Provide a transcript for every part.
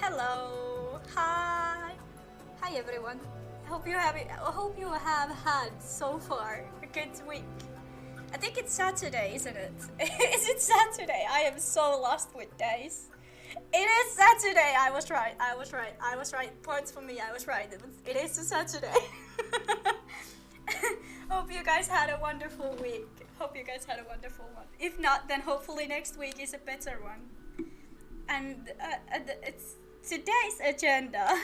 Hello. Hi everyone. I hope you have had so far a good week. I think it's Saturday, isn't it? Is it Saturday? I am so lost with days. It is Saturday. I was right. Points for me. I was right. It is a Saturday. Hope you guys had a wonderful week. Hope you guys had a wonderful one. If not, then hopefully next week is a better one. And it's today's agenda.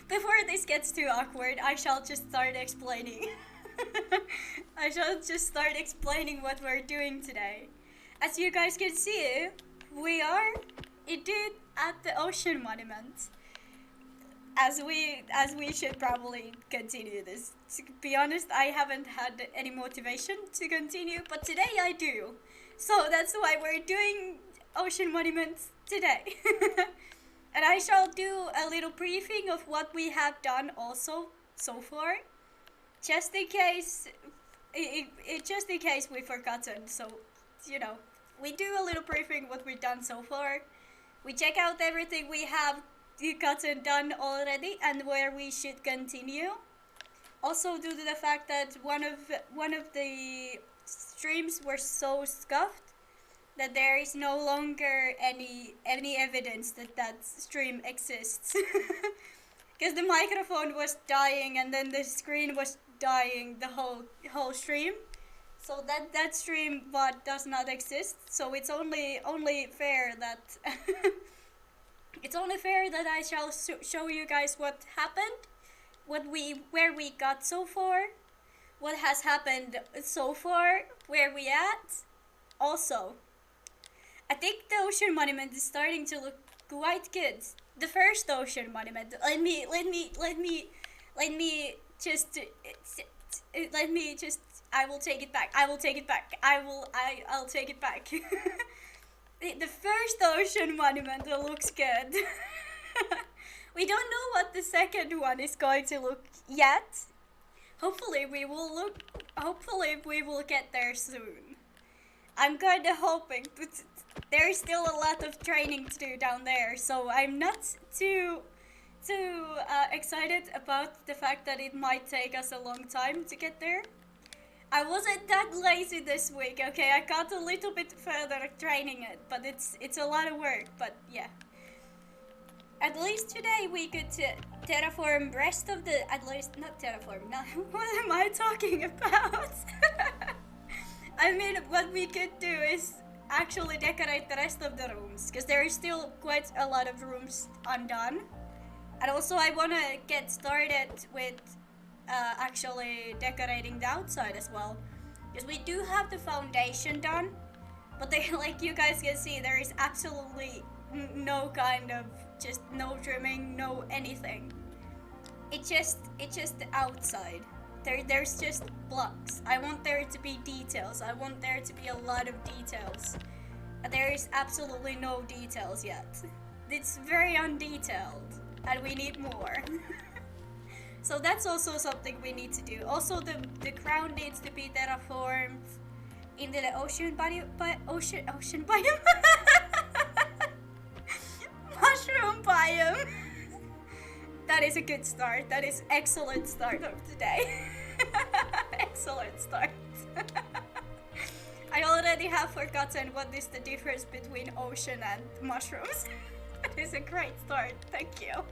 Before this gets too awkward, I shall just start explaining. What we're doing today. As you guys can see, we are indeed at the Ocean Monument. As we should probably continue this. To be honest, I haven't had any motivation to continue, but today I do. So that's why we're doing Ocean Monument today. And I shall do a little briefing of what we have done also so far, just in case we've forgotten. So, we do a little briefing what we've done so far. We check out everything we have gotten done already and where we should continue. Also, due to the fact that one of the streams were so scuffed that there is no longer any evidence that stream exists. Because the microphone was dying and then the screen was dying the whole stream. So that stream does not exist. So it's only fair that I shall show you guys what happened, where we got so far, what has happened so far, where we at. Also, I think the Ocean Monument is starting to look quite good. The first Ocean Monument. Let me just. I will take it back. I'll take it back. The first Ocean Monument looks good. We don't know what the second one is going to look yet. Hopefully we will get there soon. I'm kind of hoping, but there is still a lot of training to do down there, so I'm not too excited about the fact that it might take us a long time to get there. I wasn't that lazy this week, okay? I got a little bit further training it, but it's a lot of work, but yeah. At least today we could terraform rest of the, what am I talking about? I mean, what we could do is actually decorate the rest of the rooms, because there is still quite a lot of rooms undone. And also I want to get started with actually decorating the outside as well, because we do have the foundation done, but like you guys can see, there is absolutely no kind of, just no trimming, no anything. It's just the outside. There's just blocks. I want there to be details. I want there to be a lot of details. There is absolutely no details yet. It's very undetailed, and we need more. So that's also something we need to do. Also, the ground needs to be terraformed into the ocean biome. Mushroom biome. That is a good start. That is excellent start of today. Excellent start. I already have forgotten what is the difference between ocean and mushrooms. That is a great start. Thank you.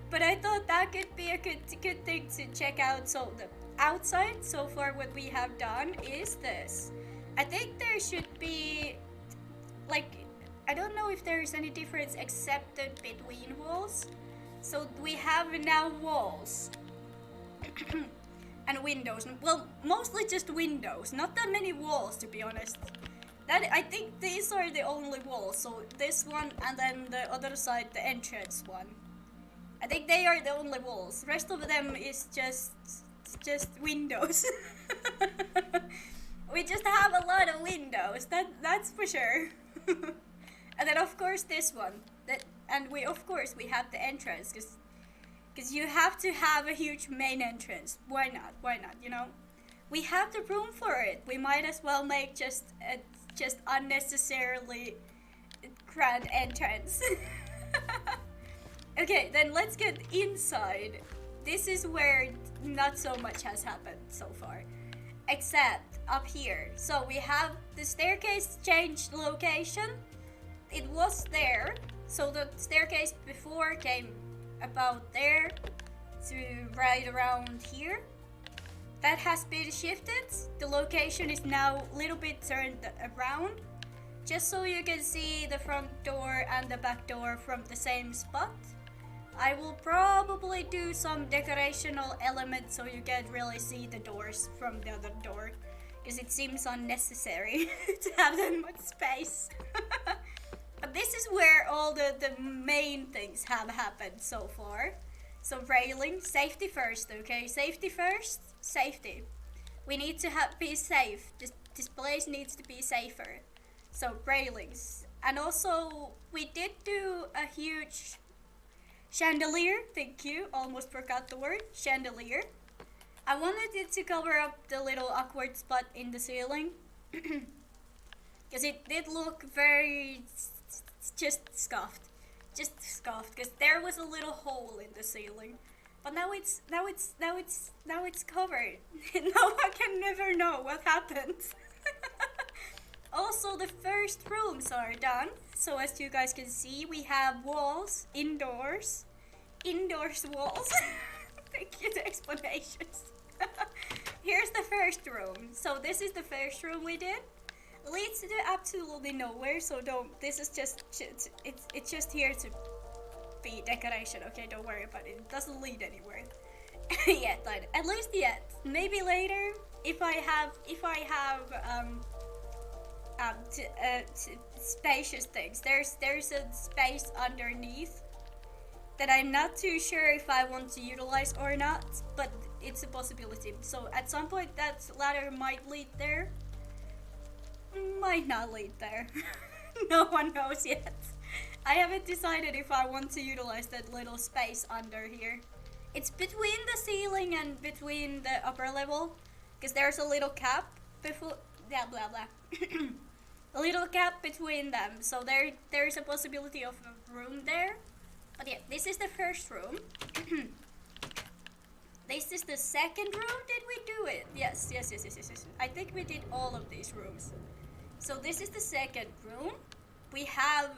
But I thought that could be a good thing to check out. So the outside, so far what we have done is this. I think there should be, like, I don't know if there is any difference except between walls. So we have now walls and windows. Well, mostly just windows. Not that many walls, to be honest. I think these are the only walls. So this one and then the other side, the entrance one. I think they are the only walls. The rest of them is just windows. We just have a lot of windows. That's for sure. And then of course this one. And we have the entrance, because you have to have a huge main entrance. Why not? We have the room for it. We might as well make just just unnecessarily grand entrance. Okay, then let's get inside. This is where not so much has happened so far, except up here. So we have the staircase changed location. It was there, so the staircase before came about there to right around here. That has been shifted. The location is now a little bit turned around, just so you can see the front door and the back door from the same spot. I will probably do some decorational elements so you can really see the doors from the other door, because it seems unnecessary to have that much space. But this is where all the main things have happened so far. So railing, safety first, okay? Safety first, safety. We need to be safe. This place needs to be safer. So railings. And also, we did do a huge chandelier, thank you, almost forgot the word, chandelier. I wanted it to cover up the little awkward spot in the ceiling, because it did look very just scuffed, because there was a little hole in the ceiling, but now it's covered. Now I can never know what happened. Also, the first rooms are done. So as you guys can see, we have walls, indoors walls. Thank you, the explanations. Here's the first room. So this is the first room we did. Leads to absolutely nowhere, so this is just, it's just here to be decoration, okay, don't worry about it. It doesn't lead anywhere. Yet, at least yet. Maybe later, if I have spacious things. There's a space underneath that I'm not too sure if I want to utilize or not, but it's a possibility. So at some point that ladder might lead there, might not lead there. No one knows yet. I haven't decided if I want to utilize that little space under here. It's between the ceiling and between the upper level, because there's a little gap before, blah blah blah. A little gap between them, so there's a possibility of a room there. But yeah, this is the first room. This is the second room. Did we do it? Yes. I think we did all of these rooms. So this is the second room. We have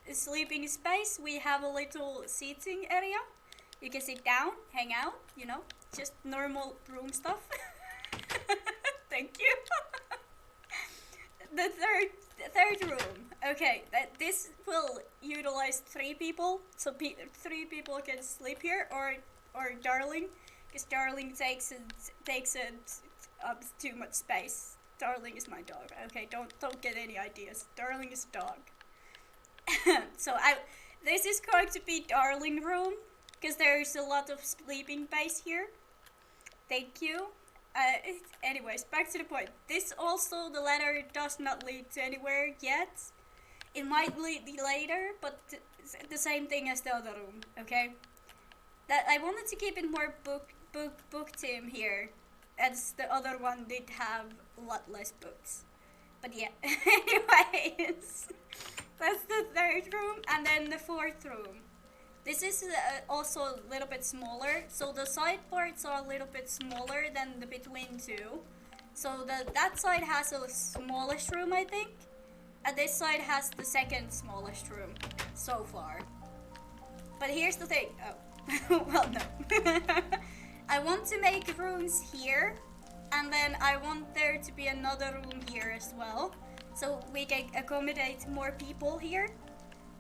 a sleeping space. We have a little seating area. You can sit down, hang out, you know, just normal room stuff. Thank you. The third room. Okay, this will utilize 3 people, so 3 people can sleep here, or Darling, because Darling takes up too much space. Darling is my dog. Okay, don't get any ideas. Darling is a dog. So this is going to be Darling room, because there's a lot of sleeping space here. Thank you. Anyways, back to the point. This also, the ladder does not lead to anywhere yet. It might lead later, but the same thing as the other room, okay? That I wanted to keep it more book team here, as the other one did have a lot less books. But yeah, anyways, that's the third room, and then the fourth room. This is also a little bit smaller, so the side parts are a little bit smaller than the between two. So that side has a smallest room, I think, and this side has the second smallest room so far. But here's the thing. Oh, well, no. I want to make rooms here, and then I want there to be another room here as well, so we can accommodate more people here.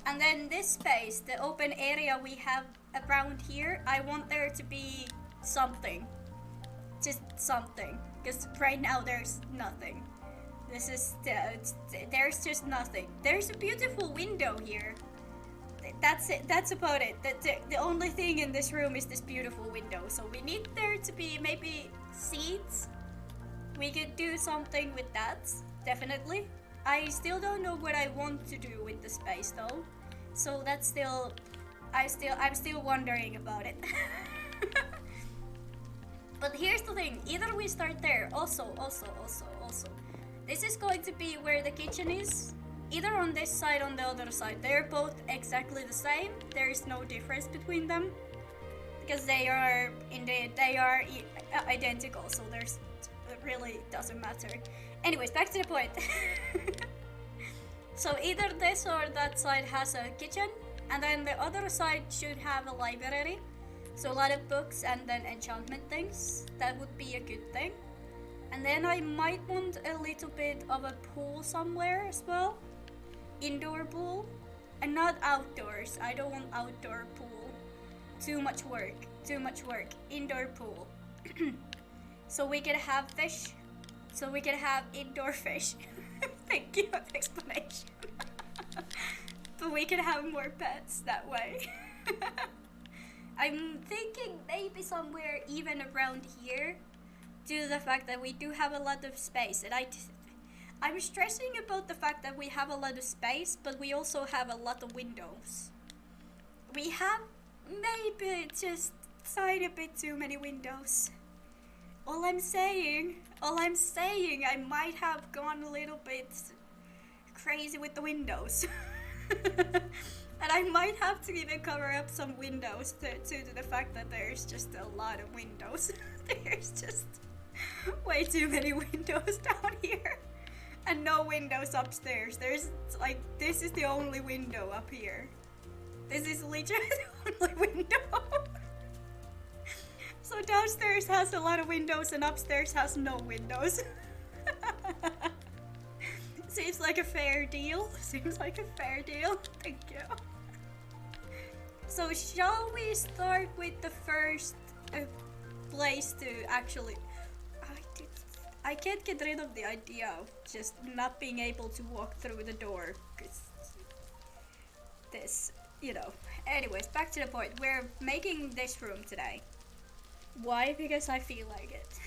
And then this space, the open area we have around here, I want there to be something. Just something. Because right now there's nothing. This is, there's just nothing. There's a beautiful window here. That's it. That's about it. The only thing in this room is this beautiful window. So we need there to be maybe seats. We could do something with that, definitely. I still don't know what I want to do with the space though. So that's still, I'm still wondering about it. But here's the thing, either we start there, also, This is going to be where the kitchen is. Either on this side or on the other side. They're both exactly the same. There is no difference between them. Because they are identical, so it really doesn't matter. Anyways, back to the point. So either this or that side has a kitchen, and then the other side should have a library. So a lot of books and then enchantment things. That would be a good thing. And then I might want a little bit of a pool somewhere as well. Indoor pool. And not outdoors. I don't want outdoor pool. Too much work. Indoor pool. So we can have fish. So we can have indoor fish. Thank you for the explanation. But we can have more pets that way. I'm thinking maybe somewhere even around here, due to the fact that we do have a lot of space. And I'm stressing about the fact that we have a lot of space, but we also have a lot of windows. We have maybe just tiny bit too many windows. All I'm saying, I might have gone a little bit crazy with the windows. And I might have to even cover up some windows due to the fact that there's just a lot of windows. There's just way too many windows down here. And no windows upstairs. There's like, this is the only window up here. This is literally the only window. So downstairs has a lot of windows and upstairs has no windows. Seems like a fair deal. Thank you. So shall we start with the first place to actually... I can't get rid of the idea of just not being able to walk through the door. Cause this, you know. Anyways, back to the point. We're making this room today. Why? Because I feel like it.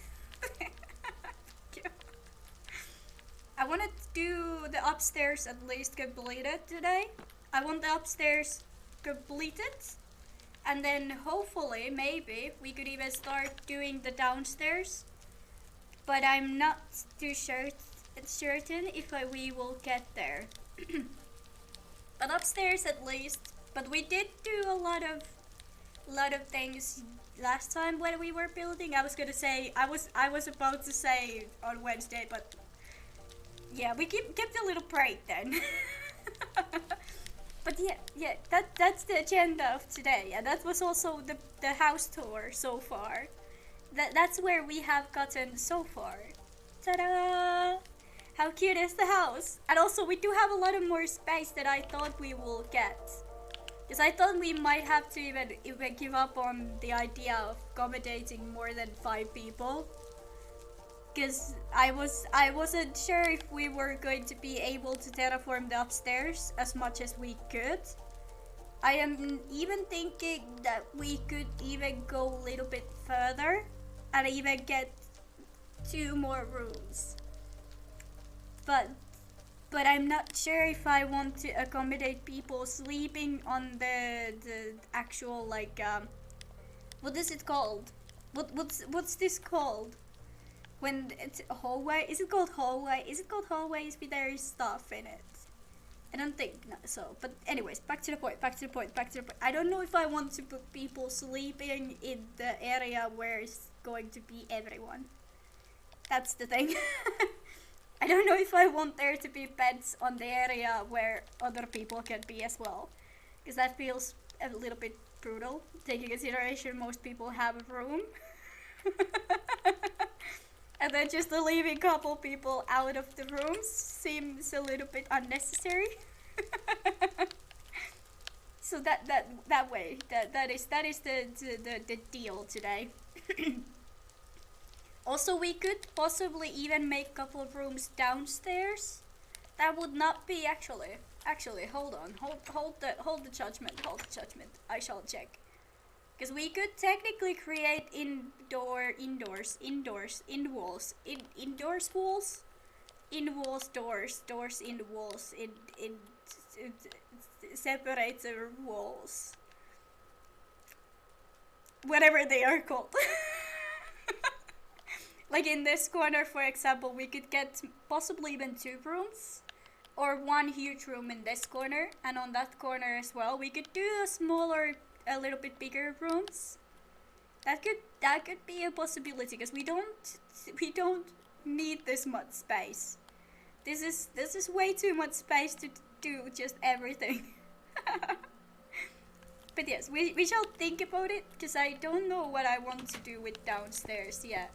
I want to do the upstairs at least completed today. I want the upstairs completed. And then hopefully, maybe, we could even start doing the downstairs. But I'm not too certain if we will get there. But upstairs at least. But we did do a lot of things last time when we were building. I was gonna say, I was about to say on Wednesday, but yeah, we kept a little break then. But yeah, that's the agenda of today. Yeah, that was also the house tour so far. That's where we have gotten so far. Ta-da! How cute is the house? And also, we do have a lot of more space than I thought we will get. Because I thought we might have to even give up on the idea of accommodating more than 5 people. Because I wasn't sure if we were going to be able to terraform the upstairs as much as we could. I am even thinking that we could even go a little bit further and even get 2 more rooms. But I'm not sure if I want to accommodate people sleeping on the actual, like, what is it called? What's this called? When it's a hallway? Is it called hallway? Is it called hallways with their stuff in it? I don't think so. But anyways, back to the point. I don't know if I want to put people sleeping in the area where it's going to be everyone. That's the thing. I don't know if I want there to be beds on the area where other people can be as well. Because that feels a little bit brutal, taking consideration most people have a room. And then just leaving a couple people out of the rooms seems a little bit unnecessary. So that way, that is the deal today. Also, we could possibly even make a couple of rooms downstairs. That would not be actually, hold on, hold the judgment. I shall check. Because we could technically create indoors doors in walls, in separator walls. Whatever they are called. Like in this corner, for example, we could get possibly even 2 rooms. Or 1 huge room in this corner. And on that corner as well. We could do a smaller, a little bit bigger rooms. That could be a possibility. Because we don't need this much space. This is way too much space to do just everything. But yes, we shall think about it, because I don't know what I want to do with downstairs yet.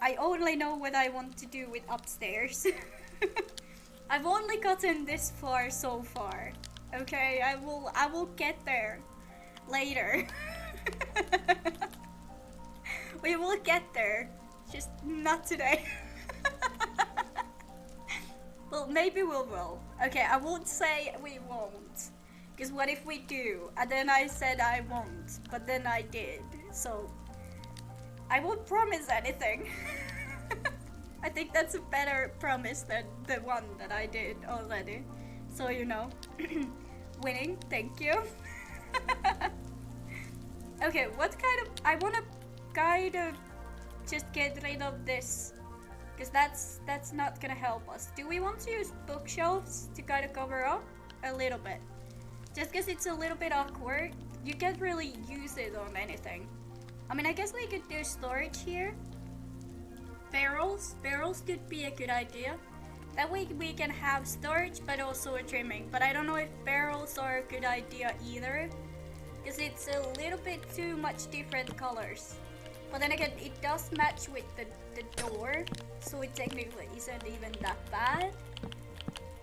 I only know what I want to do with upstairs. I've only gotten this far so far. Okay, I will get there later. We will get there, just not today. Well, maybe we will. Okay, I won't say we won't. Because what if we do? And then I said I won't, but then I did. So, I won't promise anything. I think that's a better promise than the one that I did already. So, you know. Winning, thank you. Okay, what kind of... I want to kind of just get rid of this. Because that's not gonna help us. Do we want to use bookshelves to kind of cover up? A little bit. Just because it's a little bit awkward. You can't really use it on anything. I mean, I guess we could do storage here. Barrels could be a good idea. That way we can have storage but also a trimming. But I don't know if barrels are a good idea either. Because it's a little bit too much different colors. But then again, it does match with the door. So it technically isn't even that bad.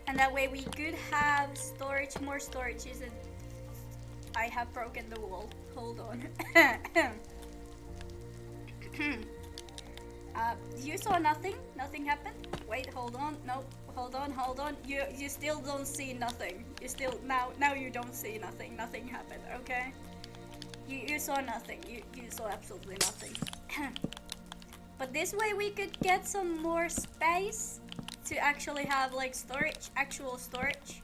And that way we could have storage, more storage isn't... I have broken the wall. Hold on. You saw nothing? Nothing happened? Wait, hold on. Nope. Hold on. You still don't see nothing. You still... Now you don't see nothing. Nothing happened, okay? You saw nothing. You saw absolutely nothing. But this way we could get some more space to actually have like storage, actual storage.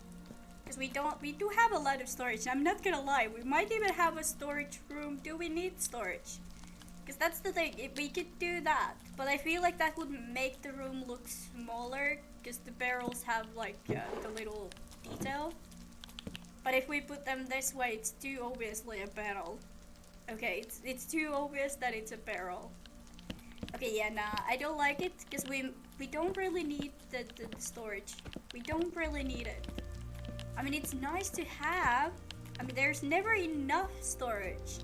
Because we do have a lot of storage. I'm not gonna lie, we might even have a storage room. Do we need storage? Because that's the thing, if we could do that. But I feel like that would make the room look smaller. Because the barrels have like the little detail. But if we put them this way, it's too obviously a barrel. Okay, it's too obvious that it's a barrel. Okay, yeah, nah, I don't like it. Because we don't really need the storage. We don't really need it. I mean, it's nice to have. I mean, there's never enough storage.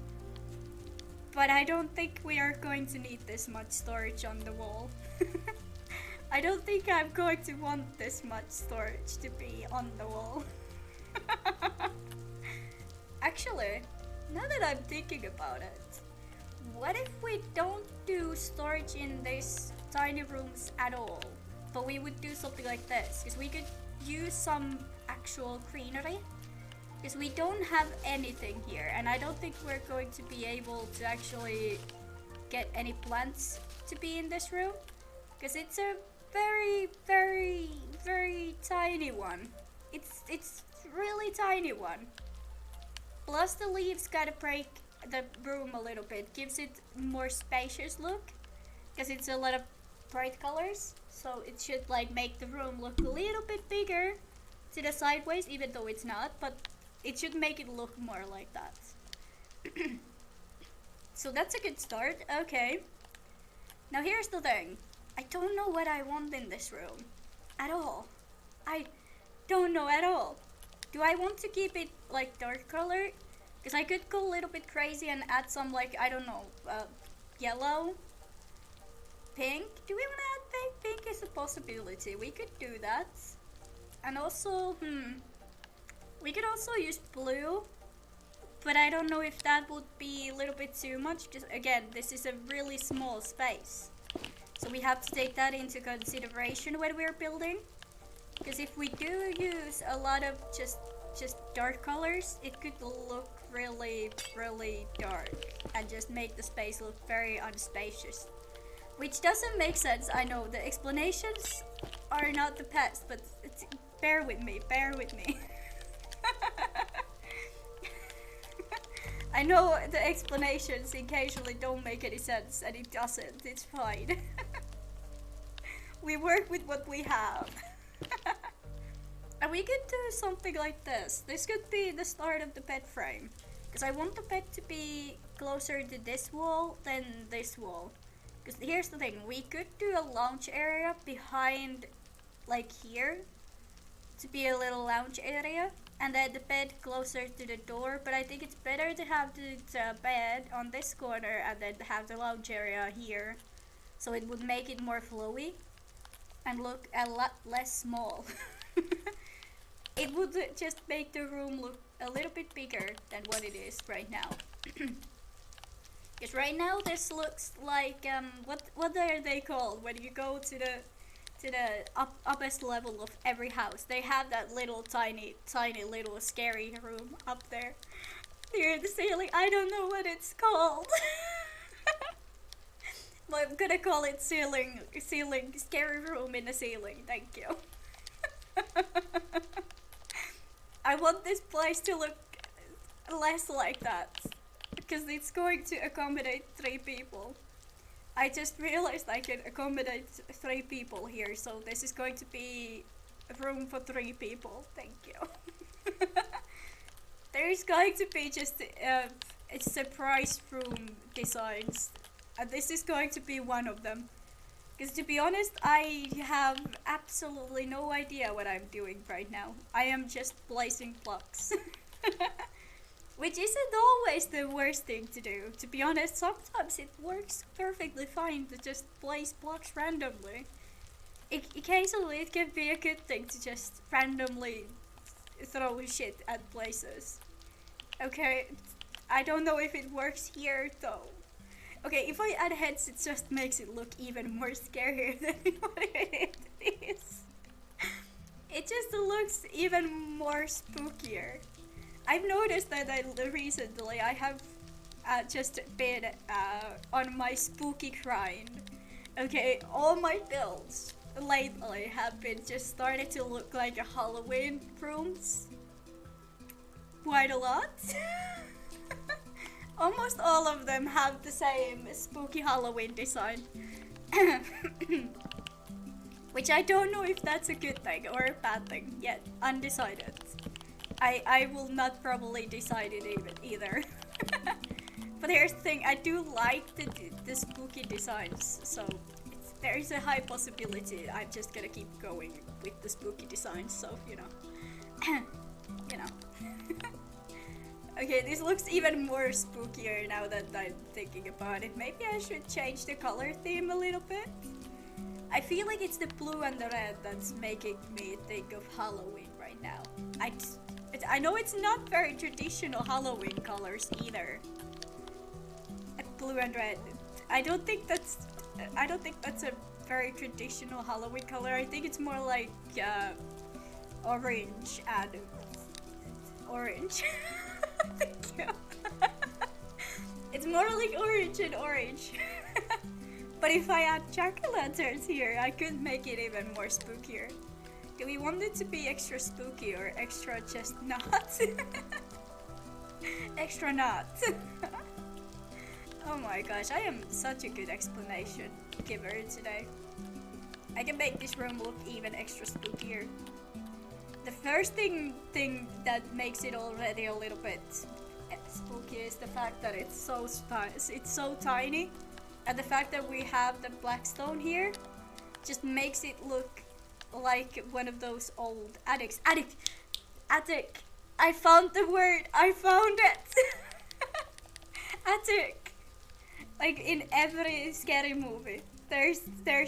But I don't think we are going to need this much storage on the wall. I don't think I'm going to want this much storage to be on the wall. Actually, now that I'm thinking about it, what if we don't do storage in these tiny rooms at all? But we would do something like this, because we could use some actual greenery. Because we don't have anything here, and I don't think we're going to be able to actually get any plants to be in this room. Because it's a very, very, very tiny one. It's really tiny one. Plus the leaves gotta break the room a little bit, gives it more spacious look. Because it's a lot of bright colors, so it should like make the room look a little bit bigger to the sideways, even though it's not, but it should make it look more like that. So that's a good start. Okay. Now here's the thing. I don't know what I want in this room. At all. I don't know at all. Do I want to keep it like dark color? Because I could go a little bit crazy and add some like, I don't know, yellow. Pink? Do we want to add pink? Pink is a possibility. We could do that. And also, we could also use blue, but I don't know if that would be a little bit too much, because again, this is a really small space. So we have to take that into consideration when we're building. Because if we do use a lot of just dark colors, it could look really, really dark and just make the space look very unspacious. Which doesn't make sense, I know. The explanations are not the best, but bear with me, bear with me. I know the explanations occasionally don't make any sense, and it doesn't, it's fine. We work with what we have. And we could do something like this. This could be the start of the bed frame. Because I want the bed to be closer to this wall than this wall. Because here's the thing, we could do a lounge area behind, like here, to be a little lounge area. And then the bed closer to the door. But I think it's better to have the bed on this corner and then have the lounge area here. So it would make it more flowy and look a lot less small. It would just make the room look a little bit bigger than what it is right now. Because right now this looks like what are they called when you go to the uppest level of every house? They have that little tiny little scary room up there near the ceiling. I don't know what it's called. But I'm gonna call it ceiling scary room in the ceiling. Thank you. I want this place to look less like that because it's going to accommodate 3 people. I just realized I can accommodate 3 people here, so this is going to be a room for 3 people. Thank you. There's going to be just a surprise room designs, and this is going to be one of them. Because to be honest, I have absolutely no idea what I'm doing right now. I am just placing blocks. Which isn't always the worst thing to do. To be honest, sometimes it works perfectly fine to just place blocks randomly. Occasionally it can be a good thing to just randomly throw shit at places. Okay, I don't know if it works here though. Okay, if I add heads, it just makes it look even more scarier than what it is. It just looks even more spookier. I've noticed that recently I have just been on my spooky grind. Okay, all my builds lately have been just started to look like a Halloween rooms. Quite a lot. Almost all of them have the same spooky Halloween design. Which I don't know if that's a good thing or a bad thing yet. Undecided. I will not probably decide it either. But here's the thing, I do like the spooky designs, so there is a high possibility I'm just gonna keep going with the spooky designs, so you know. You know. Okay, this looks even more spookier now that I'm thinking about it. Maybe I should change the color theme a little bit. I feel like it's the blue and the red that's making me think of Halloween right now. I know it's not very traditional Halloween colors either. Blue and red. I don't think that's a very traditional Halloween color. I think it's more like orange and orange. Thank you. It's more like orange and orange. But if I add jack-o'-lanterns here, I could make it even more spookier. Do we want it to be extra spooky or extra just not? Extra not. Oh my gosh, I am such a good explanation giver today. I can make this room look even extra spookier. The first thing that makes it already a little bit spooky is the fact that it's so tiny, and the fact that we have the black stone here just makes it look like one of those old attics. Attic. I found the word. I found it. Attic. Like in every scary movie, there's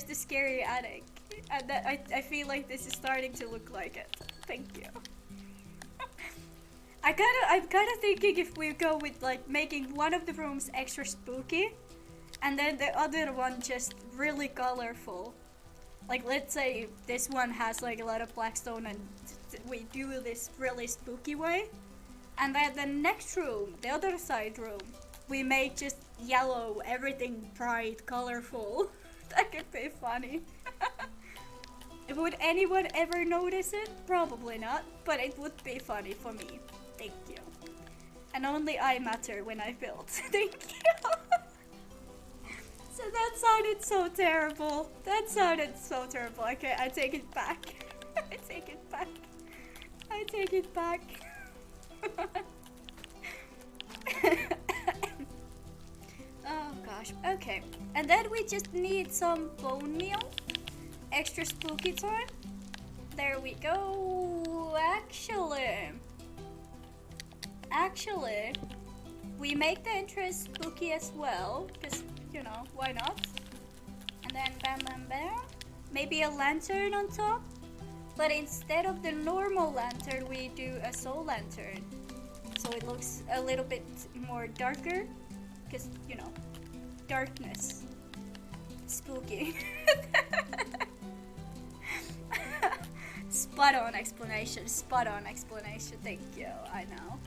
the scary attic, and that I feel like this is starting to look like it. Thank you. I'm kind of thinking if we go with like making one of the rooms extra spooky, and then the other one just really colorful. Like let's say this one has like a lot of black stone, and we do this really spooky way, and then the next room, the other side room, we make just yellow, everything bright, colorful. That could be funny. Would anyone ever notice it? Probably not, but it would be funny for me. Thank you. And only I matter when I build. Thank you. So that sounded so terrible. That sounded so terrible. Okay, I take it back. I take it back. I take it back. Oh gosh. Okay. And then we just need some bone meal. Extra spooky time. There we go. Actually, we make the entrance spooky as well, because, you know, why not? And then bam bam bam. Maybe a lantern on top. But instead of the normal lantern, we do a soul lantern. So it looks a little bit more darker. Because, you know, darkness. Spooky. Spot on explanation, thank you, I know.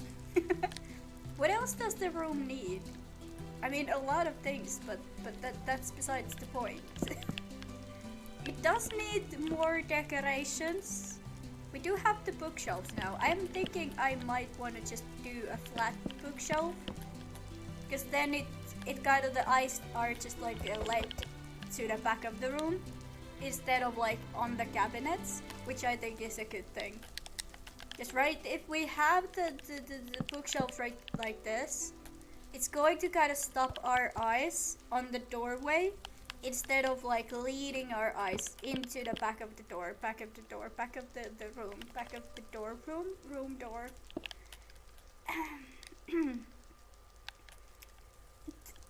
What else does the room need? I mean, a lot of things, but that's besides the point. It does need more decorations. We do have the bookshelves now. I'm thinking I might want to just do a flat bookshelf. Because then it kind of, the eyes are just like led to the back of the room. Instead of like on the cabinets, which I think is a good thing. Because right, if we have the bookshelves right like this, it's going to kind of stop our eyes on the doorway instead of like leading our eyes into the back of the door, back of the door, back of the room, back of the door, room door.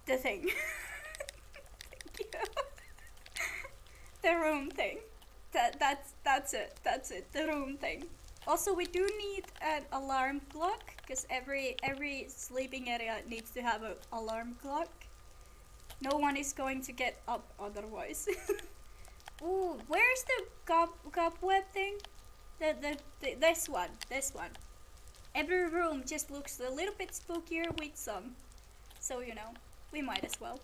The thing. Thank you. The room thing. That's it. The room thing. Also, we do need an alarm clock because every sleeping area needs to have an alarm clock. No one is going to get up otherwise. Ooh, where's the cobweb thing? This one. Every room just looks a little bit spookier with some. So, you know, we might as well.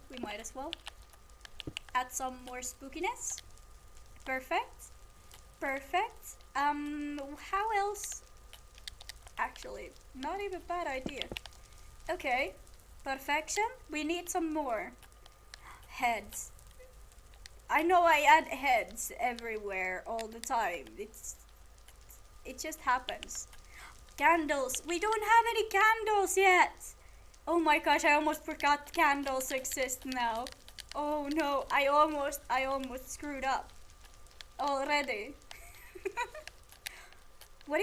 Add some more spookiness. Perfect. How else? Actually, not even a bad idea. Okay, perfection. We need some more heads. I know I add heads everywhere all the time. It just happens. Candles. We don't have any candles yet. Oh my gosh, I almost forgot candles exist now. Oh no, I almost screwed up already. What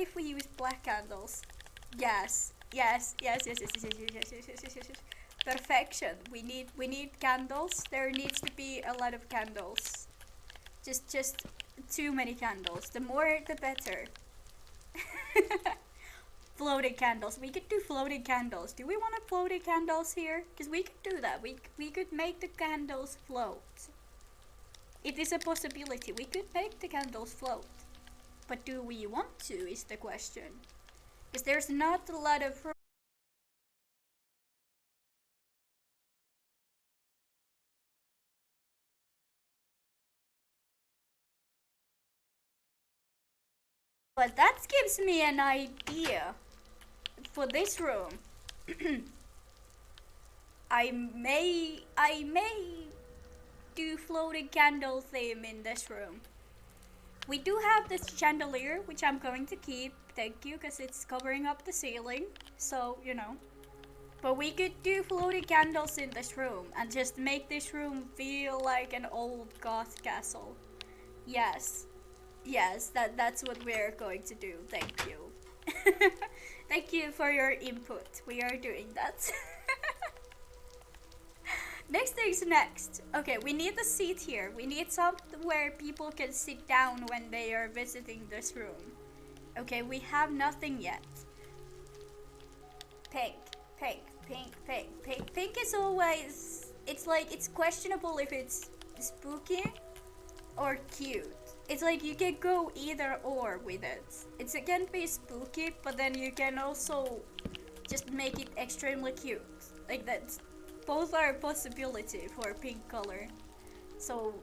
if we use black candles? Yes. Perfection. We need candles. There needs to be a lot of candles. Just too many candles. The more the better. Floating candles. We could do floating candles. Do we want to floating candles here? Because we could do that. We could make the candles float. It is a possibility. We could make the candles float. But do we want to is the question. Because there's not a lot of room. But that gives me an idea for this room. I may do floating candle theme in this room. We do have this chandelier, which I'm going to keep, thank you, because it's covering up the ceiling, so, you know. But we could do floating candles in this room, and just make this room feel like an old goth castle. Yes, that's what we're going to do, thank you. Thank you for your input, we are doing that. Next thing's next. Okay, we need a seat here. We need something where people can sit down when they are visiting this room. Okay, we have nothing yet. Pink is always... It's like, it's questionable if it's spooky or cute. It's like you can go either or with it. It can be spooky, but then you can also just make it extremely cute. Like that's... Both are a possibility for pink color. So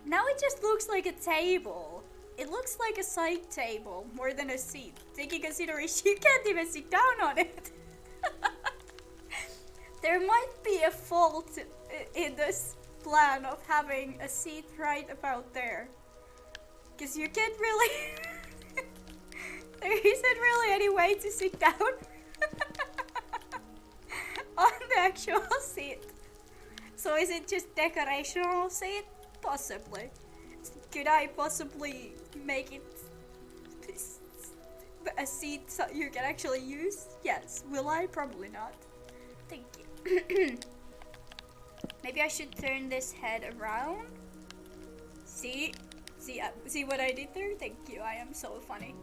now it just looks like a table. It looks like a side table more than a seat. Taking consideration you can't even sit down on it. There might be a fault in this plan of having a seat right about there. Because you can't really... there isn't really any way to sit down on the actual seat. So is it just decorational seat? Possibly. Could I possibly make it a seat so you can actually use? Yes. Will I? Probably not. Thank you. Maybe I should turn this head around. See what I did there? Thank you. I am so funny.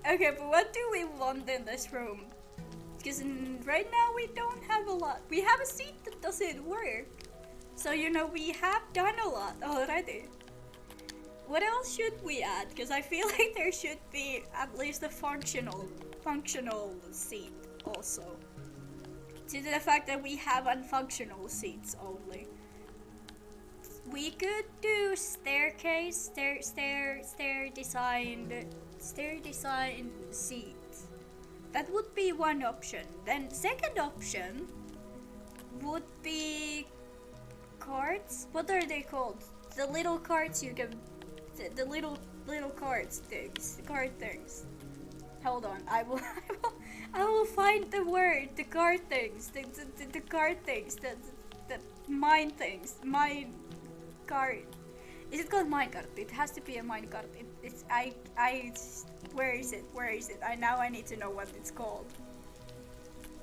Okay, but what do we want in this room? Because right now we don't have a lot. We have a seat that doesn't work. So, you know, we have done a lot already. What else should we add? Because I feel like there should be at least a functional seat also. Due to the fact that we have unfunctional seats only. We could do stair designed seats. That would be one option. Then second option would be carts. What are they called? The little carts you can, the little carts things, cart things. Hold on, I will find the word. The cart things, the cart things, the mine things, mine cart. Is it called minecart? It has to be a minecart. Where is it? Now I need to know what it's called.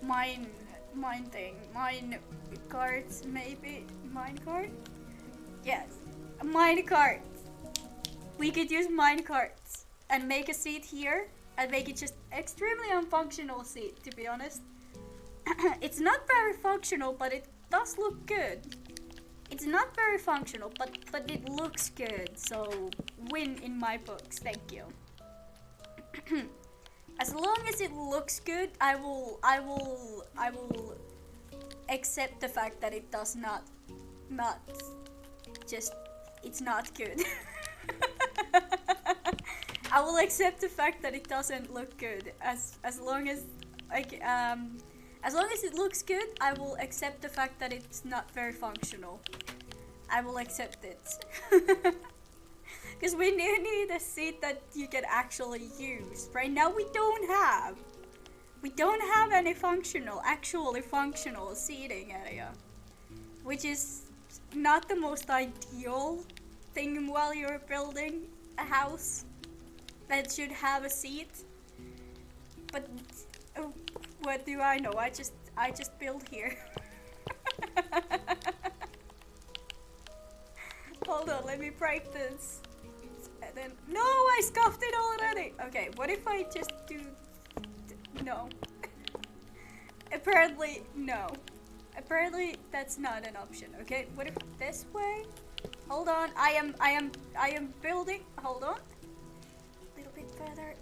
Mine thing. Mine carts, maybe? Minecart? Yes. A minecart. We could use minecarts and make a seat here and make it just extremely unfunctional seat, to be honest. It's not very functional, but it does look good. It's not very functional, but it looks good, so win in my books. Thank you. As long as it looks good, I will accept the fact that it does not just, it's not good. I will accept the fact that it doesn't look good as long as as long as it looks good. I will accept the fact that it's not very functional. I will accept it. Because we need a seat that you can actually use. Right now we don't have any actually functional seating area. Which is not the most ideal thing while you're building a house that should have a seat. But what do I know? I just built here. Hold on, let me break this. And then, no, I scuffed it already. Okay, what if I just do, no. Apparently, no. Apparently, that's not an option. Okay, what if this way? Hold on, I am building. Hold on. A little bit further.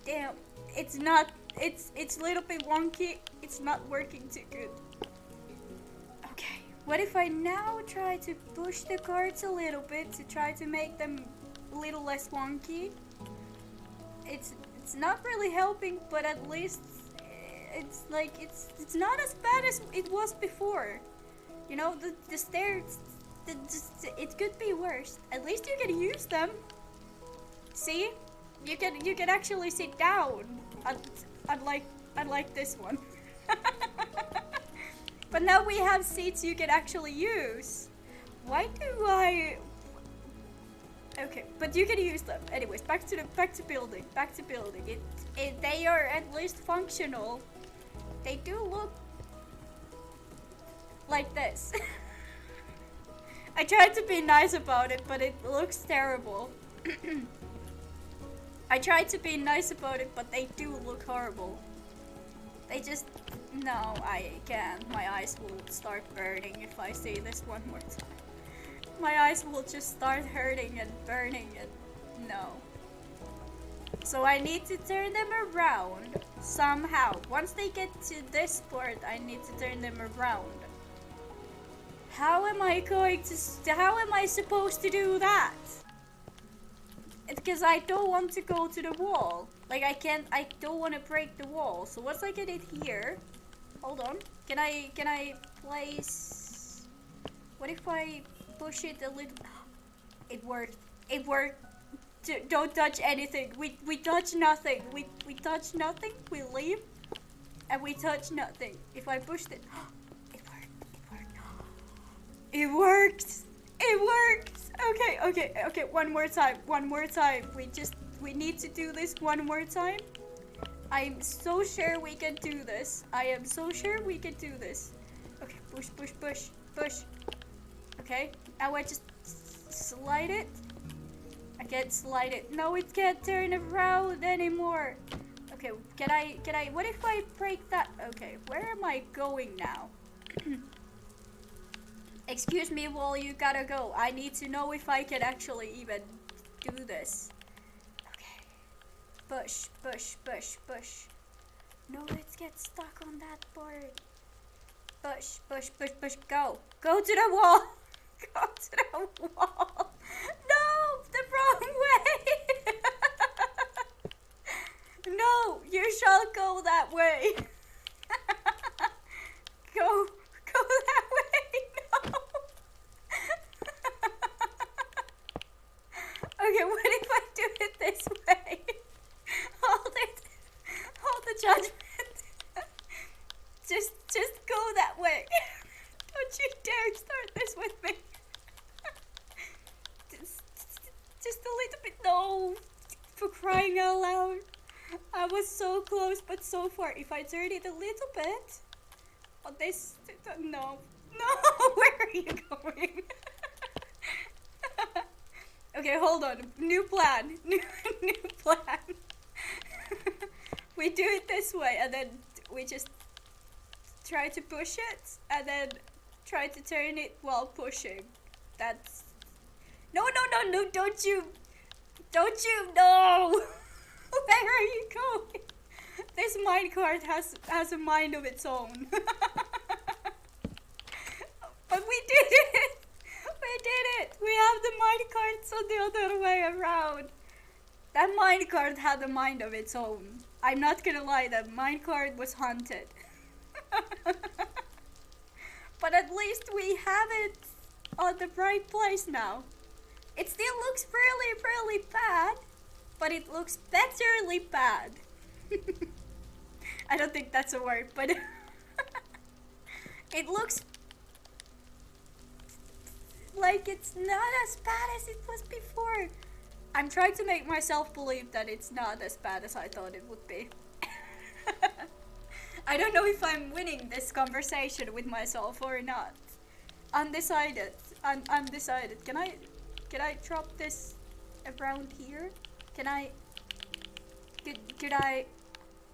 Damn, it's a little bit wonky. It's not working too good. Okay, what if I now try to push the cards a little bit to try to make them a little less wonky? It's not really helping, but at least it's like it's not as bad as it was before. You know, the stairs, it could be worse. At least you can use them. See? You can actually sit down. Unlike this one. But now we have seats you can actually use. Why do I? Okay, but you can use them. Anyways, back to building. They are at least functional. They do look like this. I tried to be nice about it, but it looks terrible. I tried to be nice about it, but they do look horrible. They just... No, I can't. My eyes will start burning if I see this one more time. My eyes will just start hurting and burning and... No. So I need to turn them around somehow. Once they get to this part, I need to turn them around. How am I supposed to do that? Because I don't want to go to the wall. Like I don't want to break the wall. So once I get it here, hold on. Can I place, what if I push it a little? It worked. It worked. Don't touch anything. We touch nothing. We touch nothing. We leave, and we touch nothing. If I pushed it, it worked. It worked. It worked. It worked. Okay. One more time. We need to do this one more time. I'm so sure we can do this. I am so sure we can do this. Okay, push. Okay, now I just slide it. I can't slide it. No, it can't turn around anymore. Okay, can I, what if I break that? Okay, where am I going now? Excuse me, well, you gotta go. I need to know if I can actually even do this. Okay, push. No, let's get stuck on that part. Push, go to the wall. Go to the wall. No, the wrong way. No, you shall go that way. Go that way. No. Okay, what if I do it this way? Hold the judgment. Just go that way. Don't you dare start this with me. Just a little bit. No, for crying out loud. I was so close, but so far. If I turn it a little bit on this, no, where are you going? Okay, hold on. New plan. New plan. We do it this way, and then we just try to push it, and then try to turn it while pushing. That's... No, don't you, no! Where are you going? This minecart has a mind of its own. But we did it! We have the minecarts on the other way around. That minecart had a mind of its own. I'm not gonna lie, that minecart was haunted. But at least we have it on the right place now. It still looks really bad, but it looks betterly bad. I don't think that's a word, but it looks like it's not as bad as it was before. I'm trying to make myself believe that it's not as bad as I thought it would be. I don't know if I'm winning this conversation with myself or not. Undecided. Undecided. Can I drop this around here? Can I? Could I?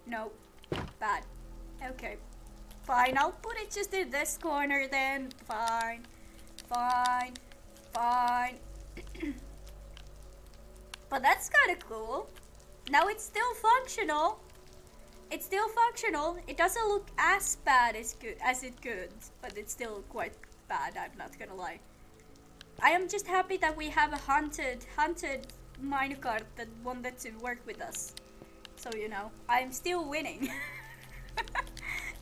No. Bad. Okay. Fine. I'll put it just in this corner then. Fine. But that's kind of cool. Now it's still functional. It doesn't look as bad as it could, but it's still quite bad. I'm not gonna lie. I am just happy that we have a haunted minecart that wanted to work with us. So you know, I'm still winning.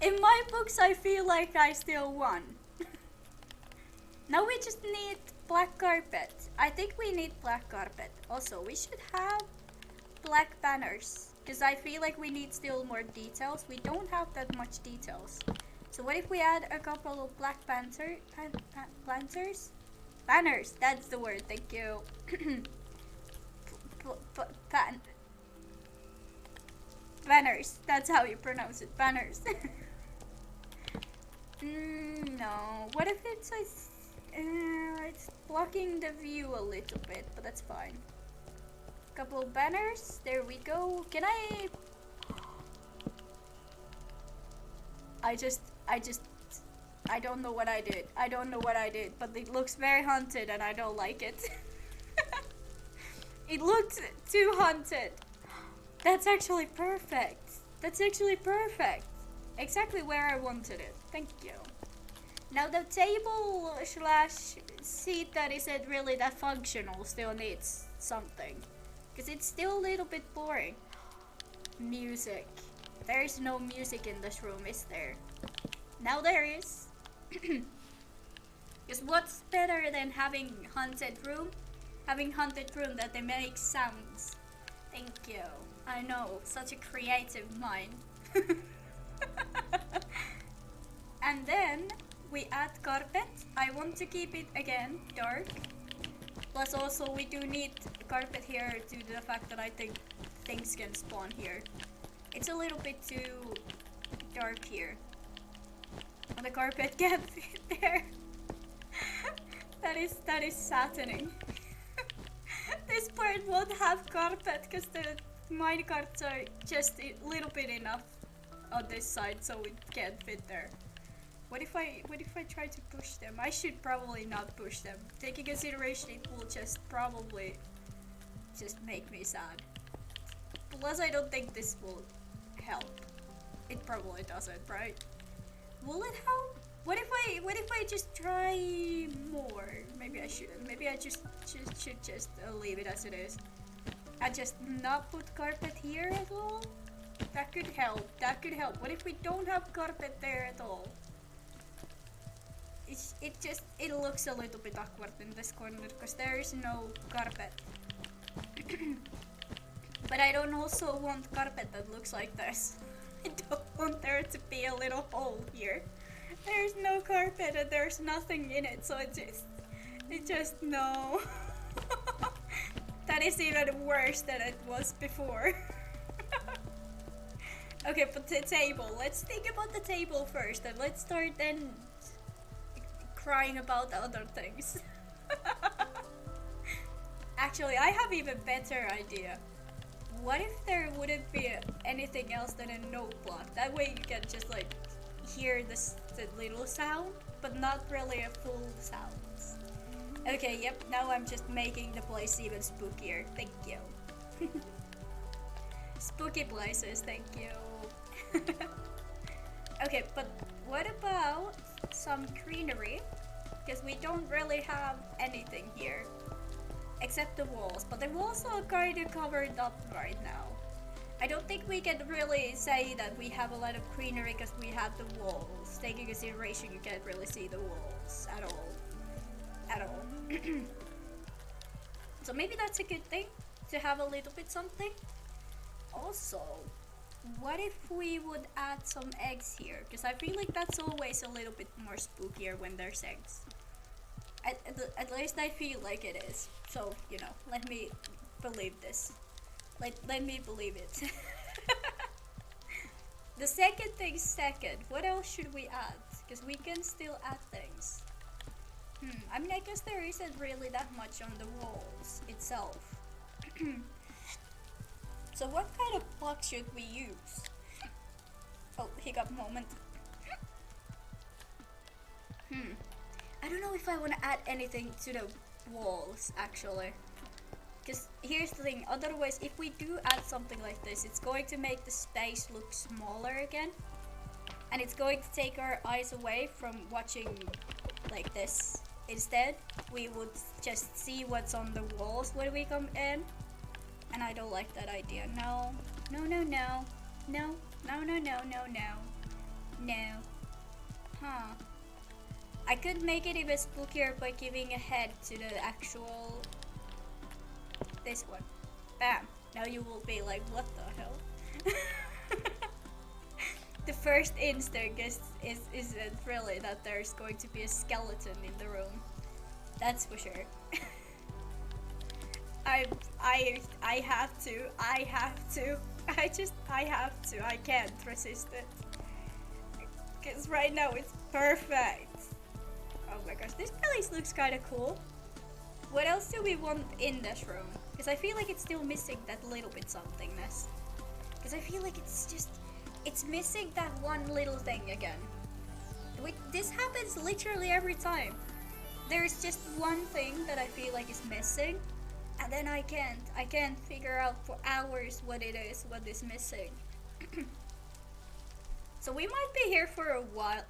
In my books, I feel like I still won. Now we just need black carpet. I think we need black carpet. Also, we should have black banners, because I feel like we need still more details. We don't have that much details. So what if we add a couple of black planters? Banners, that's the word, thank you. Banners, that's how you pronounce it, banners. No, what if it's blocking the view a little bit, but that's fine. Couple banners, there we go. Can I don't know what I did. But it looks very haunted and I don't like it. It looked too haunted. That's actually perfect. Exactly where I wanted it. Thank you. Now the table / seat that isn't really that functional still needs something. Because it's still a little bit boring. Music. There is no music in this room, is there? Now there is. Because what's better than having haunted room? Having haunted room that they make sounds. Thank you. I know, such a creative mind. And then we add carpet. I want to keep it again dark. Plus also we do need carpet here due to the fact that I think things can spawn here. It's a little bit too dark here. The carpet can't fit there. That is saddening. This part won't have carpet because the minecarts are just a little bit enough on this side, so it can't fit there. What if I try to push them? I should probably not push them. Taking consideration it will just probably just make me sad. Plus I don't think this will help. It probably doesn't, right? Will it help? What if I just try more? Maybe I shouldn't. Maybe I should just leave it as it is. I just not put carpet here at all? That could help. That could help. What if we don't have carpet there at all? It looks a little bit awkward in this corner because there is no carpet. But I don't also want carpet that looks like this. I don't want there to be a little hole here. There's no carpet and there's nothing in it, so it just no. That is even worse than it was before. Okay, but the table. Let's think about the table first, and let's start then crying about other things. Actually, I have even better idea. What if there wouldn't be anything else than a note block? That way you can just like hear the little sound, but not really a full sound. Okay, yep, now I'm just making the place even spookier. Thank you. Spooky places, thank you. Okay, but what about some greenery? Because we don't really have anything here. Except the walls, but the walls are kind of covered up right now. I don't think we can really say that we have a lot of greenery because we have the walls. Taking consideration, you can't really see the walls at all. At all. So maybe that's a good thing, to have a little bit something. Also, what if we would add some eggs here? Because I feel like that's always a little bit more spookier when there's eggs. At least I feel like it is. So, you know, let me believe this. Let me believe it. The second thing second. What else should we add? Because we can still add things. I mean, I guess there isn't really that much on the walls itself. So what kind of block should we use? Oh, hiccup moment. I don't know if I want to add anything to the walls, actually. Because here's the thing, otherwise if we do add something like this, it's going to make the space look smaller again. And it's going to take our eyes away from watching like this. Instead, we would just see what's on the walls when we come in. And I don't like that idea. No. No, no, no. No. No, no, no, no, no. No. Huh. I could make it even spookier by giving a head to the actual... this one. Bam. Now you will be like, what the hell? The first instinct isn't really that there's going to be a skeleton in the room. That's for sure. I have to. I have to. I can't resist it. Because right now it's perfect. Oh my gosh, this place looks kind of cool. What else do we want in this room? Because I feel like it's still missing that little bit somethingness. Because I feel like it's missing that one little thing again. This happens literally every time. There's just one thing that I feel like is missing. And then I can't figure out for hours what it is, what is missing. So we might be here for a while.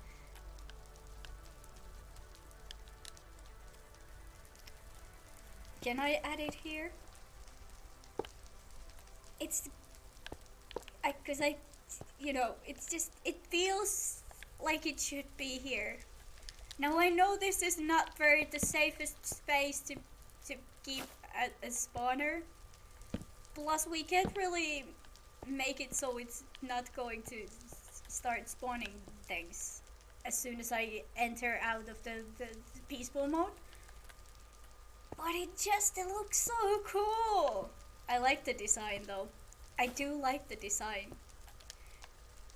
Can I add it here? it's, cause I, it's just, it feels like it should be here. Now I know this is not very the safest space to keep a spawner. Plus we can't really make it so it's not going to start spawning things as soon as I enter out of the peaceful mode. But it looks so cool. I like the design though. I do like the design.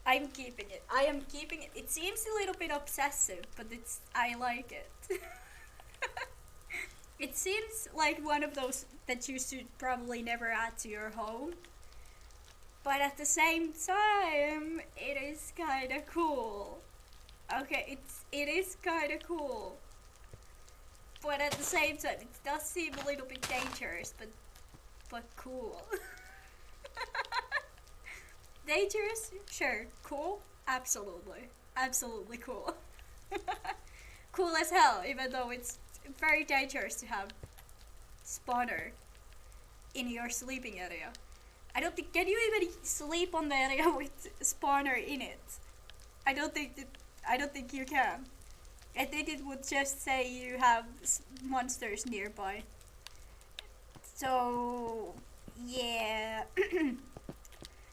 I'm keeping it. I am keeping it. It seems a little bit obsessive, but I like it. It seems like one of those that you should probably never add to your home. But at the same time, it is kinda cool. Okay, it is kinda cool. But at the same time, it does seem a little bit dangerous, but cool. Dangerous? Sure. Cool? Absolutely. Absolutely cool. Cool as hell, even though it's very dangerous to have spawner in your sleeping area. I don't think, can you even sleep on the area with spawner in it? I don't think you can. I think it would just say you have monsters nearby. So, yeah.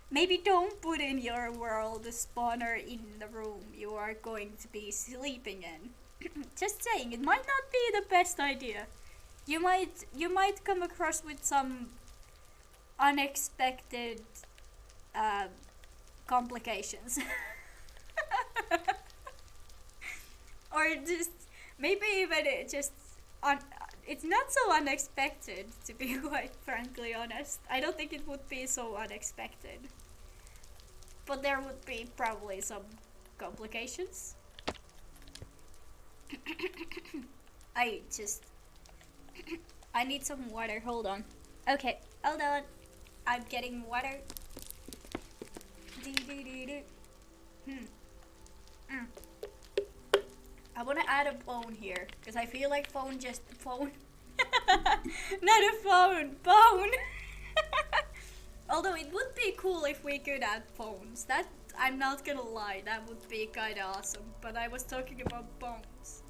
Maybe don't put in your world a spawner in the room you are going to be sleeping in. Just saying, it might not be the best idea. You might come across with some unexpected complications. Or just maybe even it's not so unexpected, to be quite frankly honest. I don't think it would be so unexpected. But there would be probably some complications. I need some water, hold on. Okay, hold on. I'm getting water. I wanna add a bone here, because I feel like phone. Not a phone, bone! Although it would be cool if we could add phones. That, I'm not gonna lie, that would be kinda awesome. But I was talking about bones,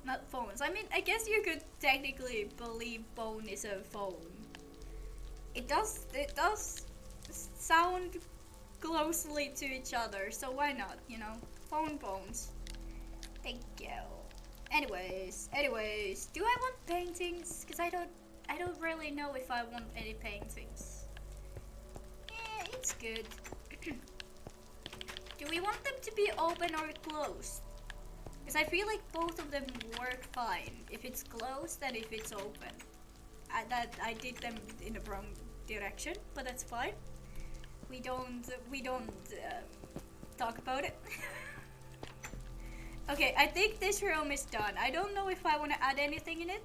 not phones. I mean, I guess you could technically believe bone is a phone. It does sound closely to each other, so why not, phone bones. Thank you. Anyways, do I want paintings? Because I don't really know if I want any paintings. Yeah, it's good. Do we want them to be open or closed? Because I feel like both of them work fine. If it's closed and if it's open. I did them in the wrong direction, but that's fine. We don't talk about it. Okay, I think this room is done. I don't know if I want to add anything in it.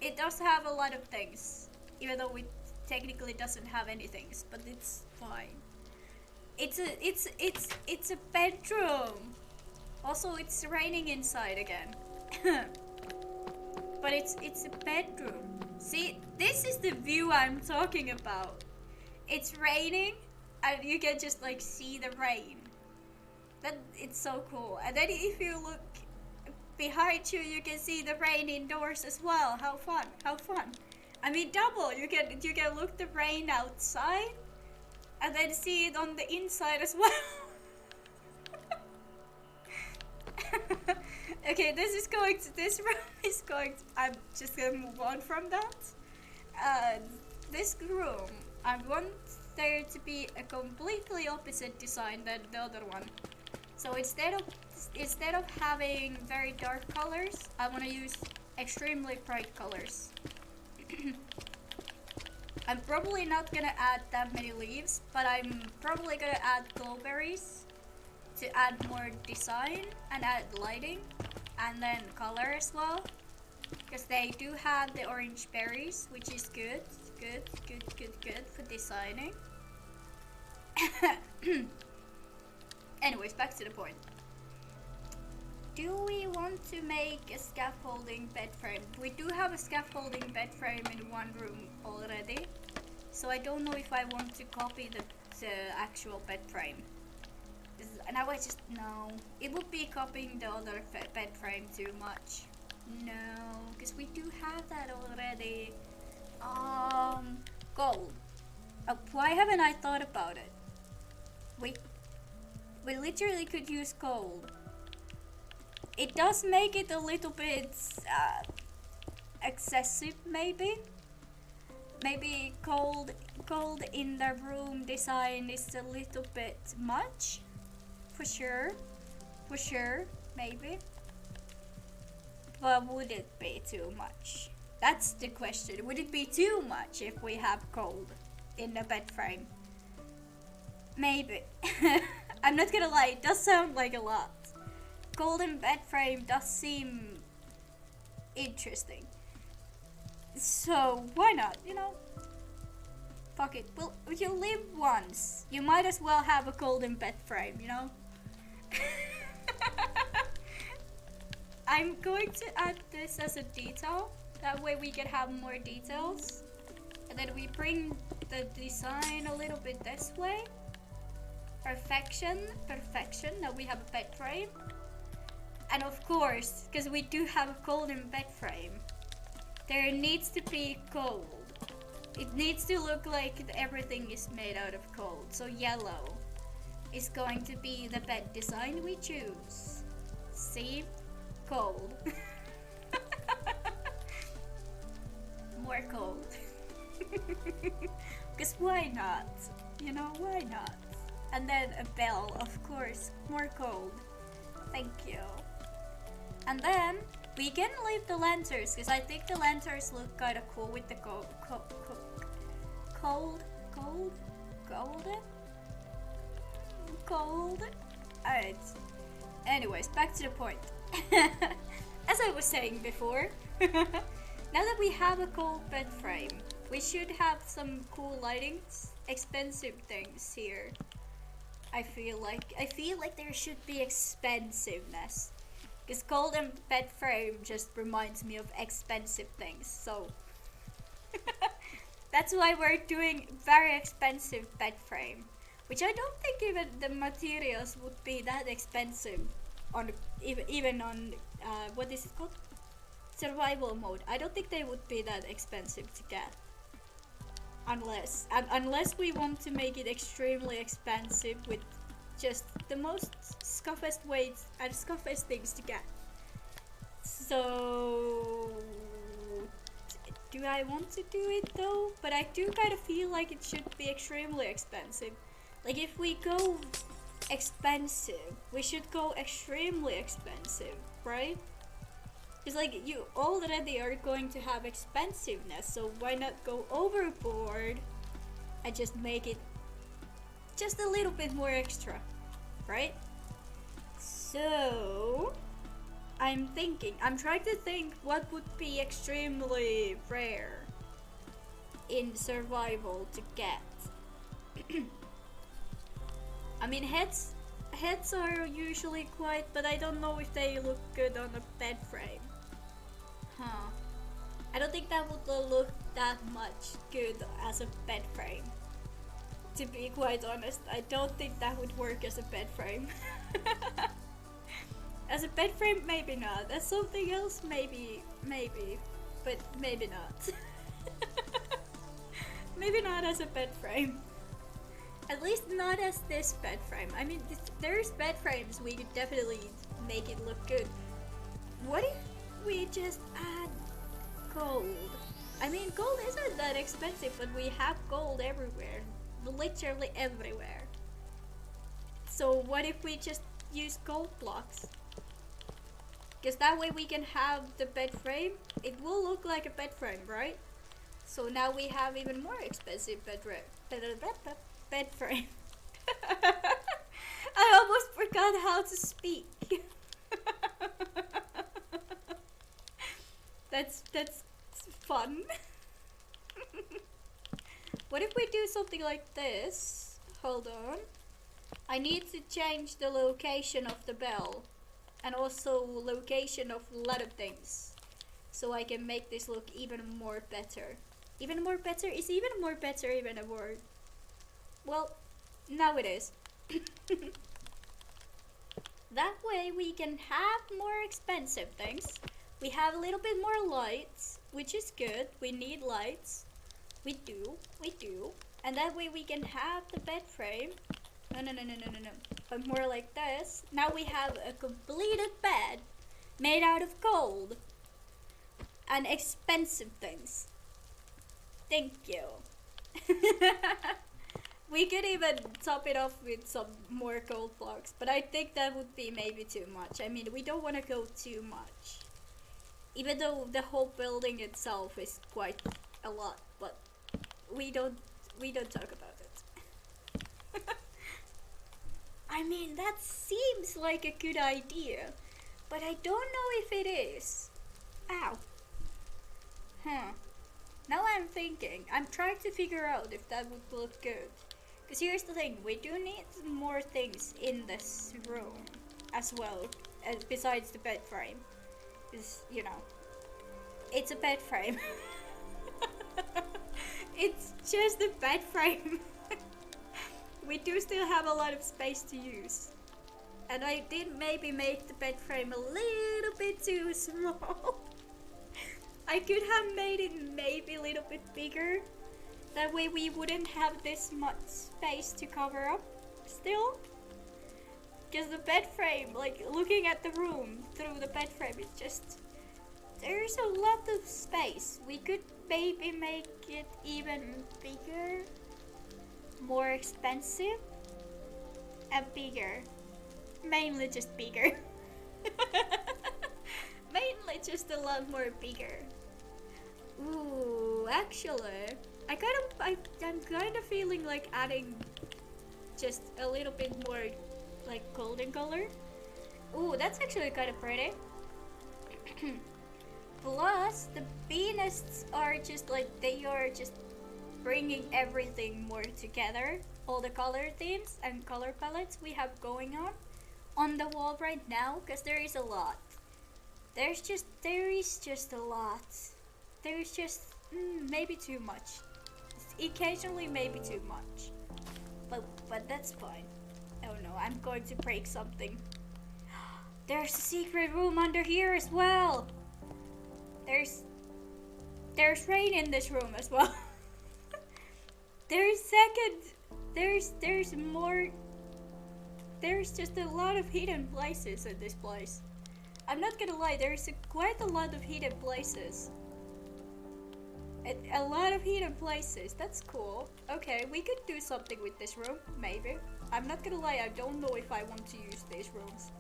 It does have a lot of things, even though it technically doesn't have any things, but it's fine. It's a bedroom. Also, it's raining inside again. But it's a bedroom. See, this is the view I'm talking about. It's raining, and you can just like see the rain. It's so cool. And then if you look behind you, you can see the rain indoors as well. How fun! How fun! I mean, double. You can look the rain outside, and then see it on the inside as well. Okay, this room is going to, I'm just gonna move on from that. This room, I want there to be a completely opposite design than the other one. So instead of having very dark colors, I want to use extremely bright colors. I'm probably not gonna add that many leaves, but I'm probably gonna add glowberries to add more design and add lighting, and then color as well, because they do have the orange berries, which is good for designing. Anyways, back to the point. Do we want to make a scaffolding bed frame? We do have a scaffolding bed frame in one room already. So I don't know if I want to copy the actual bed frame. Now I just, no. It would be copying the other bed frame too much. No, because we do have that already. Gold. Why haven't I thought about it? We literally could use gold. It does make it a little bit excessive, maybe. Maybe gold in the room design is a little bit much. For sure, maybe. But would it be too much? That's the question. Would it be too much if we have gold in the bed frame? Maybe. I'm not gonna lie, it does sound like a lot. Golden bed frame does seem interesting. So why not, you know? Fuck it. Well, you live once. You might as well have a golden bed frame, you know? I'm going to add this as a detail. That way we can have more details. And then we bring the design a little bit this way. Perfection. Now we have a bed frame. And of course, because we do have a golden bed frame, there needs to be gold. It needs to look like everything is made out of gold. So yellow is going to be the bed design we choose. See? Gold. More gold. Because why not? You know, why not? And then a bell, of course. More gold. Thank you. And then we can leave the lanterns, because I think the lanterns look kind of cool with the gold. Alright. Anyways, back to the point. As I was saying before, now that we have a gold bed frame, we should have some cool lightings, expensive things here. I feel like there should be expensiveness. Because golden bed frame just reminds me of expensive things, so that's why we're doing very expensive bed frame, which I don't think even the materials would be that expensive on even on what is it called, survival mode. I don't think they would be that expensive to get, unless we want to make it extremely expensive with just the most scuffiest ways and scuffiest things to get. So do I want to do it though? But I do kind of feel like it should be extremely expensive. Like if we go expensive, we should go extremely expensive, right? Because like you already are going to have expensiveness, so why not go overboard and just make it just a little bit more extra, right? So I'm trying to think what would be extremely rare in survival to get. I mean, heads are usually quite, but I don't know if they look good on a bed frame. Huh. I don't think that would look that much good as a bed frame. To be quite honest, I don't think that would work as a bed frame. As a bed frame, maybe not. As something else, maybe, but maybe not. Maybe not as a bed frame. At least not as this bed frame. I mean, there's bed frames we could definitely make it look good. What if we just add gold? I mean, gold isn't that expensive, but we have gold everywhere. Literally everywhere. So what if we just use gold blocks? Because that way we can have the bed frame. It will look like a bed frame, right? So now we have even more expensive bed frame. I almost forgot how to speak. That's fun. What if we do something like this? Hold on. I need to change the location of the bell and also location of a lot of things so I can make this look even more better. Even more better? Is even more better even a word? Well, now it is. That way we can have more expensive things. We have a little bit more lights, which is good. We need lights. We do. And that way we can have the bed frame. No. But more like this. Now we have a completed bed made out of gold and expensive things. Thank you. We could even top it off with some more gold blocks, but I think that would be maybe too much. I mean, we don't want to go too much. Even though the whole building itself is quite a lot, but we don't talk about it. I mean, that seems like a good idea, but I don't know if it is. Ow. Now I'm thinking. I'm trying to figure out if that would look good. Because here's the thing, we do need more things in this room as well, as besides the bed frame. Because, you know, it's a bed frame. It's just a bed frame. We do still have a lot of space to use. And I did maybe make the bed frame a little bit too small. I could have made it maybe a little bit bigger. That way we wouldn't have this much space to cover up still. Because the bed frame, like looking at the room through the bed frame, it's just, there's a lot of space. We could maybe make it even bigger, more expensive, and bigger. Mainly just bigger. Mainly just a lot more bigger. Ooh, actually, I'm kind of feeling like adding just a little bit more like golden color. Ooh, that's actually kind of pretty. Plus, the bee nests are just like, they are just bringing everything more together. All the color themes and color palettes we have going on the wall right now, because there is a lot. There is just a lot. There is just maybe too much. Occasionally maybe too much. But that's fine. Oh no, I'm going to break something. There's a secret room under here as well. There's rain in this room as well. There's more. There's just a lot of hidden places in this place. I'm not gonna lie, there's quite a lot of hidden places. A lot of hidden places, that's cool. Okay, we could do something with this room, maybe. I'm not gonna lie, I don't know if I want to use these rooms.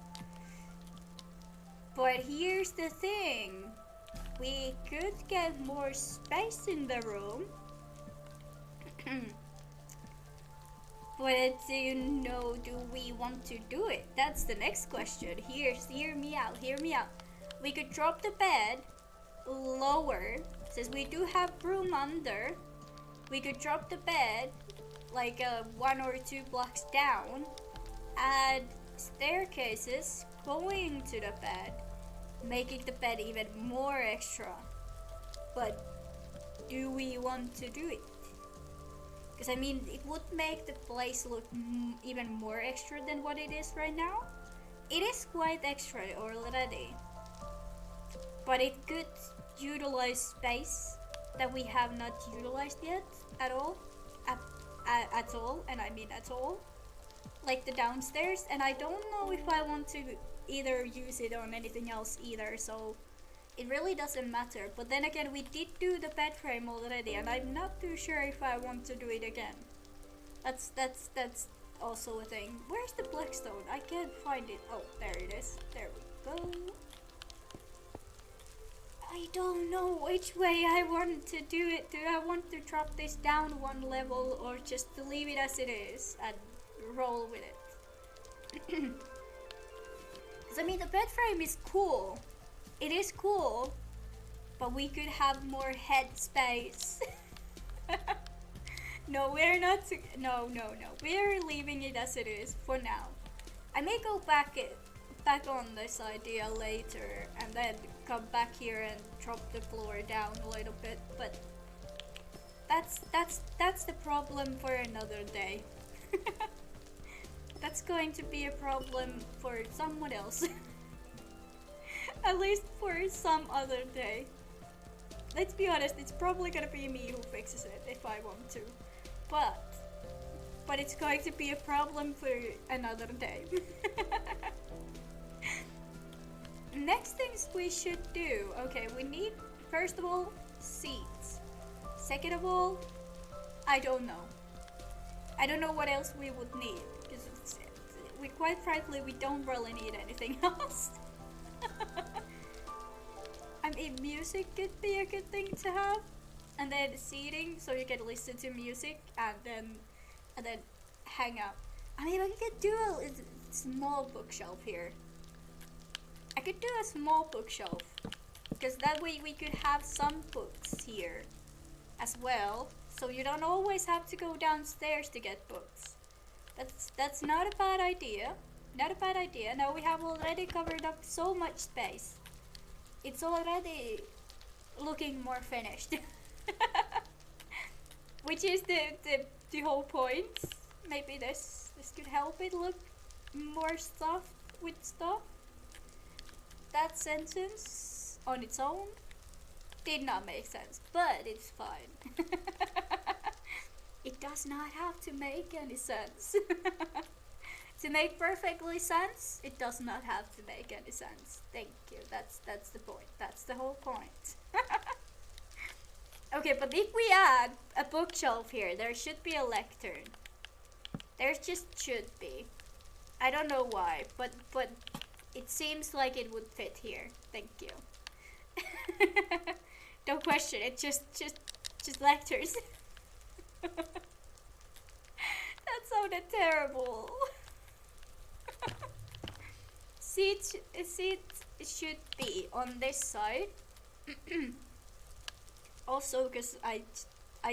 But here's the thing. We could get more space in the room. But do we want to do it? That's the next question. Hear me out. We could drop the bed lower, since we do have room under. We could drop the bed like 1 or 2 blocks down, add staircases going to the bed, making the bed even more extra. But do we want to do it? Because I mean, it would make the place look even more extra than what it is right now. It is quite extra already, but it could utilize space that we have not utilized yet at all. At all, and I mean at all. Like the downstairs, and I don't know if I want to either use it on anything else either, so it really doesn't matter. But then again, we did do the bed frame already, and I'm not too sure if I want to do it again. That's also a thing. Where's the blackstone? I can't find it. Oh, there it is. There we go. I don't know which way I want to do it. Do I want to drop this down 1 level, or just to leave it as it is and roll with it? Because I mean, the bed frame is cool. It is cool, but we could have more head space. No, we're not. No. We're leaving it as it is for now. I may go back on this idea later, and then come back here and drop the floor down a little bit. But that's the problem for another day. That's going to be a problem for someone else. At least for some other day. Let's be honest, it's probably gonna be me who fixes it if I want to. But it's going to be a problem for another day. Next things we should do. Okay, we need, first of all, seats. Second of all, I don't know. I don't know what else we would need. Because we quite frankly, we don't really need anything else. I mean, music could be a good thing to have. And then seating, so you can listen to music and then hang out. I mean, I could do a small bookshelf here. I could do a small bookshelf, because that way we could have some books here as well, so you don't always have to go downstairs to get books. That's not a bad idea. Not a bad idea. Now we have already covered up so much space. It's already looking more finished. Which is the whole point. Maybe this could help it look more stuffed with stuff. That sentence on its own did not make sense, but it's fine. It does not have to make any sense. To make perfectly sense, it does not have to make any sense. Thank you. That's the point. That's the whole point. Okay, but if we add a bookshelf here, there should be a lectern. There just should be. I don't know why, but it seems like it would fit here. Thank you. Don't question it. Just lectures. That sounded terrible. Seat should be on this side. Also, because I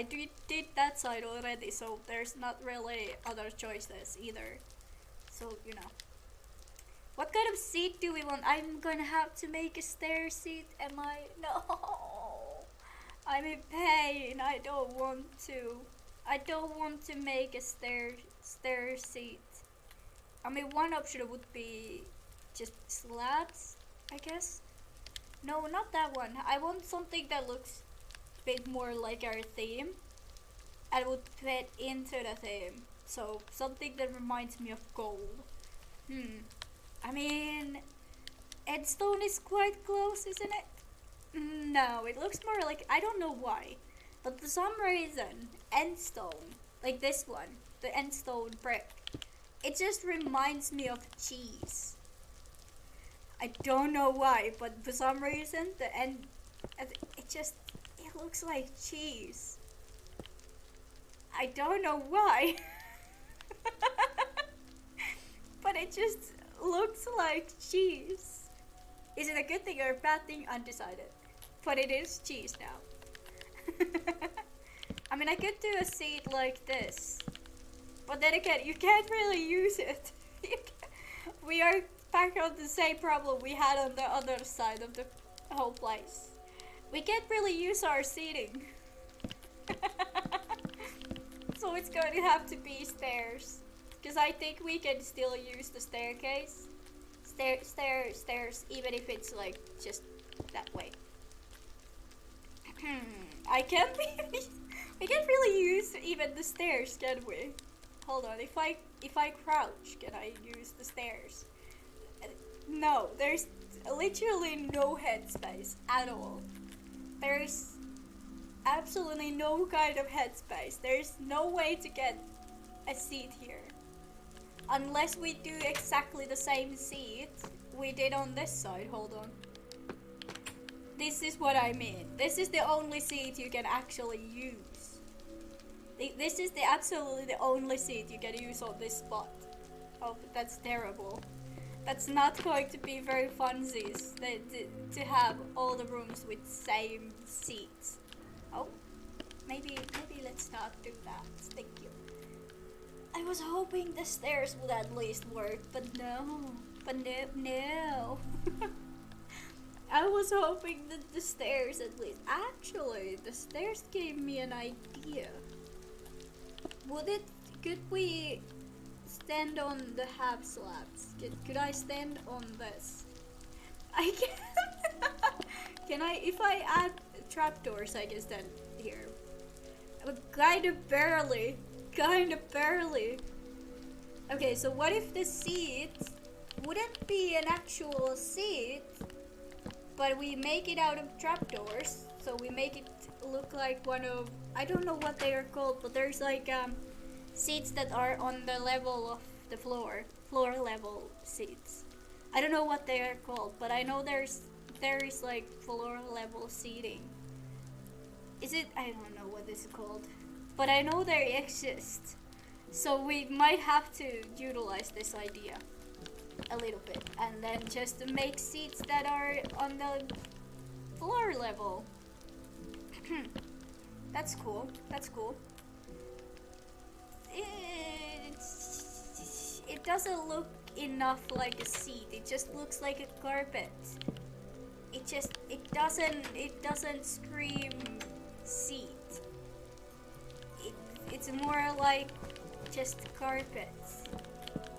did that side already, so there's not really other choices either. So, you know. What kind of seat do we want? I'm gonna have to make a stair seat, am I? No! I'm in pain, I don't want to. I don't want to make a stair seat. I mean, one option would be just slabs, I guess. No, not that one. I want something that looks a bit more like our theme and would fit into the theme. So, something that reminds me of gold. I mean, Edstone is quite close, isn't it? No, it looks more like, I don't know why, but for some reason, Endstone, like this one, the Endstone brick, it just reminds me of cheese. I don't know why, but for some reason, it looks like cheese. I don't know why. But it just looks like cheese. Is it a good thing or a bad thing? Undecided. But it is cheese now. I mean, I could do a seat like this. But then again, you can't really use it. We are back on the same problem we had on the other side of the whole place. We can't really use our seating. So it's going to have to be stairs. Because I think we can still use the staircase. Stairs, even if it's like just that way. I can't be. We can't really use even the stairs, can we? Hold on, if I crouch, can I use the stairs? No, there's literally no headspace at all. There's absolutely no kind of headspace. There's no way to get a seat here. Unless we do exactly the same seat we did on this side. Hold on. This is what I mean. This is the only seat you can actually use. This is absolutely the only seat you can use on this spot. Oh, but that's terrible. That's not going to be very funsies to have all the rooms with same seats. Oh, maybe let's not do that. Thank you. I was hoping the stairs would at least work, but no. No. I was hoping that the stairs at least. Actually, the stairs gave me an idea. Could we stand on the half slabs? Could I stand on this? I can. Can I? If I add trapdoors, I can stand here. Kinda barely. Okay, so what if the seat wouldn't be an actual seat, but we make it out of trapdoors, so we make it look like one of, I don't know what they are called, but there's like seats that are on the level of the floor level seats. I don't know what they are called, but I know there is like floor level seating. Is it? I don't know what it's called, but I know they exist. So we might have to utilize this idea a little bit, and then just make seats that are on the floor level. That's cool. It doesn't look enough like a seat. It just looks like a carpet. It doesn't scream seat. It's more like just carpet.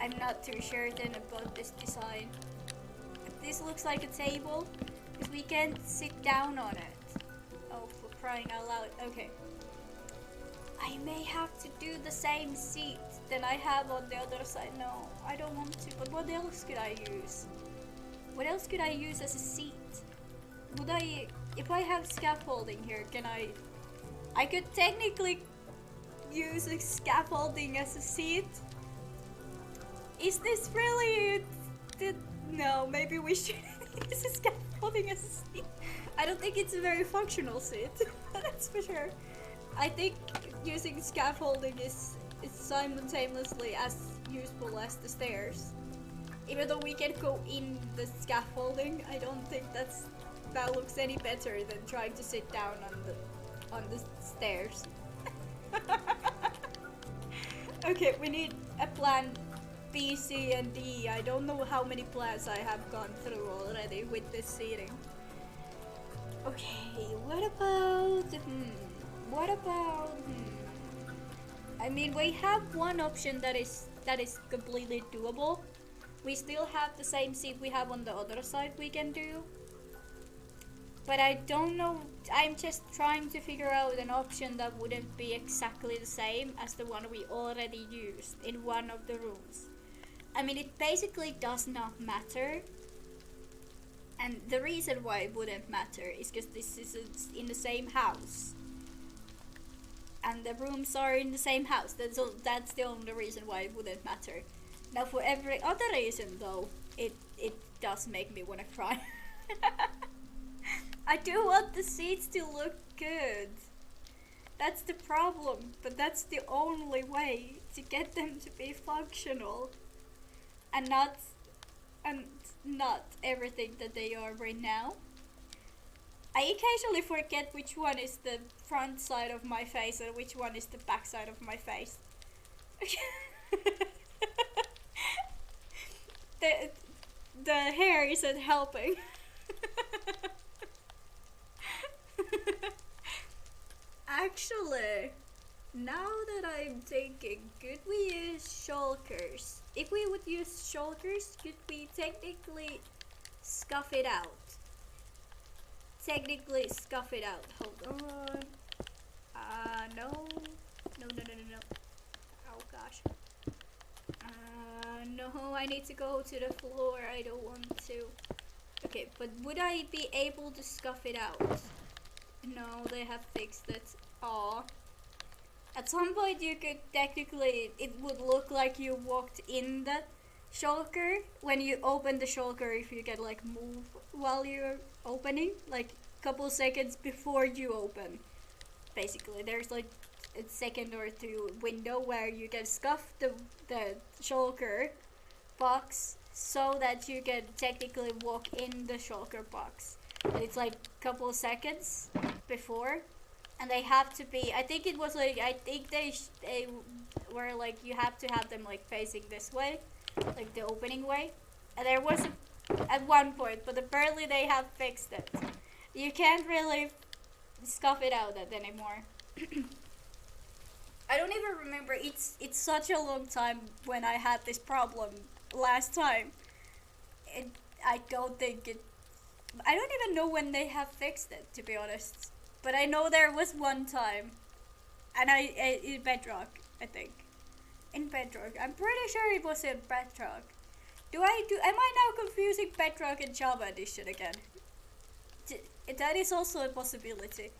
I'm not too certain about this design. This looks like a table, because we can't sit down on it. Oh, for crying out loud. Okay. I may have to do the same seat that I have on the other side. No, I don't want to, but what else could I use? What else could I use as a seat? If I have scaffolding here, I could technically use a scaffolding as a seat. Is this really no, maybe we shouldn't use a scaffolding as a seat. I don't think it's a very functional seat. That's for sure. I think using scaffolding is simultaneously as useful as the stairs. Even though we can go in the scaffolding, I don't think that looks any better than trying to sit down on the stairs. Okay, we need a plan B, C, and D. I don't know how many plans I have gone through already with this seating. Okay, what about... I mean, we have one option that is completely doable. We still have the same seat we have on the other side we can do. But I don't know, I'm just trying to figure out an option that wouldn't be exactly the same as the one we already used in one of the rooms. I mean, it basically does not matter. And the reason why it wouldn't matter is because this is in the same house. And the rooms are in the same house. That's the only reason why it wouldn't matter. Now for every other reason though, it does make me want to cry. I do want the seats to look good. That's the problem, but that's the only way to get them to be functional. And not everything that they are right now. I occasionally forget which one is the front side of my face and which one is the back side of my face. The hair isn't helping. Actually, now that I'm thinking, could we use shulkers? If we would use shulkers, could we technically scuff it out? Hold on. No. Oh gosh. No, I need to go to the floor. I don't want to. Okay, but would I be able to scuff it out? No, they have fixed it. Aw. At some point you could technically, it would look like you walked in the shulker. When you open the shulker, if you can like move while you're opening, like a couple seconds before you open. Basically, there's like a second or two window where you can scuff the shulker box so that you can technically walk in the shulker box. And it's like a couple seconds before. And they have to be, I think it was like, I think they were like, you have to have them like facing this way, like the opening way. And there was at one point, but apparently they have fixed it. You can't really scuff it out anymore. I don't even remember. It's such a long time when I had this problem last time. I don't think it. I don't even know when they have fixed it, to be honest. But I know there was one time, and in Bedrock, I think. In Bedrock, I'm pretty sure it was in Bedrock. Am I now confusing Bedrock and Java Edition again? That is also a possibility.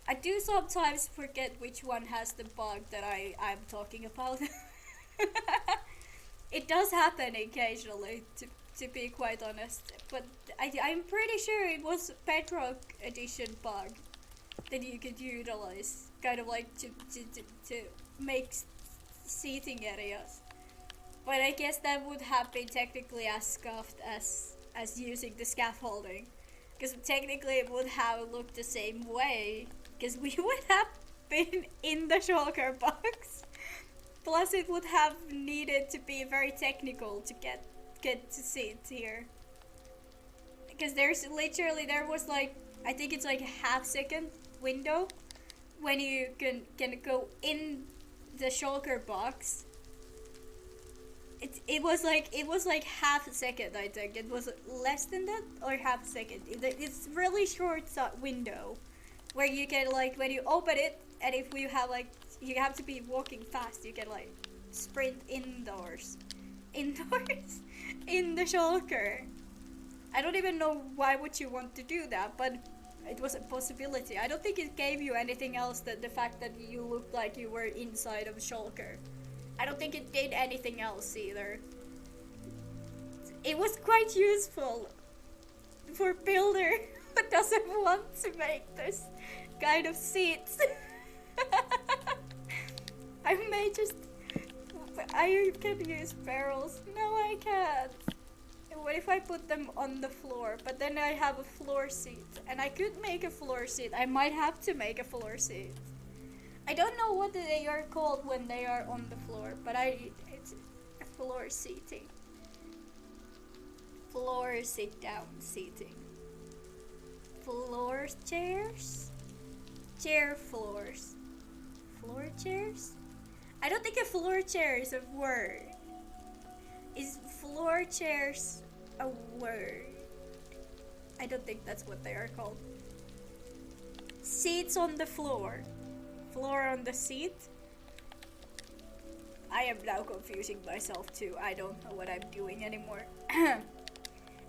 I do sometimes forget which one has the bug that I'm talking about. It does happen occasionally, to be quite honest. But I'm pretty sure it was Bedrock Edition bug that you could utilize, kind of like to make seating areas. But I guess that would have been technically as scuffed as using the scaffolding. Because technically it would have looked the same way. Because we would have been in the shulker box. Plus it would have needed to be very technical to get to sit here. Because there was like, I think it's like a half-second window when you can go in the shulker box. It was like half a second, I think. It was less than that, or half a second. It's really short window where you can, like, when you open it, and if you have like, you have to be walking fast, you can like sprint indoors in the shulker. I don't even know why would you want to do that, but it was a possibility. I don't think it gave you anything else than the fact that you looked like you were inside of a shulker. I don't think it did anything else either. It was quite useful for builder who doesn't want to make this kind of seats. I can use barrels. No, I can't. What if I put them on the floor? But then I have a floor seat, and I could make a floor seat. I might have to make a floor seat. I don't know what they are called when they are on the floor, but it's a floor seating. Floor sit down seating. Floor chairs? Chair floors. Floor chairs? I don't think a floor chair is a word. Is floor chairs a word? I don't think that's what they are called. Seats on the floor. Floor on the seat. I am now confusing myself too. I don't know what I'm doing anymore.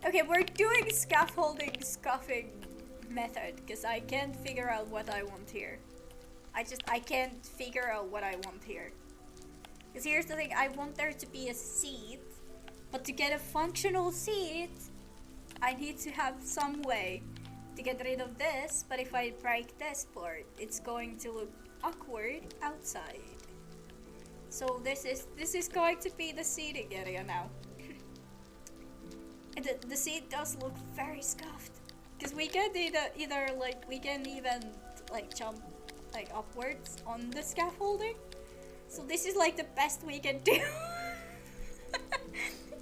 Okay, we're doing scaffolding scuffing method because I can't figure out what I want here. I can't figure out what I want here. Because here's the thing, I want there to be a seat, but to get a functional seat, I need to have some way to get rid of this, but if I break this part, it's going to look awkward outside. So this is going to be the seating area now. And the seat does look very scuffed, because we can either like, we can even like jump like upwards on the scaffolding. So this is like the best we can do.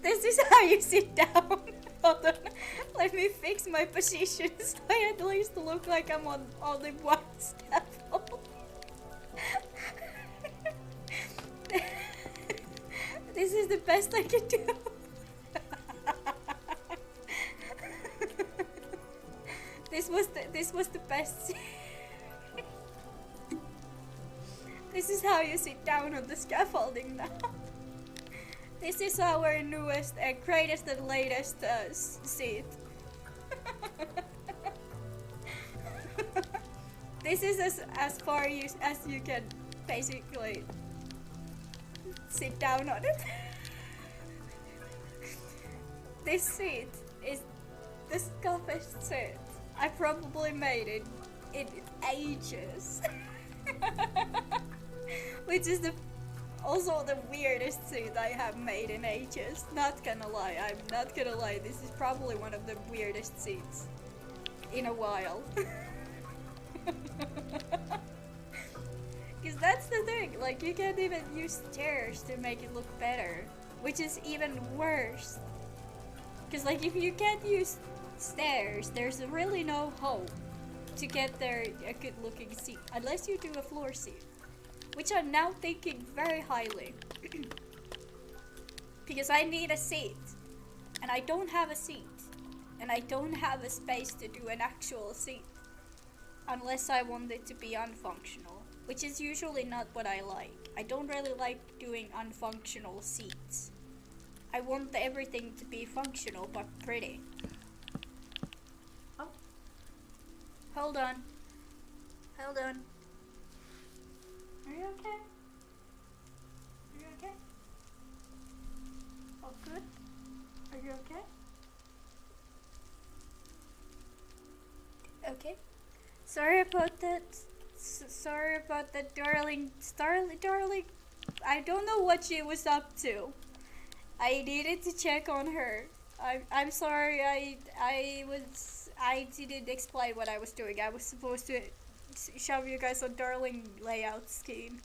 This is how you sit down. Hold on. Let me fix my position so I at least look like I'm on only one scaffold. This is the best I can do. This was the best. This is how you sit down on the scaffolding now. This is our newest and greatest and latest seat. This is as far as you can basically sit down on it. This seat is the scuffiest seat I probably made it in ages. Which is also the weirdest seat I have made in ages. Not gonna lie, I'm not gonna lie, this is probably one of the weirdest seats in a while. Because that's the thing, like, you can't even use chairs to make it look better, which is even worse. Because like if you can't use stairs, there's really no hope to get there a good looking seat. Unless you do a floor seat. Which I'm now thinking very highly. Because I need a seat. And I don't have a seat. And I don't have a space to do an actual seat. Unless I want it to be unfunctional. Which is usually not what I like. I don't really like doing unfunctional seats. I want everything to be functional but pretty. Oh. Hold on. Hold on. Are you okay? Are you okay? All good? Are you okay? Okay. Sorry about that. Sorry about that, darling. Darling. I don't know what she was up to. I needed to check on her. I'm sorry. I didn't explain what I was doing. I was supposed to show you guys a darling layout scheme,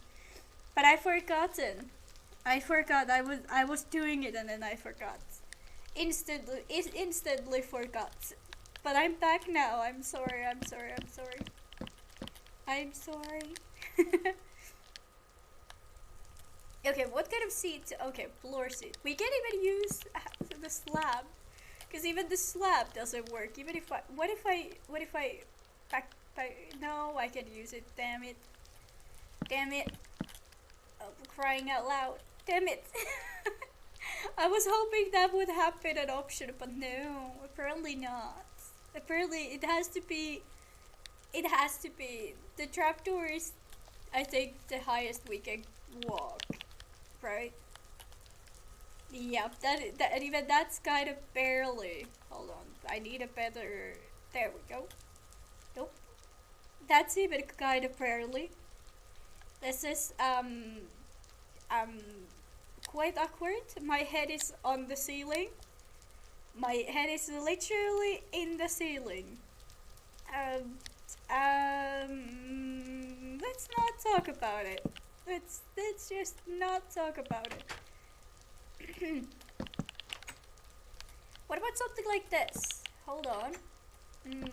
but I forgotten. I forgot. I was doing it and then I forgot. Instantly forgot. But I'm back now. I'm sorry. I'm sorry. I'm sorry. I'm sorry. Okay, what kind of seat? Okay, floor seat. We can't even use the slab, because even the slab doesn't work. Even if I, what if I, back, no, I can use it. Damn it. Damn it. Oh, crying out loud. Damn it. I was hoping that would have been an option, but no, apparently not. Apparently it has to be. It has to be. The trapdoor is, I think, the highest we can walk, right? Yep, that even that's kind of barely. Hold on, I need a better. There we go. Nope, that's even kind of barely. This is quite awkward. My head is on the ceiling. My head is literally in the ceiling. Let's not talk about it. Let's just not talk about it. What about something like this? Hold on.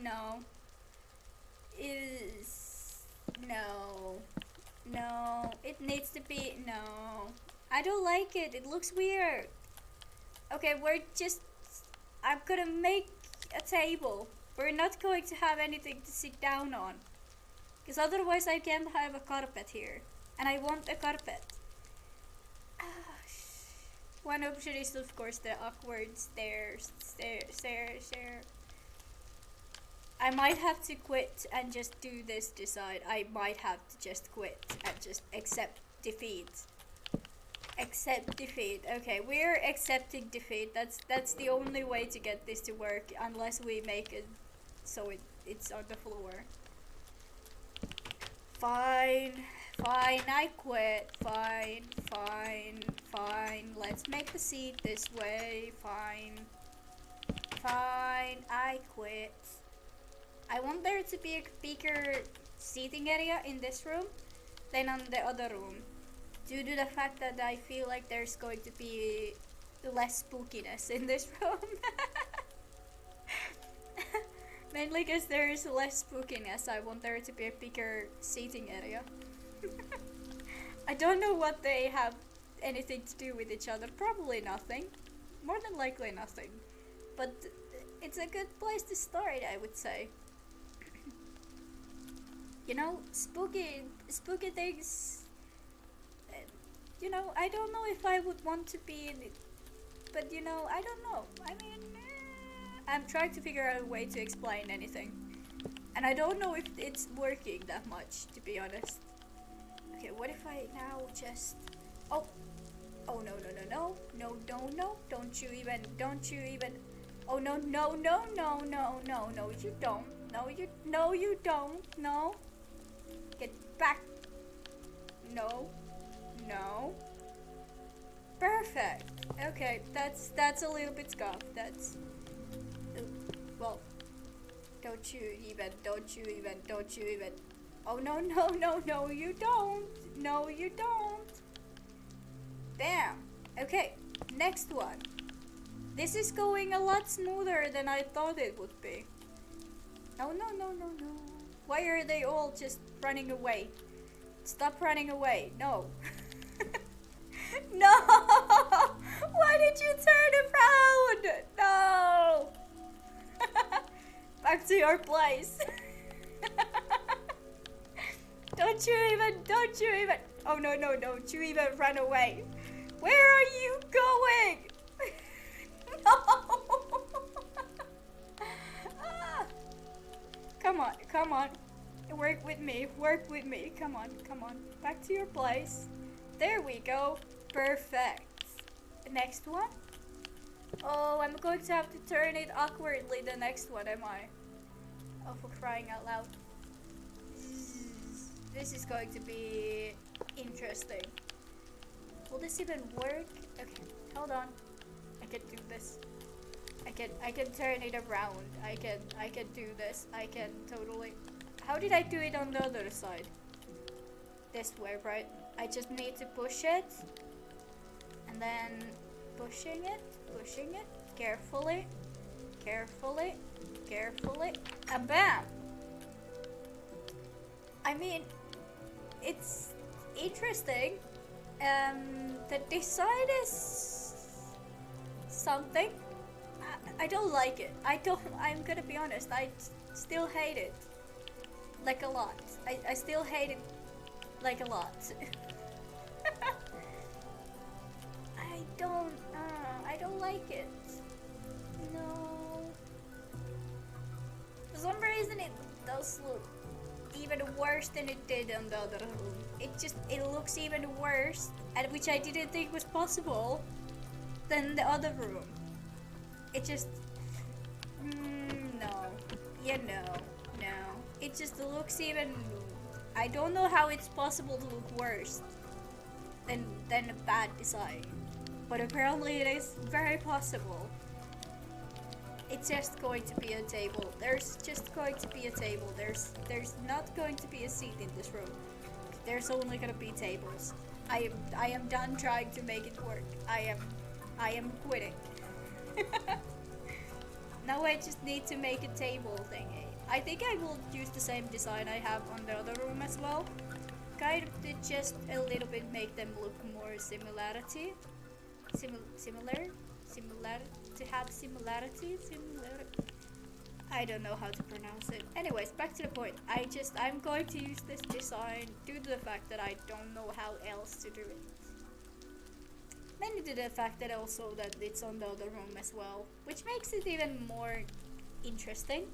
No. No. It needs to be, no. I don't like it. It looks weird. Okay, I'm gonna make a table. We're not going to have anything to sit down on. Because otherwise I can't have a carpet here. And I want a carpet. One option is of course the awkward stairs. I might have to quit and just do this design. I might have to just quit and just accept defeat. Accept defeat. Okay, we're accepting defeat. That's the only way to get this to work, unless we make it so it's on the floor. Fine, I quit. Fine. Let's make the seat this way. Fine, I quit. I want there to be a bigger seating area in this room than on the other room, due to the fact that I feel like there's going to be less spookiness in this room. Mainly because there is less spookiness, I want there to be a bigger seating area. I don't know what they have anything to do with each other. Probably nothing. More than likely nothing. But it's a good place to start, I would say. You know, spooky things. You know, I don't know if I would want to be in it. But you know, I don't know. I mean, I'm trying to figure out a way to explain anything. And I don't know if it's working that much, to be honest. Okay, what if I now just... Oh, no, don't you even, oh, no, you don't, no, get back, no, perfect, okay, that's a little bit scuffed, well, don't you even, oh, no, you don't, damn, okay, next one, This is going a lot smoother than I thought it would be. No, no, no, no, no. Why are they all just running away? Stop running away. No. No! Why did you turn around? No! Back to your place. Don't you even. Oh no, no, don't you even run away. Where are you going? No! Ah. Come on. Work with me, come on. Back to your place. There we go. Perfect. The next one? Oh, I'm going to have to turn it awkwardly the next one, am I? Oh, for crying out loud. This is going to be interesting. Will this even work? Okay, hold on. I can do this. I can turn it around. I can do this. I can totally. How did I do it on the other side? This way, right? I just need to push it. And then pushing it, carefully, and bam! I mean, it's interesting. The design is something. I don't like it. I'm gonna be honest, I still hate it. Like a lot. I still hate it like a lot. I don't like it. No. For some reason it does look even worse than it did on the other room. It looks even worse, and which I didn't think was possible, than the other room. It just, no. Yeah, no. It just looks even, I don't know how it's possible to look worse than a bad design. But apparently it is very possible. It's just going to be a table. There's just going to be a table. There's not going to be a seat in this room. There's only gonna be tables. I am done trying to make it work. I am quitting. Now I just need to make a table thingy. I think I will use the same design I have on the other room as well. Kind of to just a little bit make them look more similar. I don't know how to pronounce it. Anyways, back to the point. I'm going to use this design due to the fact that I don't know how else to do it. Mainly to the fact that also that it's on the other room as well, which makes it even more interesting.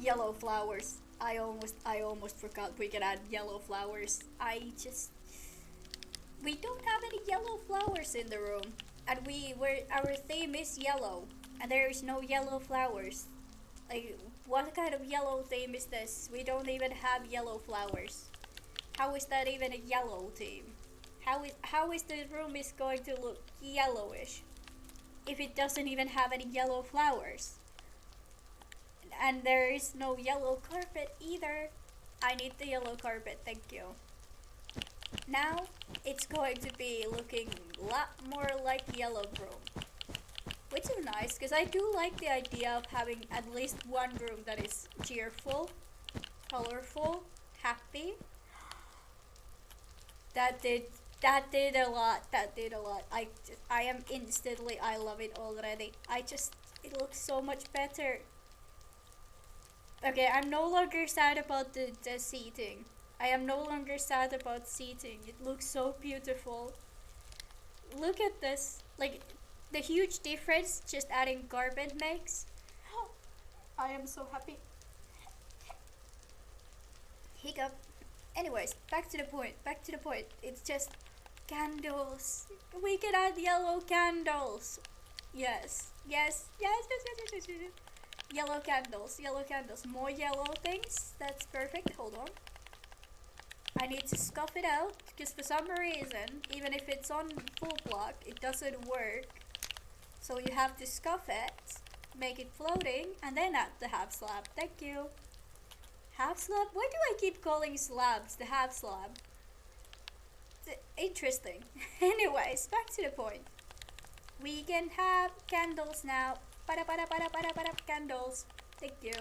Yellow flowers. I almost forgot we can add yellow flowers. We don't have any yellow flowers in the room, and our theme is yellow, and there is no yellow flowers. Like, what kind of yellow theme is this? We don't even have yellow flowers. How is that even a yellow theme? How is the room is going to look yellowish if it doesn't even have any yellow flowers? And there is no yellow carpet either. I need the yellow carpet, thank you. Now it's going to be looking a lot more like yellow room, which is nice because I do like the idea of having at least one room that is cheerful, colorful, happy. That did a lot. I am instantly, I love it already. It looks so much better. Okay, I'm no longer sad about the seating. I am no longer sad about seating. It looks so beautiful. Look at this. Like, the huge difference just adding carpet makes. I am so happy. Hiccup. Anyways, back to the point. It's just candles. We can add yellow candles. Yes. Yellow candles. More yellow things. That's perfect. Hold on. I need to scuff it out because for some reason, even if it's on full block, it doesn't work. So you have to scuff it, make it floating, and then add the half slab. Thank you. Half slab? Why do I keep calling slabs the half slab? Interesting. Anyways, back to the point. We can have candles now. Para, candles. Thank you.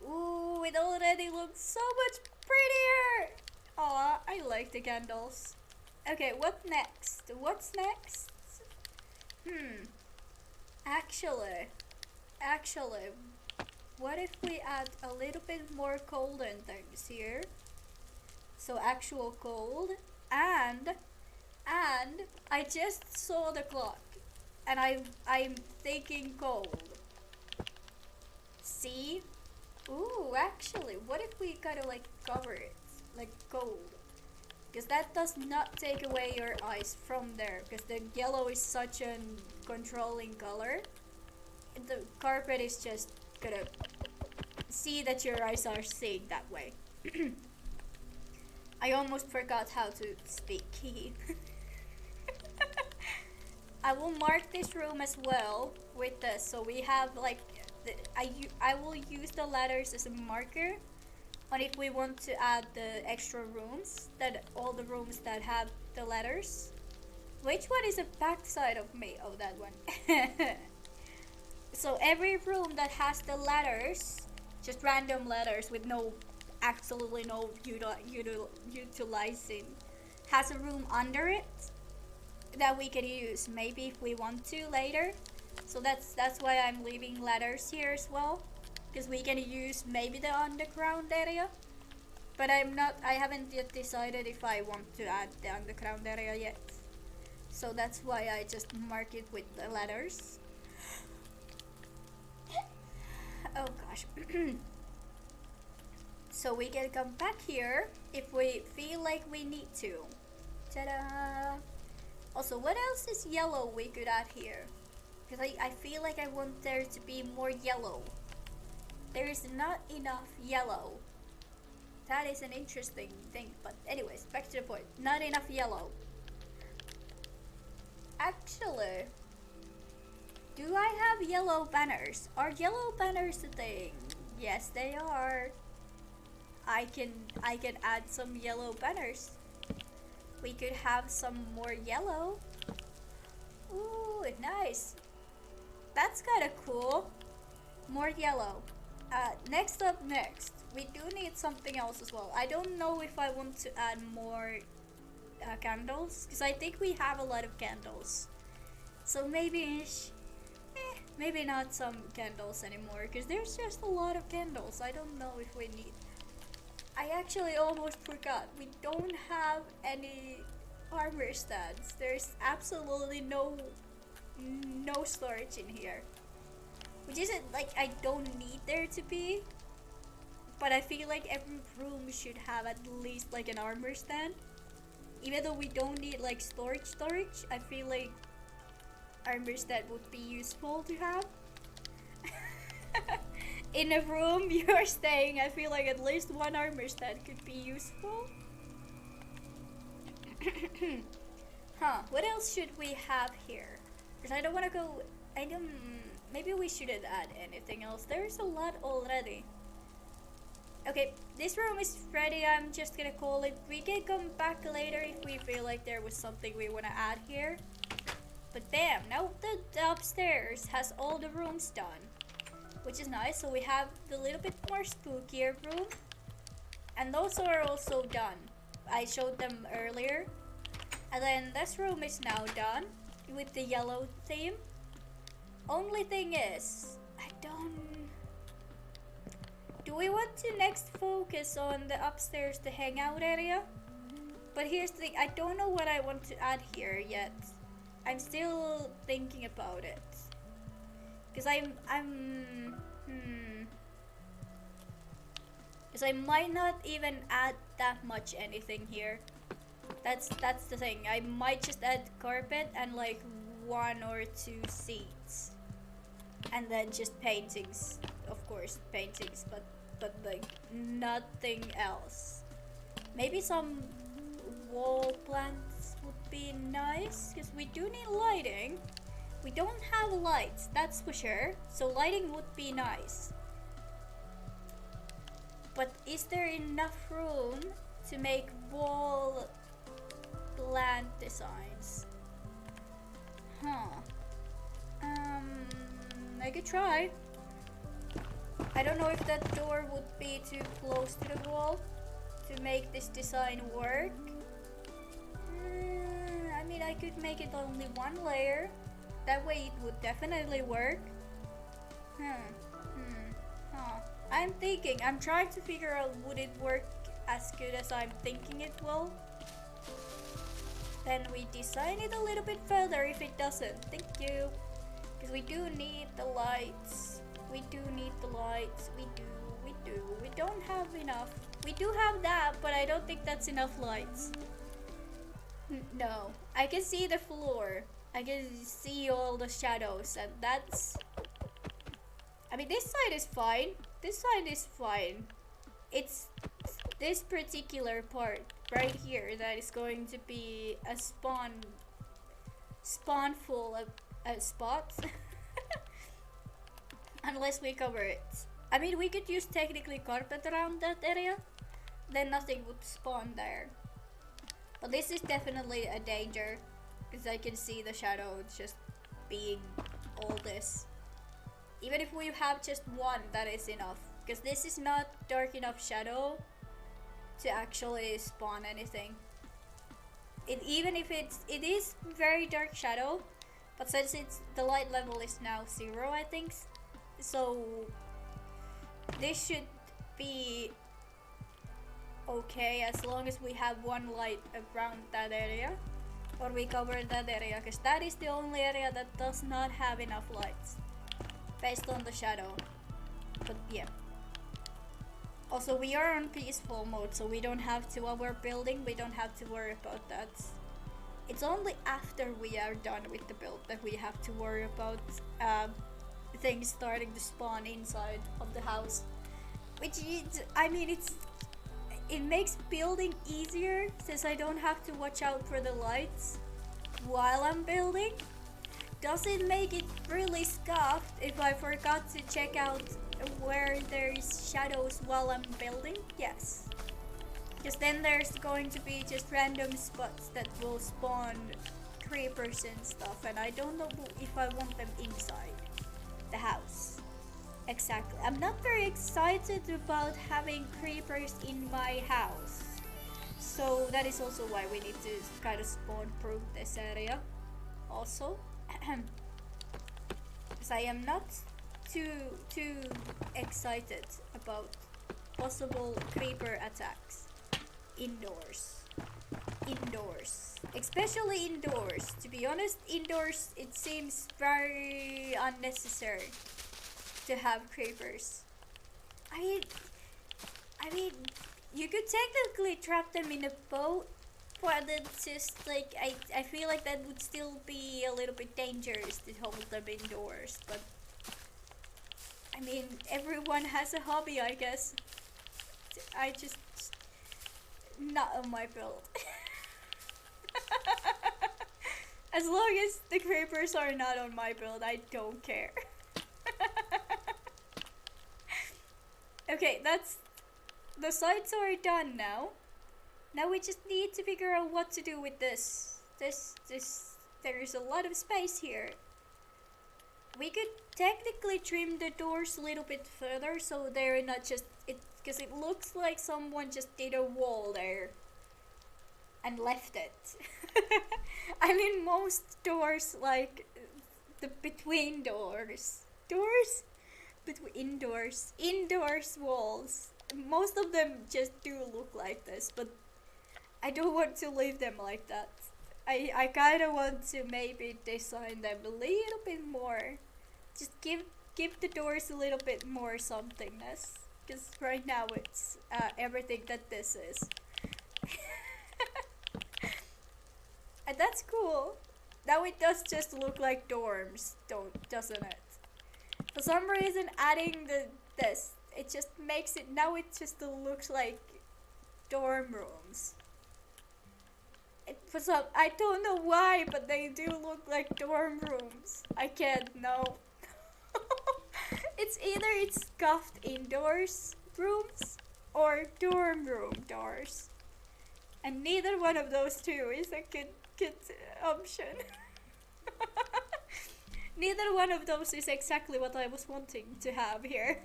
Ooh, it already looks so much prettier. Aw, I like the candles. Okay, what next? What's next? Actually, what if we add a little bit more golden things here? So actual gold, and I just saw the clock, and I'm thinking gold. See? Ooh, actually, what if we kind of like cover it like gold? Because that does not take away your eyes from there, because the yellow is such a controlling color. The carpet is just gonna see that your eyes are seeing that way. I almost forgot how to speak. I will mark this room as well with this, so we have like I will use the letters as a marker on if we want to add the extra rooms, that all the rooms that have the letters. Which one is the back side of me? Oh, that one. So every room that has the letters, just random letters with no, absolutely no utilizing, has a room under it that we can use maybe if we want to later. So that's why I'm leaving letters here as well, because we can use maybe the underground area, but I haven't yet decided if I want to add the underground area yet. So that's why I just mark it with the letters. Oh gosh. So we can come back here if we feel like we need to. Ta-da! Also, what else is yellow we could add here? Because I feel like I want there to be more yellow. There is not enough yellow. That is an interesting thing, but anyways, back to the point. Not enough yellow. Actually, do I have yellow banners? Are yellow banners a thing? Yes, they are. I can add some yellow banners. We could have some more yellow. Ooh, nice. That's kind of cool. More yellow. Next, we do need something else as well. I don't know if I want to add more candles, because I think we have a lot of candles. So maybe not some candles anymore, because there's just a lot of candles. I don't know if we need. I actually almost forgot. We don't have any armor stands. There's absolutely no storage in here. Which isn't like I don't need there to be, but I feel like every room should have at least like an armor stand. Even though we don't need like storage, I feel like armor stand would be useful to have. In a room you're staying, I feel like at least one armor stand could be useful. Huh, what else should we have here? Because I don't want to go, maybe we shouldn't add anything else. There's a lot already. Okay, this room is ready. I'm just gonna call it. We can come back later if we feel like there was something we want to add here. But bam, now the upstairs has all the rooms done, which is nice. So we have the little bit more spookier room, and those are also done. I showed them earlier. And then this room is now done with the yellow theme. Only thing is, do we want to next focus on the upstairs, the hangout area? But here's the thing, I don't know what I want to add here yet. I'm still thinking about it. Because because I might not even add that much anything here. That's the thing. I might just add carpet and like 1 or 2 seats. And then just paintings. Of course, paintings, but like nothing else. Maybe some wall plants would be nice, because we do need lighting. We don't have lights, that's for sure. So lighting would be nice. But is there enough room to make wall plant designs? Huh. I could try. I don't know if that door would be too close to the wall to make this design work. I mean, I could make it only one layer. That way it would definitely work. I'm thinking, I'm trying to figure out would it work as good as I'm thinking it will. Then we design it a little bit further if it doesn't. Thank you. Because we do need the lights. We do need the lights. We do. We don't have enough. We do have that, but I don't think that's enough lights. No. I can see the floor. I can see all the shadows, and that's... I mean, this side is fine. This side is fine. It's this particular part right here that is going to be a spawn full of spots. Unless we cover it. I mean, we could use technically carpet around that area. Then nothing would spawn there. But this is definitely a danger. Because I can see the shadow just being all this. Even if we have just one, that is enough. Because this is not dark enough shadow to actually spawn anything. Even if it is very dark shadow, but since the light level is now 0, I think, so this should be okay as long as we have one light around that area, or we cover that area, because that is the only area that does not have enough lights based on the shadow. But yeah. Also, we are on peaceful mode, so we don't have to, while we're building, we don't have to worry about that. It's only after we are done with the build that we have to worry about things starting to spawn inside of the house. Which is, I mean, it makes building easier since I don't have to watch out for the lights while I'm building. Does it make it really scuffed if I forgot to check out where there's shadows while I'm building? Yes. Because then there's going to be just random spots that will spawn creepers and stuff, and I don't know if I want them inside the house. Exactly. I'm not very excited about having creepers in my house. So that is also why we need to kind of spawn proof this area. Also. Because I am not too excited about possible creeper attacks indoors, especially indoors. To be honest, indoors it seems very unnecessary to have creepers. I mean you could technically trap them in a boat, but it's just like I feel like that would still be a little bit dangerous to hold them indoors. But I mean, everyone has a hobby, I guess. I just not on my build. As long as the creepers are not on my build, I don't care. Okay, the sides are done now. Now we just need to figure out what to do with this. There's a lot of space here. We could technically trim the doors a little bit further so they're not just because it looks like someone just did a wall there and left it. I mean, most doors, like the between doors between indoors walls, most of them just do look like this, but I don't want to leave them like that. I kind of want to maybe design them a little bit more. Just give the doors a little bit more somethingness. Because right now it's everything that this is. And that's cool. Now it does just look like dorms, doesn't it? For some reason adding this, it just makes it, now it just looks like dorm rooms. For some, I don't know why, but they do look like dorm rooms. I can't know. It's either it's scuffed indoors rooms or dorm room doors, and neither one of those two is a good option. Neither one of those is exactly what I was wanting to have here.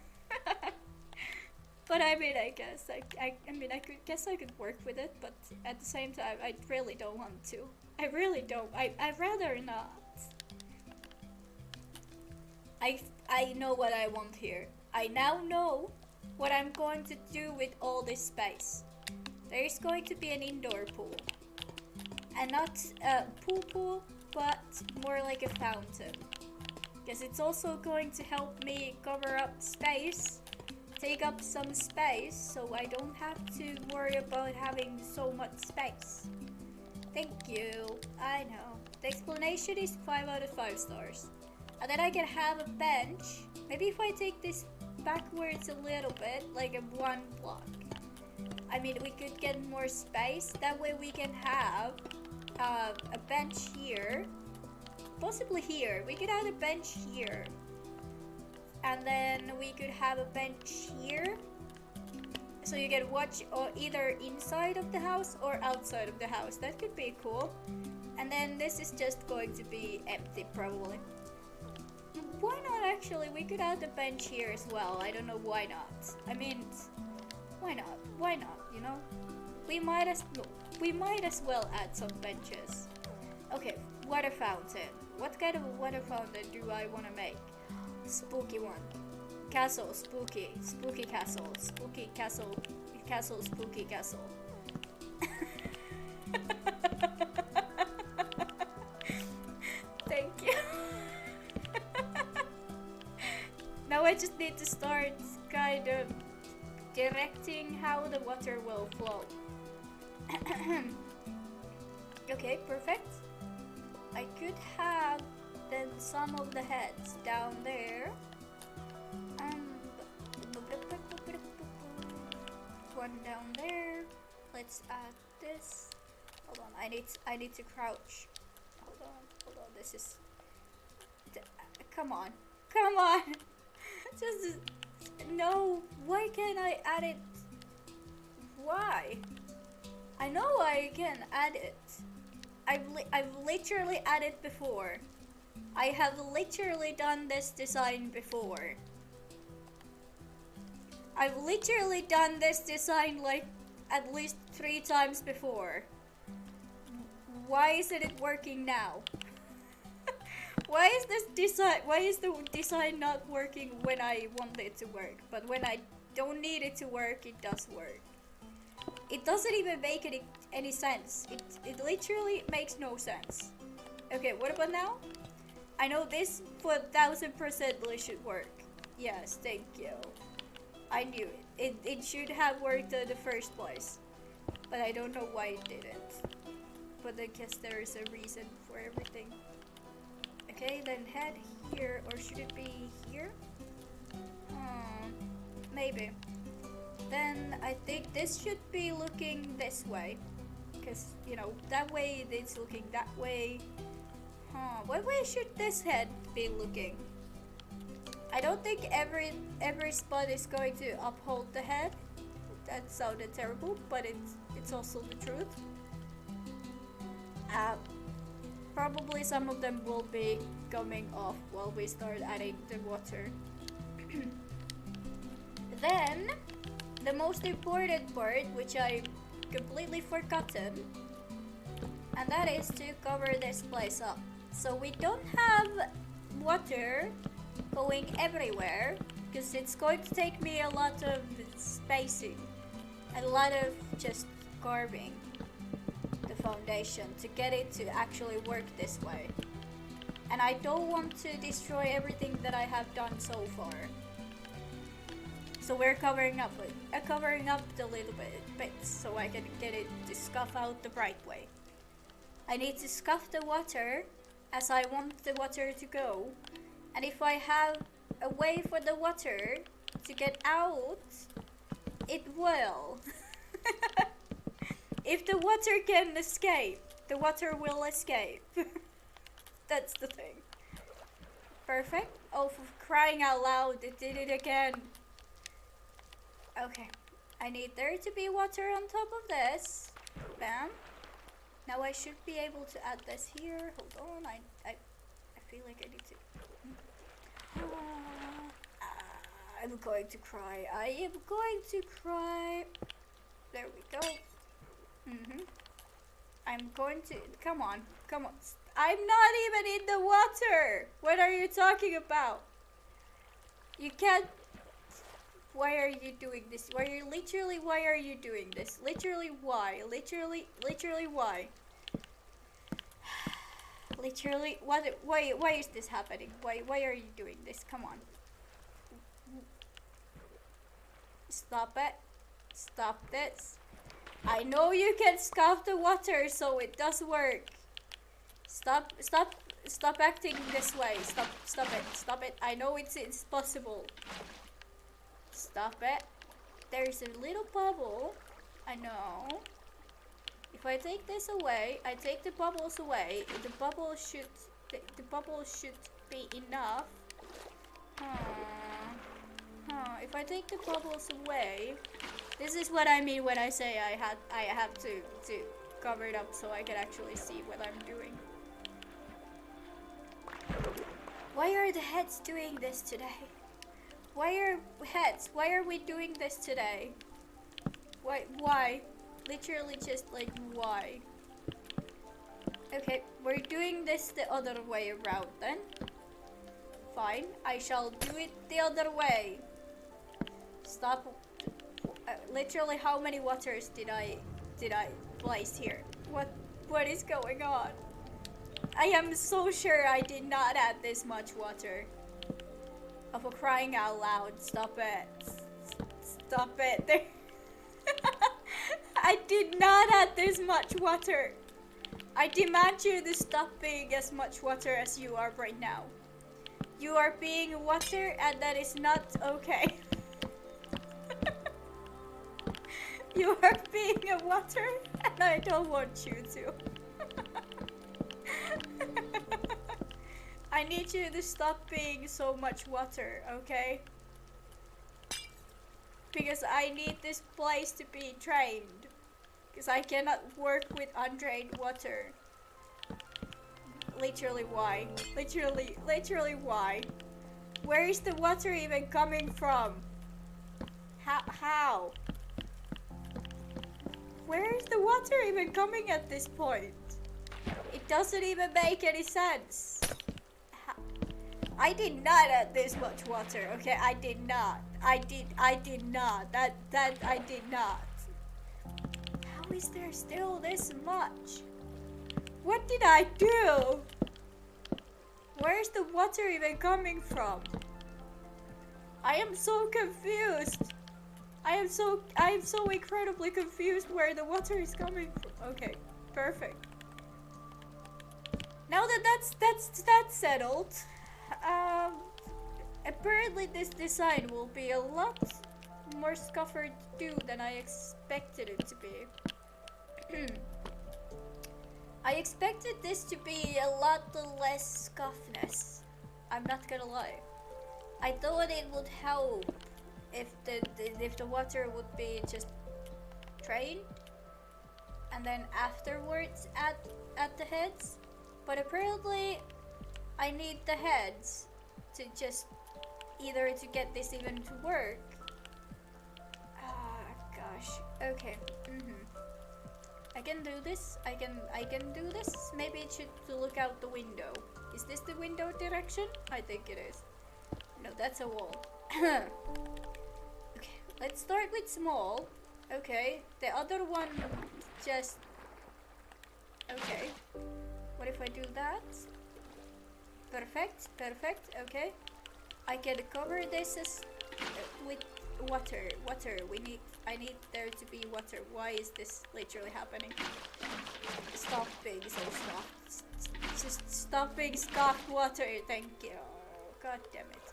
But I mean, I guess I could work with it, but at the same time, I really don't want to. I really don't. I'd rather not. I know what I want here. I now know what I'm going to do with all this space. There is going to be an indoor pool. And not a pool, but more like a fountain. Because it's also going to help me cover up space, take up some space, so I don't have to worry about having so much space. Thank you. I know. The explanation is 5 out of 5 stars. And then I can have a bench. Maybe if I take this backwards a little bit, like a 1 block. I mean, we could get more space. That way we can have a bench here. Possibly here. We could have a bench here. And then we could have a bench here. So you can watch either inside of the house or outside of the house. That could be cool. And then this is just going to be empty probably. Why not actually? We could add the bench here as well. I don't know why not. I mean, why not? Why not, you know? We might as well add some benches. Okay, water fountain. What kind of a water fountain do I want to make? Spooky one. Castle, spooky. Spooky castle. Spooky castle. Castle, spooky castle. Thank you. Now I just need to start kind of directing how the water will flow. Okay, perfect. I could have then some of the heads down there. One down there. Let's add this. Hold on, I need to crouch. Hold on. This is. Come on. Just no. Why can't I add it? Why? I know I can add it. I've literally added before. I have literally done this design before. I've literally done this design like at least 3 times before. Why isn't it working now? Why is the design not working when I want it to work, but when I don't need it to work, it does work? It doesn't even make any sense. It literally makes no sense. Okay, what about now? I know this for 1000% should work. Yes, thank you. I knew it. It should have worked in the first place. But I don't know why it didn't. But I guess there is a reason for everything. Okay, then head here, or should it be here? Maybe. Then I think this should be looking this way. Because, you know, that way it's looking that way. What way should this head be looking? I don't think every spot is going to uphold the head. That sounded terrible, but it's also the truth. Probably some of them will be coming off while we start adding the water. Then, the most important part, which I completely forgotten, and that is to cover this place up. So we don't have water going everywhere, because it's going to take me a lot of spacing and a lot of just carving the foundation to get it to actually work this way. And I don't want to destroy everything that I have done so far. So we're covering up the little bits so I can get it to scuff out the right way. I need to scuff the water as I want the water to go. And if I have a way for the water to get out, it will. If the water can escape, the water will escape. That's the thing. Perfect. Oh, for crying out loud, it did it again. Okay. I need there to be water on top of this. Bam. Now I should be able to add this here. Hold on. I feel like I need to... I'm going to cry. I am going to cry. There we go. I'm going to... Come on. Come on. I'm not even in the water. What are you talking about? You can't... Why are you doing this? Why are you doing this? Literally why? Literally why? Literally, why is this happening? Why are you doing this? Come on. Stop it. Stop this. I know you can scoff the water, so it does work. Stop acting this way. Stop it. I know it's possible. Stop it. There's a little bubble. I know. If I take this away, I take the bubbles away. The bubble should be enough. If I take the bubbles away, this is what I mean when I say I have to cover it up so I can actually see what I'm doing. Why are the heads doing this today? Why are we doing this today? Why? Literally just like why? Okay, we're doing this the other way around then. Fine, I shall do it the other way. Stop. Literally, how many waters did I place here? What is going on? I am so sure I did not add this much water. For crying out loud, stop it. Stop it. I did not add this much water. I demand you to stop being as much water as you are right now. You are being water and that is not okay. You are being a water and I don't want you to. I need you to stop being so much water, okay? Because I need this place to be drained. Because I cannot work with undrained water. Literally why? Literally why? Where is the water even coming from? How? Where is the water even coming at this point? It doesn't even make any sense. I did not add this much water, okay? I did not. I did not. That I did not. How is there still this much? What did I do? Where's the water even coming from? I am so confused. I am so incredibly confused where the water is coming from. Okay, perfect. Now that that's settled, apparently this design will be a lot more scuffered to do than I expected it to be. I expected this to be a lot less scuffness. I'm not gonna lie. I thought it would help if the water would be just drained and then afterwards at the heads. But apparently I need the heads to just either to get this even to work. Ah, gosh. Okay. I can do this. I can do this. Maybe it should look out the window. Is this the window direction? I think it is. No, that's a wall. Okay, let's start with small. Okay, the other one just... Okay. What if I do that? Perfect, perfect, okay. I can cover this as, with water. I need there to be water. Why is this literally happening? Stop being so soft. Just stop being scoffed water, thank you. God damn it.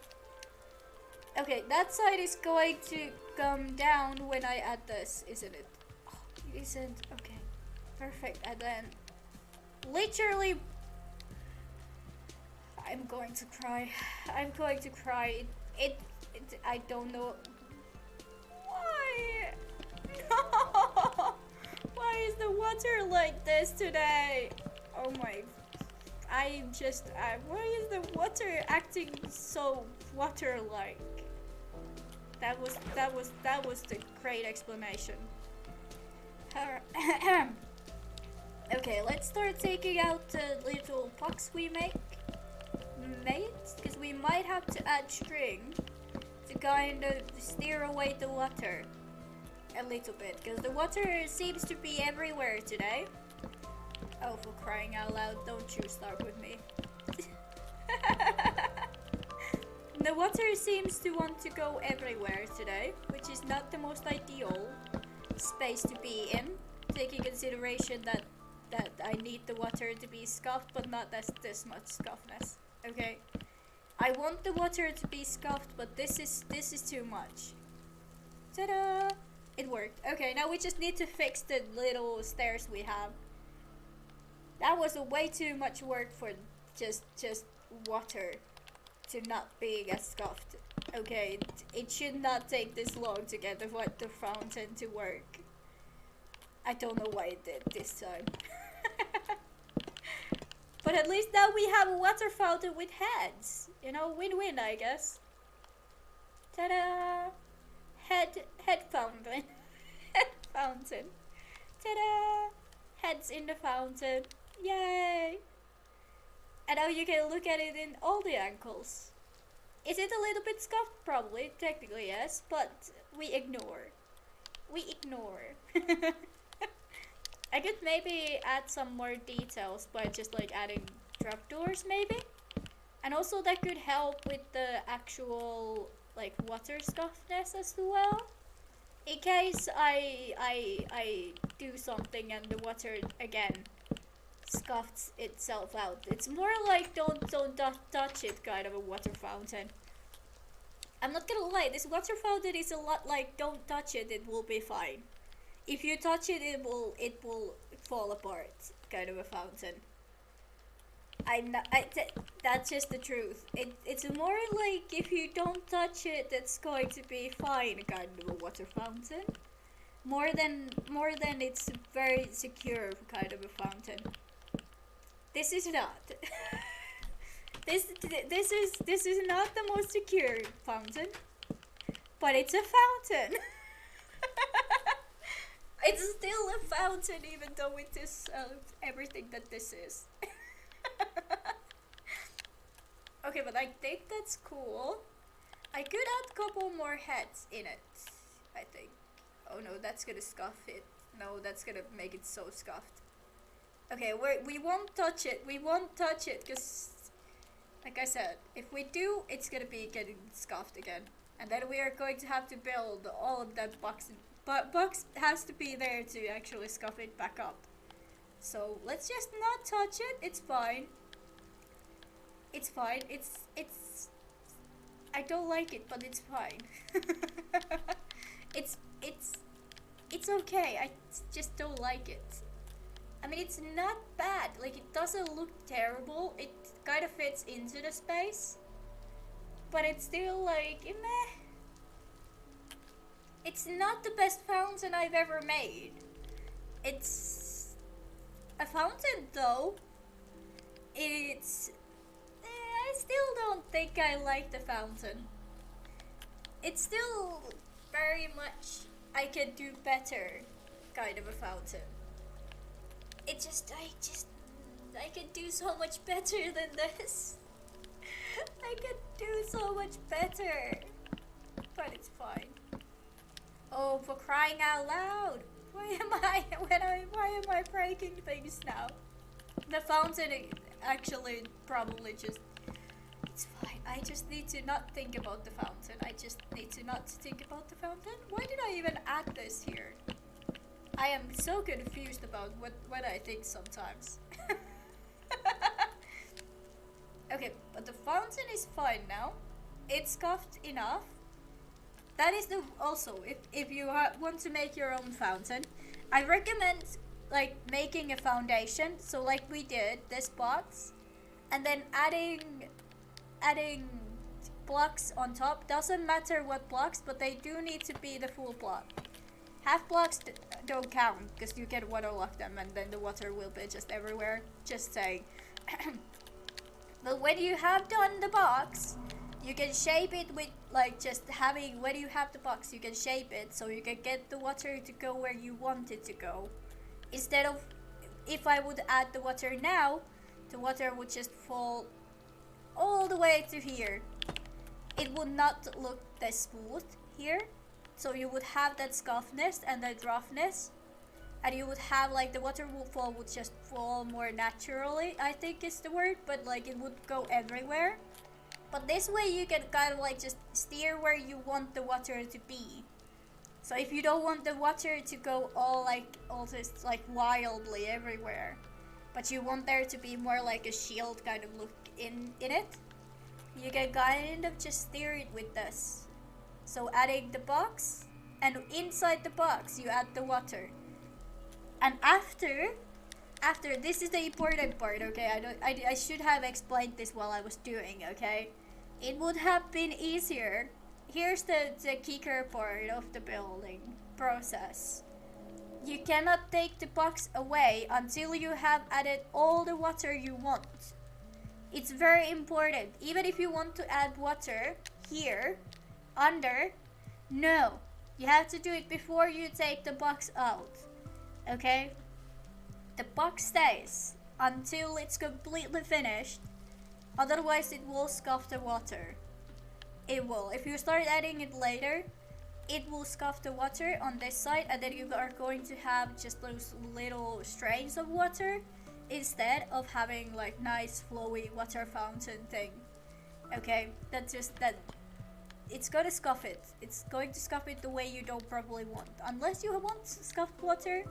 Okay, that side is going to come down when I add this, isn't it? Oh, it isn't. Okay, perfect. And then literally I'm going to cry. I'm going to cry. I don't know why. No. Why is the water like this today? Oh my. I'm just, why is the water acting so water-like? That was the great explanation. Okay, let's start taking out the little pucks we made, because we might have to add string to kind of steer away the water a little bit, because the water seems to be everywhere today. Oh, for crying out loud, don't you start with me. The water seems to want to go everywhere today, which is not the most ideal space to be in, taking consideration that I need the water to be scuffed, but not this much scuffness. Okay, I want the water to be scuffed, but this is too much. Ta-da! It worked. Okay, now we just need to fix the little stairs we have. That was way too much work for just water to not being as scuffed. Okay, it should not take this long to get the fountain to work. I don't know why it did this time. But at least now we have a water fountain with heads. You know, win-win, I guess. Ta-da! Head fountain. Head fountain. Ta-da! Heads in the fountain. Yay! And now you can look at it in all the angles. Is it a little bit scuffed? Probably, technically yes, but we ignore. We ignore. I could maybe add some more details by just like adding trapdoors maybe. And also that could help with the actual like water scuffness as well. In case I do something and the water again scuffs itself out. It's more like don't touch it kind of a water fountain. I'm not gonna lie, this water fountain is a lot like don't touch it, it will be fine. If you touch it, it will fall apart kind of a fountain. That's just the truth. It's more like if you don't touch it, it's going to be fine kind of a water fountain. More than it's very secure kind of a fountain. This is not. This is not the most secure fountain, but it's a fountain. It's still a fountain, even though it is everything that this is. Okay, but I think that's cool. I could add a couple more heads in it, I think. Oh no, that's gonna scuff it. No, that's gonna make it so scuffed. Okay, we won't touch it. We won't touch it, because, like I said, if we do, it's gonna be getting scuffed again. And then we are going to have to build all of that box. But box has to be there to actually scuff it back up. So let's just not touch it. It's fine. It's fine. It's I don't like it, but it's fine. It's okay. I just don't like it. I mean, it's not bad. Like, it doesn't look terrible. It kind of fits into the space, but it's still like meh. It's not the best fountain I've ever made. It's a fountain though. It's I still don't think I like the fountain. It's still very much I could do better kind of a fountain. I could do so much better than this. I could do so much better. But it's fine. Oh, for crying out loud! Why am I breaking things now? The fountain actually probably just, it's fine. I just need to not think about the fountain. I just need to not think about the fountain. Why did I even add this here? I am so confused about what I think sometimes. Okay, but the fountain is fine now. It's scuffed enough. That is also, if you want to make your own fountain, I recommend like making a foundation. So like we did this box, and then adding blocks on top. Doesn't matter what blocks, but they do need to be the full block. Half blocks don't count because you can waterlock them, and then the water will be just everywhere. Just saying. But when you have done the box, you can shape it with like just having, when you have the box, you can shape it so you can get the water to go where you want it to go. Instead of, if I would add the water now, the water would just fall all the way to here. It would not look that smooth here. So you would have that scuffness and that roughness. And you would have like the water would just fall more naturally, I think is the word, but like it would go everywhere. But this way you can kind of like just steer where you want the water to be. So if you don't want the water to go all just like wildly everywhere, but you want there to be more like a shield kind of look in it, you can kind of just steer it with this. So adding the box, and inside the box you add the water. And after this is the important part, okay? I should have explained this while I was doing, okay? It would have been easier. Here's the kicker part of the building process. You cannot take the box away until you have added all the water you want. It's very important. Even if you want to add water here, under, no. You have to do it before you take the box out. Okay? The box stays until it's completely finished. Otherwise it will scuff the water. It will. If you start adding it later, it will scuff the water on this side, and then you are going to have just those little strains of water instead of having like nice flowy water fountain thing. Okay? That's just that. It's gonna scuff it. It's going to scuff it the way you don't probably want. Unless you want scuffed water,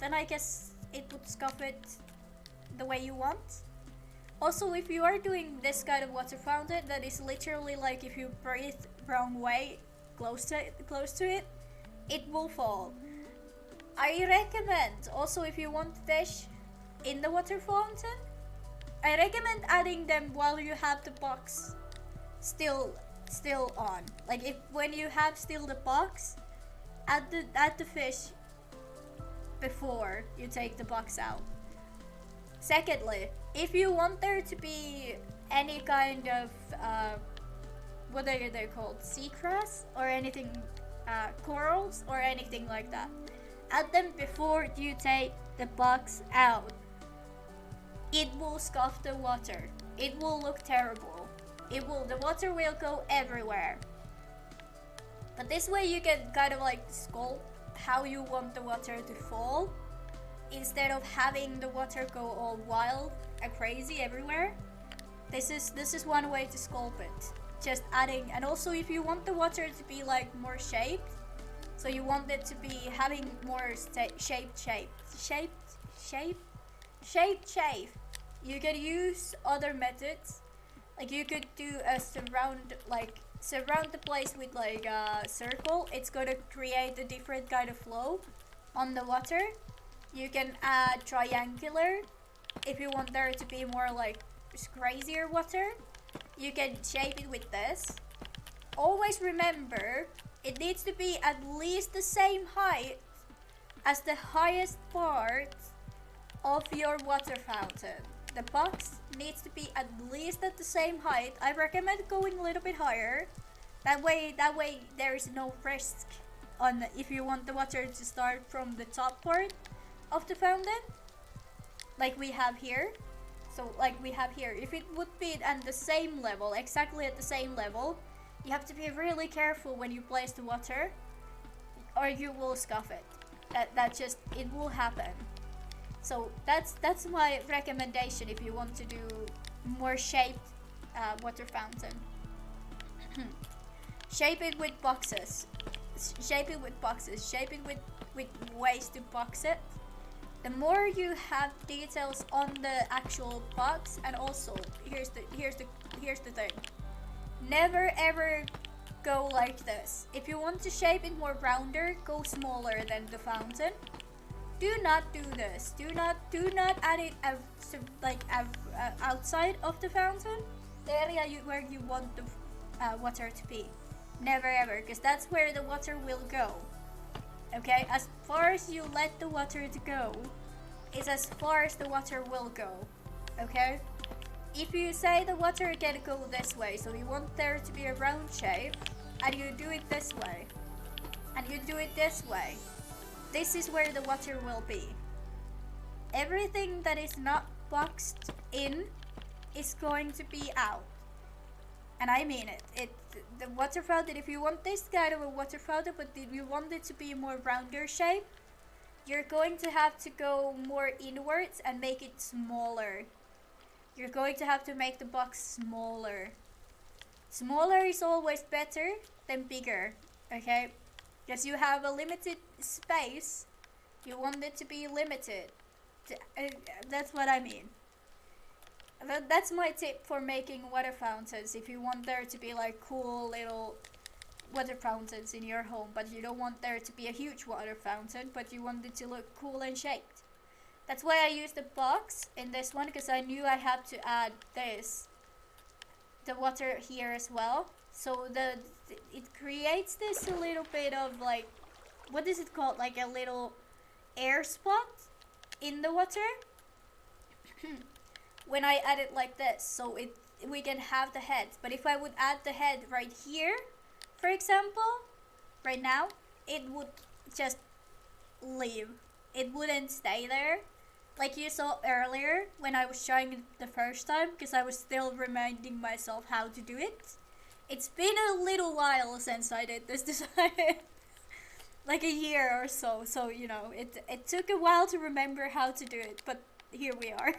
then I guess it would scuff it the way you want. Also, if you are doing this kind of water fountain that is literally like if you breathe wrong way close to it, it will fall. I recommend also, if you want fish in the water fountain, I recommend adding them while you have the box still on. Like if when you have still the box, add the fish before you take the box out. Secondly, if you want there to be any kind of what are they called, seagrass or anything, corals or anything like that, add them before you take the box out. It will scuff the water. It will look terrible. The water will go everywhere. But this way you can kind of like sculpt how you want the water to fall, instead of having the water go all wild and crazy everywhere. This is one way to sculpt it. Just adding, and also if you want the water to be like more shaped, so you want it to be having more shaped shape, you can use other methods. Like you could do a surround the place with like a circle. It's gonna create a different kind of flow on the water. You can add triangular if you want there to be more like crazier water. You can shape it with this. Always remember, it needs to be at least the same height as the highest part of your water fountain. The box needs to be at least at the same height. I recommend going a little bit higher. That way there is no risk on if you want the water to start from the top part of the fountain, like we have here. So like we have here, if it would be at the same level, exactly at the same level, you have to be really careful when you place the water, or you will scuff it. It will happen. So that's my recommendation if you want to do more shaped water fountain. Shape it with boxes. Shape it with boxes. Shape it with ways to box it. The more you have details on the actual box, and also here's the thing. Never ever go like this. If you want to shape it more rounder, go smaller than the fountain. Do not do this. Do not add it outside of the fountain, the area where you want the water to be. Never ever, because that's where the water will go. Okay, as far as you let the water to go is as far as the water will go. Okay, if you say the water can go this way, so you want there to be a round shape, and you do it this way, and you do it this way, this is where the water will be. Everything that is not boxed in is going to be out. And I mean it. The water fountain, if you want this kind of a water fountain, but if you want it to be a more rounder shape, you're going to have to go more inwards and make it smaller. You're going to have to make the box smaller. Smaller is always better than bigger, okay? Because you have a limited space, you want it to be limited. That's what I mean. That's my tip for making water fountains. If you want there to be like cool little water fountains in your home, but you don't want there to be a huge water fountain, but you want it to look cool and shaped. That's why I used the box in this one, because I knew I had to add the water here as well. So it creates this a little bit of like, what is it called? Like a little air spot in the water. When I add it like this, so we can have the head. But if I would add the head right here, for example, right now, it would just leave. It wouldn't stay there. Like you saw earlier when I was trying it the first time, because I was still reminding myself how to do it. It's been a little while since I did this design. Like a year or so. So, you know, it took a while to remember how to do it, but here we are.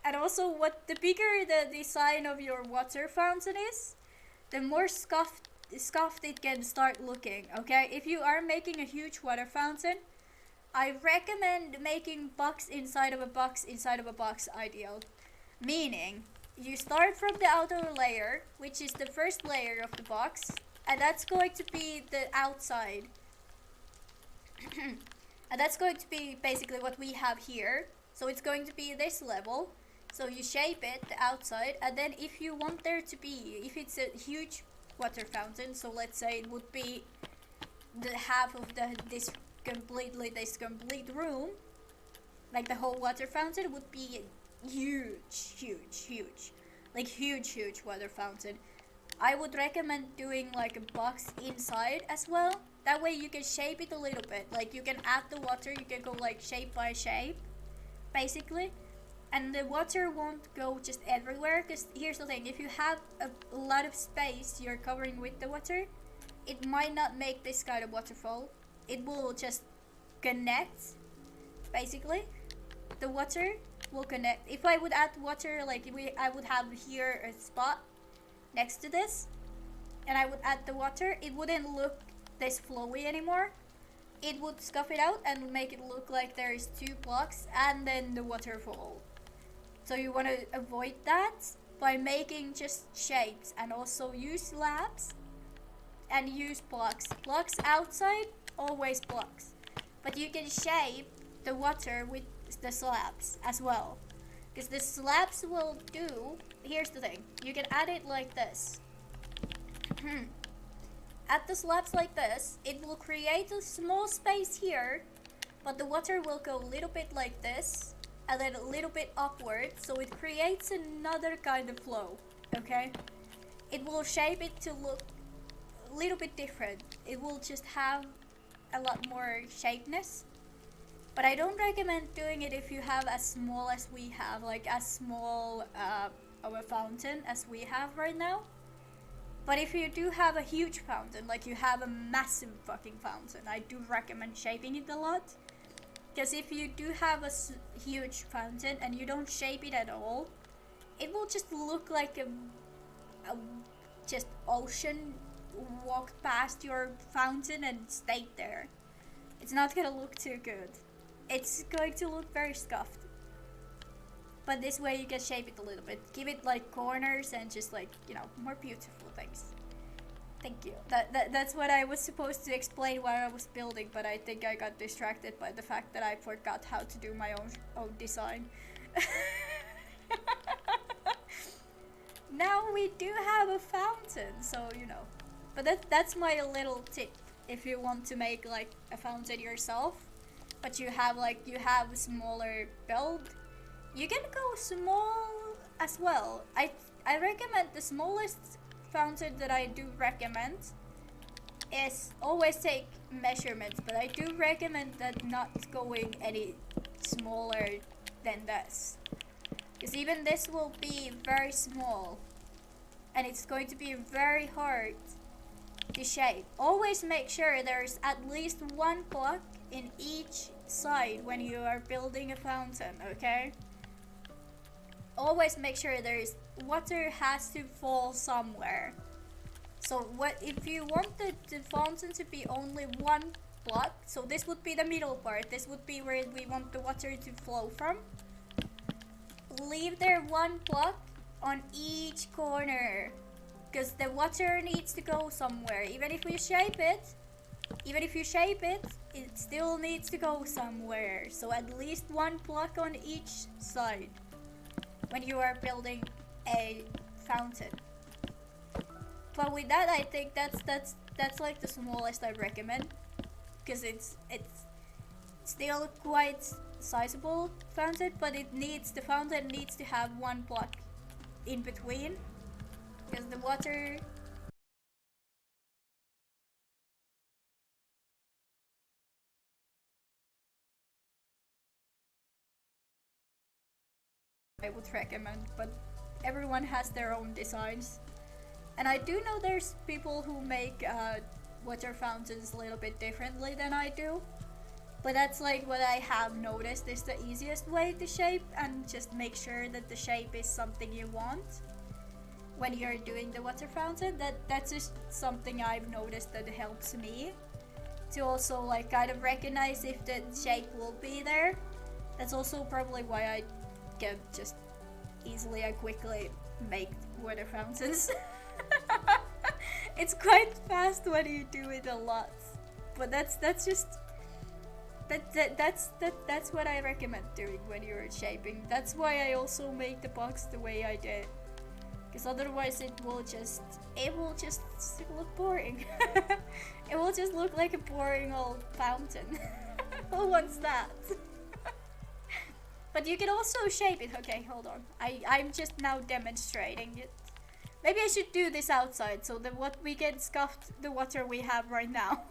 And also, the bigger the design of your water fountain is, the more scuffed it can start looking, okay? If you are making a huge water fountain, I recommend making box inside of a box inside of a box ideal. Meaning, you start from the outer layer, which is the first layer of the box, and that's going to be the outside. And that's going to be basically what we have here. So it's going to be this level. So you shape it, the outside, and then if you want there to be, if it's a huge water fountain, so let's say it would be the half of this complete room, like the whole water fountain would be huge, like huge water fountain. I would recommend doing like a box inside as well. That way you can shape it a little bit. Like you can add the water, you can go like shape by shape, basically. And the water won't go just everywhere, because here's the thing, if you have a lot of space you're covering with the water, it might not make this kind of waterfall. It will just connect, basically. The water will connect. If I would add water, like I would have here a spot next to this, and I would add the water, it wouldn't look this flowy anymore. It would scuff it out and make it look like there is two blocks and then the waterfall. So you want to avoid that by making just shapes, and also use slabs and use blocks. Blocks outside, always blocks. But you can shape the water with the slabs as well. Because the slabs will do, here's the thing, you can add it like this. Add the slabs like this, it will create a small space here, but the water will go a little bit like this, and then a little bit upward, so it creates another kind of flow, okay? It will shape it to look a little bit different. It will just have a lot more shapeness. But I don't recommend doing it if you have as small as we have, like as small of a fountain as we have right now. But if you do have a huge fountain, like you have a massive fucking fountain, I do recommend shaping it a lot. Because if you do have a huge fountain and you don't shape it at all, it will just look like a just ocean walked past your fountain and stayed there. It's not gonna look too good. It's going to look very scuffed. But this way you can shape it a little bit. Give it like corners and just like, you know, more beautiful things. Thank you. That's what I was supposed to explain while I was building, but I think I got distracted by the fact that I forgot how to do my own design. Now we do have a fountain, so you know. But that's my little tip if you want to make like a fountain yourself, but you have a smaller build. You can go small as well. I recommend the smallest fountain that I do recommend is always take measurements, but I do recommend that not going any smaller than this, because even this will be very small and it's going to be very hard to shape. Always make sure there's at least one block in each side when you are building a fountain, okay? Always make sure there's water has to fall somewhere. So what if you want the fountain to be only one block, so this would be the middle part, this would be where we want the water to flow from. Leave there one block on each corner, because the water needs to go somewhere. Even if you shape it, it still needs to go somewhere. So at least one block on each side when you are building a fountain. But with that, I think that's like the smallest I recommend, because it's still quite sizable fountain, but the fountain needs to have one block in between, because the water I would recommend, but everyone has their own designs. And I do know there's people who make water fountains a little bit differently than I do. But that's like what I have noticed is the easiest way to shape, and just make sure that the shape is something you want when you're doing the water fountain. That's just something I've noticed that helps me to also like kind of recognize if the shape will be there. That's also probably why I can just easily and quickly make water fountains. It's quite fast when you do it a lot, but that's what I recommend doing when you're shaping. That's why I also make the box the way I did, because otherwise it will just look boring. It will just look like a boring old fountain. Who wants that? But you can also shape it. Okay, hold on. I'm just now demonstrating it. Maybe I should do this outside so that what we get scuffed the water we have right now.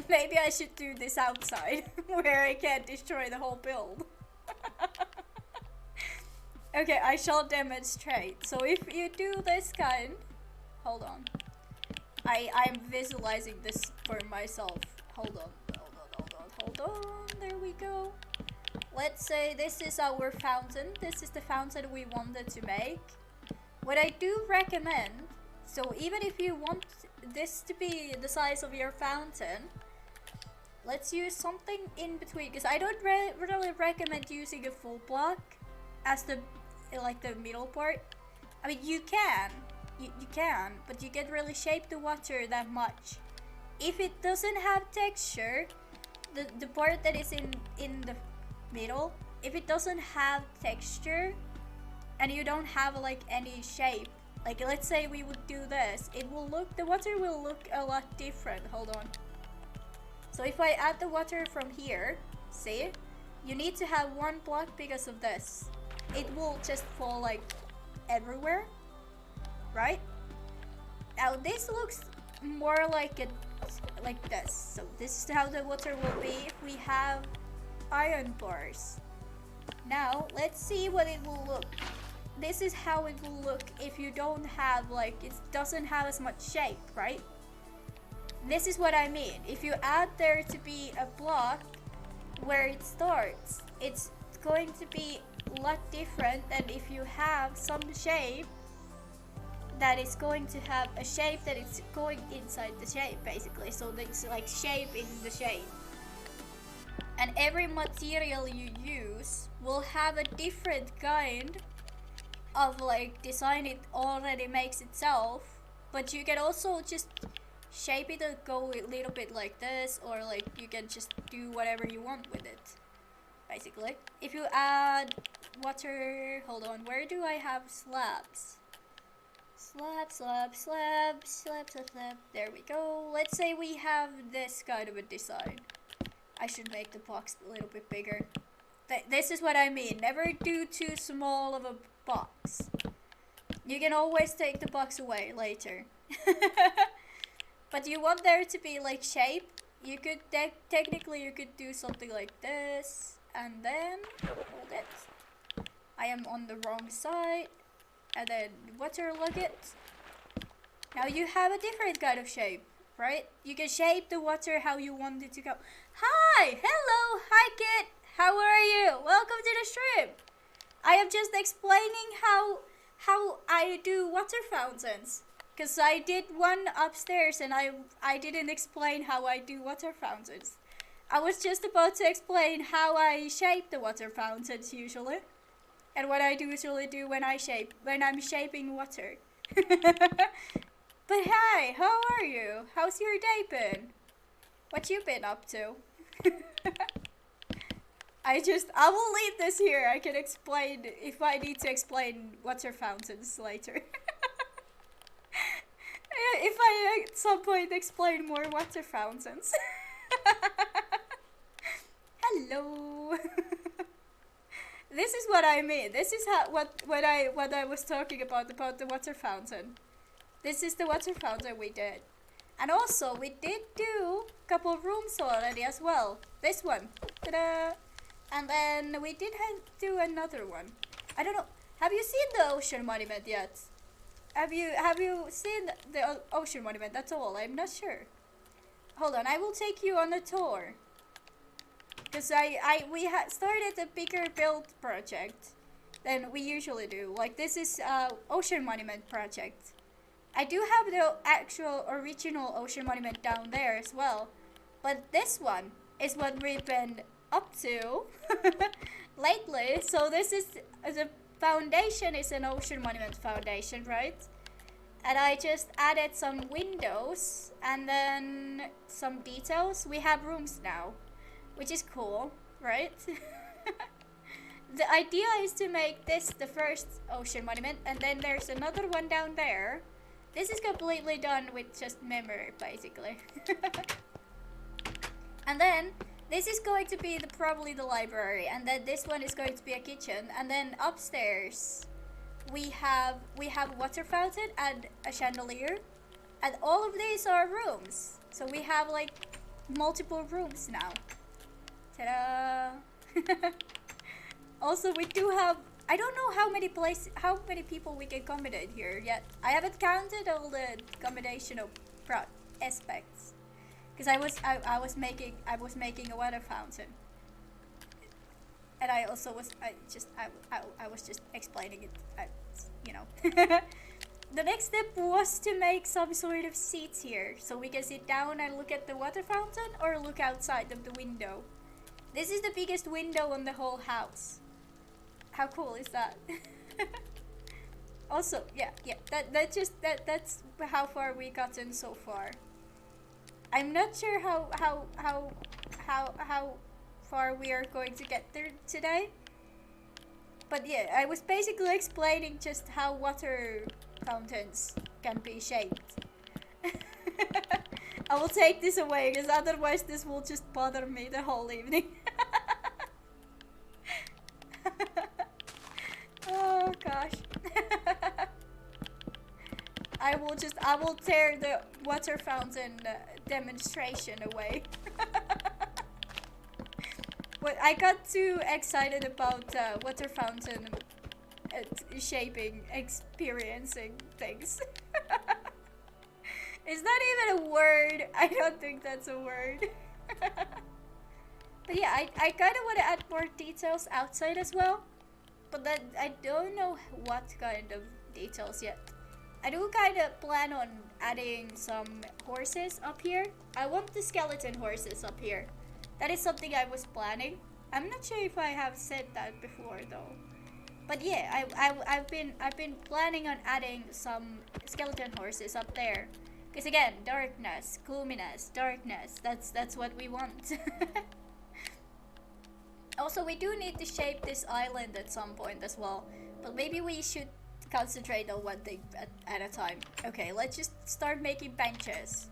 Maybe I should do this outside where I can't destroy the whole build. Okay, I shall demonstrate. So if you do this kind, hold on. I'm visualizing this for myself. Hold on. There we go. Let's say this is our fountain. This is the fountain we wanted to make. What I do recommend, so even if you want this to be the size of your fountain, let's use something in between, because I don't really recommend using a full block as the middle part. I mean, you can, but you can't really shape the water that much. If it doesn't have texture, the part that is in the middle, if it doesn't have texture and you don't have like any shape, like let's say we would do this, the water will look a lot different. Hold on. So if I add the water from here, see, you need to have one block because of this. It will just fall like everywhere, right? Now this looks more like this. So this is how the water will be if we have iron bars. Now let's see what it will look. This is how it will look if you don't have it doesn't have as much shape, right? This is what I mean. If you add there to be a block where it starts, it's going to be a lot different than if you have some shape that is going to have a shape that is going inside the shape, basically. So it's like shape in the shape. And every material you use will have a different kind of design it already makes itself, but you can also just shape it and go a little bit like this, or you can just do whatever you want with it, basically. If you add water, hold on, where do I have slabs? Slab. There we go. Let's say we have this kind of a design. I should make the box a little bit bigger. This is what I mean. Never do too small of a box. You can always take the box away later. But you want there to be like shape. You could technically you could do something like this, and then hold it. I am on the wrong side, and then waterlog it. Now you have a different kind of shape, right? You can shape the water how you want it to go. Hi, hello, hi kid. How are you? Welcome to the stream. I am just explaining how I do water fountains. Because I did one upstairs and I didn't explain how I do water fountains. I was just about to explain how I shape the water fountains usually. And what I usually do when I'm shaping water. But hi, how are you? How's your day been? What you been up to? I will leave this here. I can explain if I need to explain water fountains later. If I at some point explain more water fountains. Hello. This is what I mean. This is what I was talking about the water fountain. This is the water fountain we did. And also we did do a couple of rooms already as well. This one. Ta-da! And then we did do another one. I don't know. Have you seen the ocean monument yet? Have you seen the ocean monument? That's all. I'm not sure. Hold on. I will take you on a tour. Because we started a bigger build project than we usually do. Like this is ocean monument project. I do have the actual original ocean monument down there as well. But this one is what we've been up to lately. So this is the foundation is an ocean monument foundation, right? And I just added some windows and then some details. We have rooms now, which is cool, right? The idea is to make this the first ocean monument, and then there's another one down there. This is completely done with just memory, basically. And then this is going to be probably the library, and then this one is going to be a kitchen, and then upstairs we have water fountain and a chandelier, and all of these are rooms. So we have like multiple rooms now. Ta-da! Also, we do have, I don't know how many people we can accommodate here yet. I haven't counted all the accommodational aspects. Because I was making a water fountain, and I also was I was just explaining it, you know. The next step was to make some sort of seats here, so we can sit down and look at the water fountain or look outside of the window. This is the biggest window on the whole house. How cool is that? Also, yeah, that's how far we gotten so far. I'm not sure how far we are going to get there today. But yeah, I was basically explaining just how water fountains can be shaped. I will take this away because otherwise this will just bother me the whole evening. Oh gosh. I will tear the water fountain demonstration away. But I got too excited about water fountain shaping, experiencing things. Is that even a word? I don't think that's a word. But yeah, I kind of want to add more details outside as well. But that I don't know what kind of details yet. I do kind of plan on adding some horses up here. I want the skeleton horses up here. That is something I was planning. I'm not sure if I have said that before though. But yeah, I've been planning on adding some skeleton horses up there. Because again, darkness, gloominess, darkness. That's what we want. Also, we do need to shape this island at some point as well. But maybe we should concentrate on one thing at a time. Okay, let's just start making benches.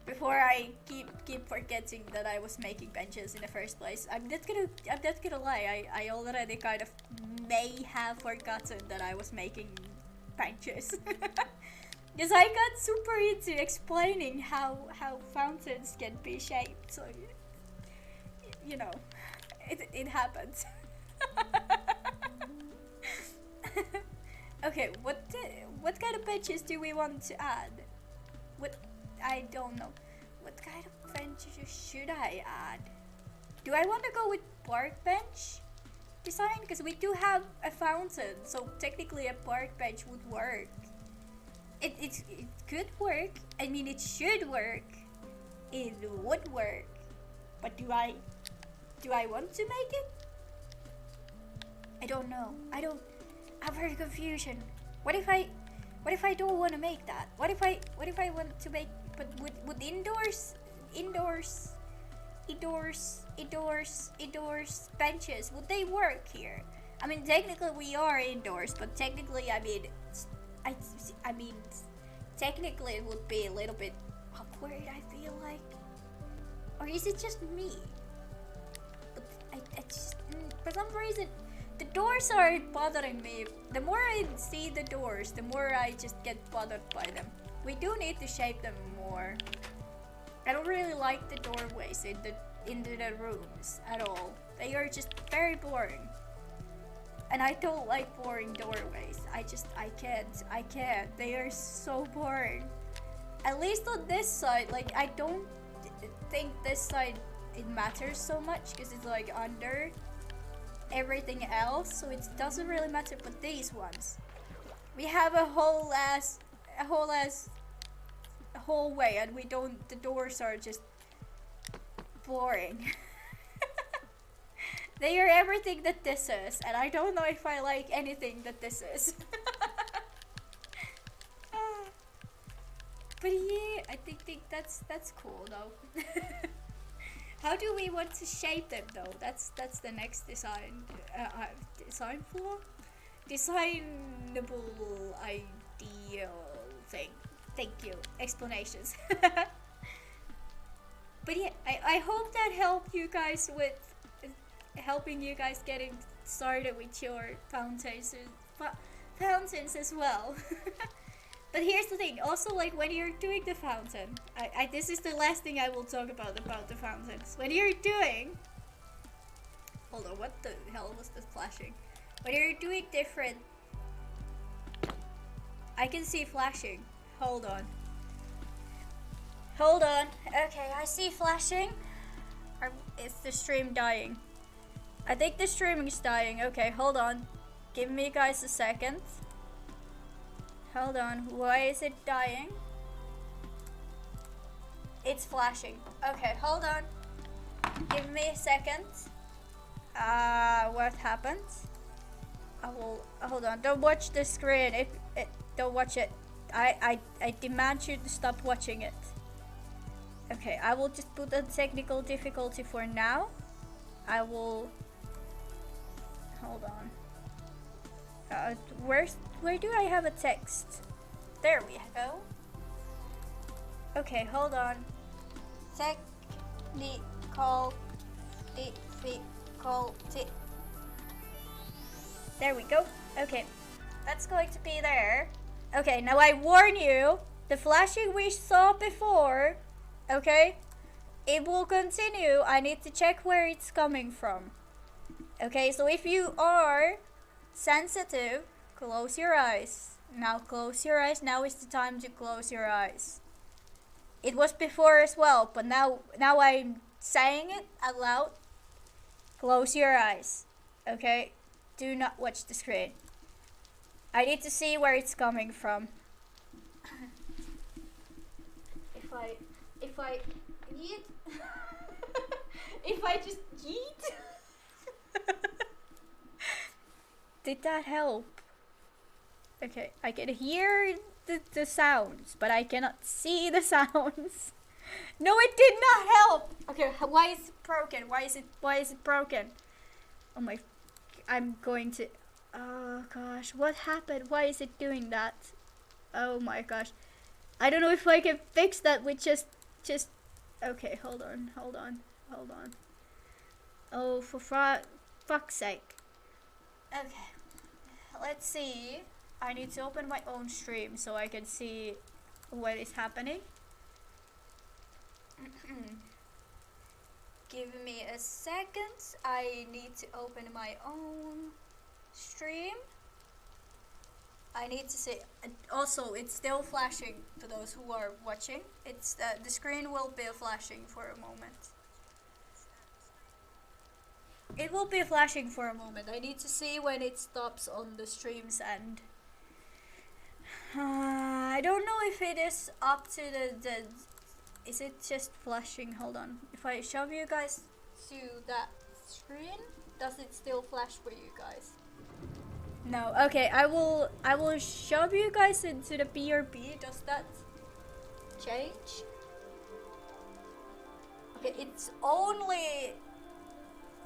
before I keep forgetting that I was making benches in the first place, I'm not gonna lie. I already kind of may have forgotten that I was making benches. Because I got super into explaining how fountains can be shaped, so you know, it happens. Okay, what kind of benches do we want to add? What, I don't know. What kind of benches should I add? Do I want to go with park bench design? Because we do have a fountain, so technically a park bench would work. It could work. I mean, it should work. It would work. But do I want to make it? I don't know. I'm very confusion. What if I don't want to make that? What if I want to make, but would indoors benches, would they work here? I mean, technically we are indoors, but technically, I mean, technically it would be a little bit awkward, I feel like. Or is it just me? But I just, for some reason, the doors are bothering me. The more I see the doors, the more I just get bothered by them. We do need to shape them more. I don't really like the doorways into the rooms at all. They are just very boring. And I don't like boring doorways. I can't. They are so boring. At least on this side, like, I don't think this side it matters so much because it's like under everything else, so it doesn't really matter. But these ones, we have a whole hallway, and we don't. The doors are just boring. They are everything that this is, and I don't know if I like anything that this is. But yeah, I think that's cool though. How do we want to shape them though? That's the next design flaw, designable ideal thing. Thank you. Explanations. But yeah, I hope that helped you guys with helping you guys getting started with your fountains as well. But here's the thing, also, like, when you're doing the fountain, this is the last thing I will talk about the fountains. When you're doing, hold on, what the hell was this flashing? When you're doing different, I can see flashing. Hold on. Okay, I see flashing. Is the stream dying? I think the stream is dying. Okay, hold on. Give me guys a second. Hold on. Why is it dying? It's flashing. Okay, hold on. Give me a second. What happened? I will hold on. Don't watch the screen. Don't watch it. I demand you to stop watching it. Okay, I will just put a technical difficulty for now. I will hold on. Where do I have a text? There we go. Okay, hold on. Technical difficulty. There we go. Okay, that's going to be there. Okay, now I warn you, the flashing we saw before, okay, it will continue. I need to check where it's coming from. Okay, so if you are sensitive, close your eyes. Now close your eyes. Now is the time to close your eyes. It was before as well, but now I'm saying it out loud. Close your eyes. Okay? Do not watch the screen. I need to see where it's coming from. If I yeet. If I just yeet. Did that help? Okay, I can hear the sounds, but I cannot see the sounds. No, it did not help. Okay, why is it broken? Why is it broken? Oh my, I'm going to, oh gosh, what happened? Why is it doing that? Oh my gosh. I don't know if I can fix that with just just, okay, hold on. Oh, for fuck's sake. Okay, let's see. I need to open my own stream so I can see what is happening. Give me a second. I need to open my own stream. I need to see. Also, it's still flashing for those who are watching. It's the screen will be flashing for a moment. It will be flashing for a moment. I need to see when it stops on the stream's end. I don't know if it is up to the is it just flashing? Hold on. If I shove you guys to that screen, does it still flash for you guys? No. Okay, I will shove you guys into the BRB. Does that change? Okay, it's only,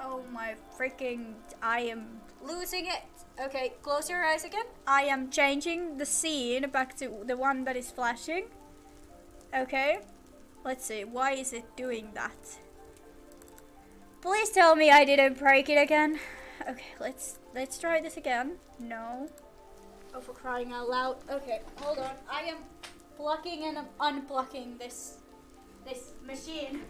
oh my freaking, I am losing it. Okay, close your eyes again. I am changing the scene back to the one that is flashing. Okay, let's see, why is it doing that? Please tell me I didn't break it again. Okay, let's try this again. No. Oh, for crying out loud. Okay, hold on. I am plugging and unplugging this machine.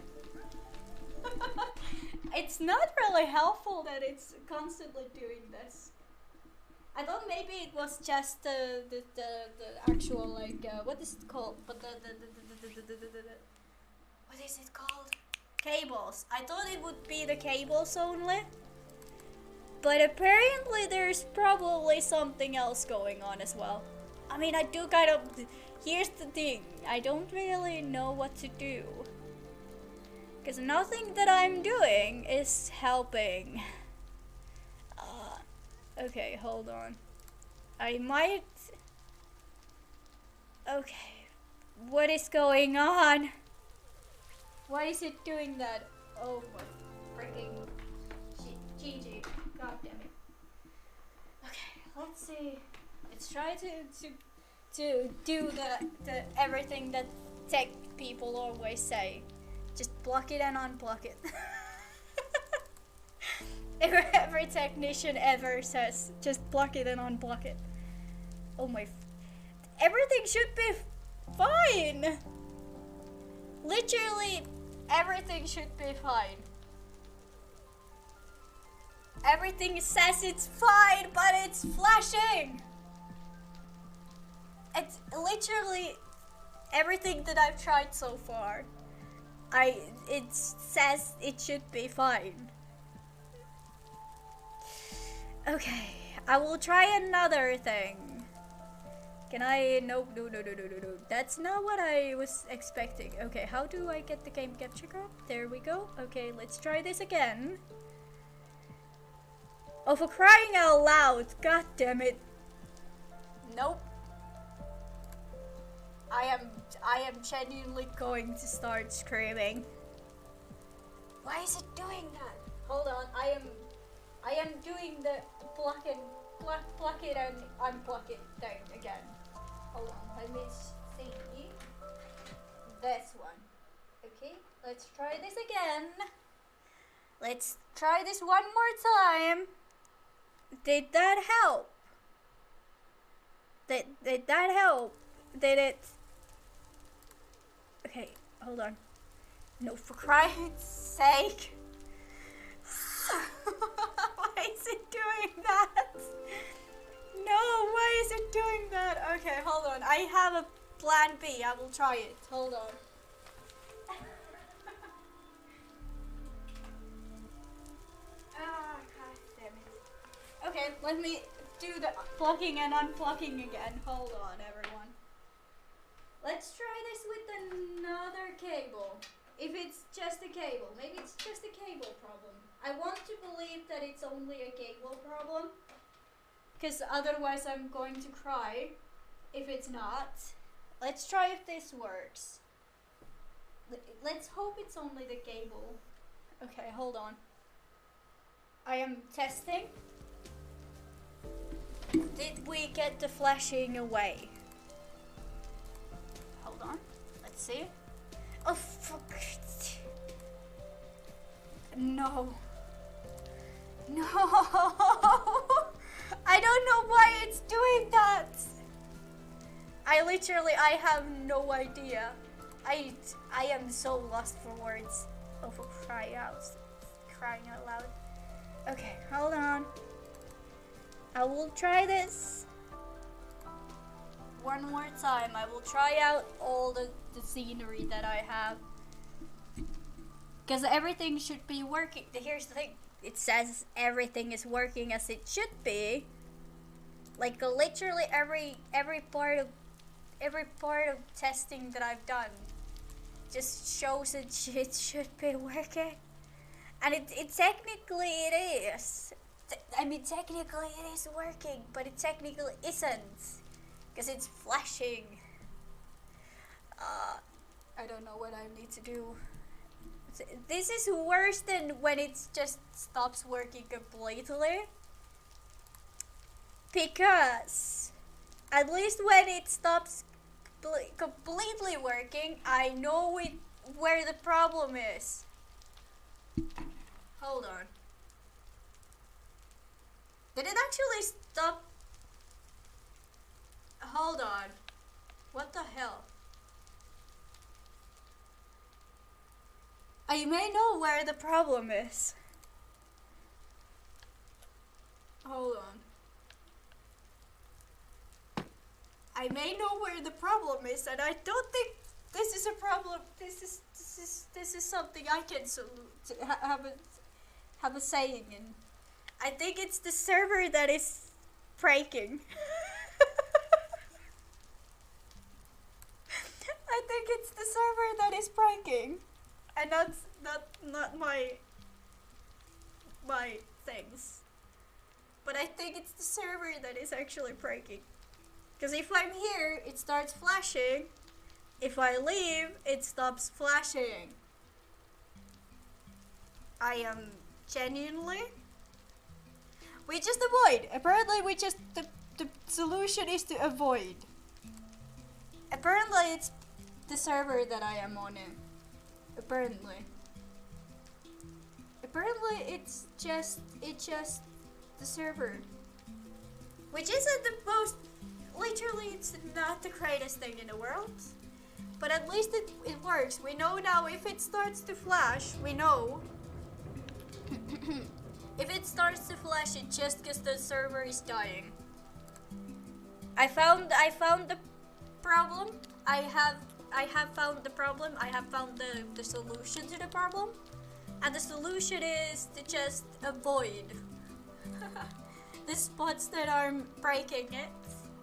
It's not really helpful that it's constantly doing this. I thought maybe it was just the actual, like, what is it called? But what is it called? Cables. I thought it would be the cables only. But apparently there's probably something else going on as well. I mean, I do kind of, here's the thing. I don't really know what to do. Because nothing that I'm doing is helping. Okay, hold on. I might... Okay. What is going on? Why is it doing that? Oh my freaking... GG. God damn it. Okay, let's see. Let's try to do the everything that tech people always say. Just block it and unblock it. Every technician ever says, just block it and unblock it. Oh my... Everything should be fine. Literally, everything should be fine. Everything says it's fine, but it's flashing. It's literally everything that I've tried so far. It says it should be fine. Okay, I will try another thing. Can I? No. That's not what I was expecting. Okay, how do I get the game capture card? There we go. Okay, let's try this again. Oh, for crying out loud. God damn it. Nope. I am genuinely going to start screaming. Why is it doing that? Hold on, I am doing the plug it and unplug it thing again. Hold on, let me see. This one. Okay, let's try this again. Let's try this one more time. Did that help? Did that help? Did it? Okay, hold on. No, for crying sake. Why is it doing that? No, why is it doing that? Okay, hold on. I have a plan B. I will try it. Hold on. God damn it. Okay, let me do the plugging and unplugging again. Hold on, everyone. Let's try this with another cable. If it's just a cable. Maybe it's just a cable problem. I want to believe that it's only a cable problem. Because otherwise I'm going to cry if it's not. Let's try if this works. Let's hope it's only the cable. Okay, hold on. I am testing. Did we get the flashing away? Hold on. Let's see. Oh fuck. No. No. I don't know why it's doing that. I have no idea. I am so lost for words. Oh, for crying out loud. Okay, hold on. I will try this one more time. I will try out all the scenery that I have. Because everything should be working. Here's the thing. It says everything is working as it should be. Like literally every part of testing that I've done just shows it should be working. And it technically it is. I mean, technically it is working, but it technically isn't. Because it's flashing. I don't know what I need to do. This is worse than when it just stops working completely. Because at least when it stops completely working, I know where the problem is. Hold on. Did it actually stop? Hold on. What the hell? I may know where the problem is. Hold on. I may know where the problem is, and I don't think this is a problem. This is something I can have a saying in. I think it's the server that is breaking. I think it's the server that is breaking, and that's not my things. But I think it's the server that is actually breaking. Because if I'm here, it starts flashing. If I leave, it stops flashing. I am genuinely. We just avoid. Apparently, the solution is to avoid. Apparently, it's the server that I am on in. Apparently, it's just the server, which isn't the most. Literally, it's not the greatest thing in the world, but at least it works. We know now if it starts to flash, we know. If it starts to flash, it's just because the server is dying. I found the problem. I have found the problem. I have found the solution to the problem, and the solution is to just avoid the spots that are breaking it.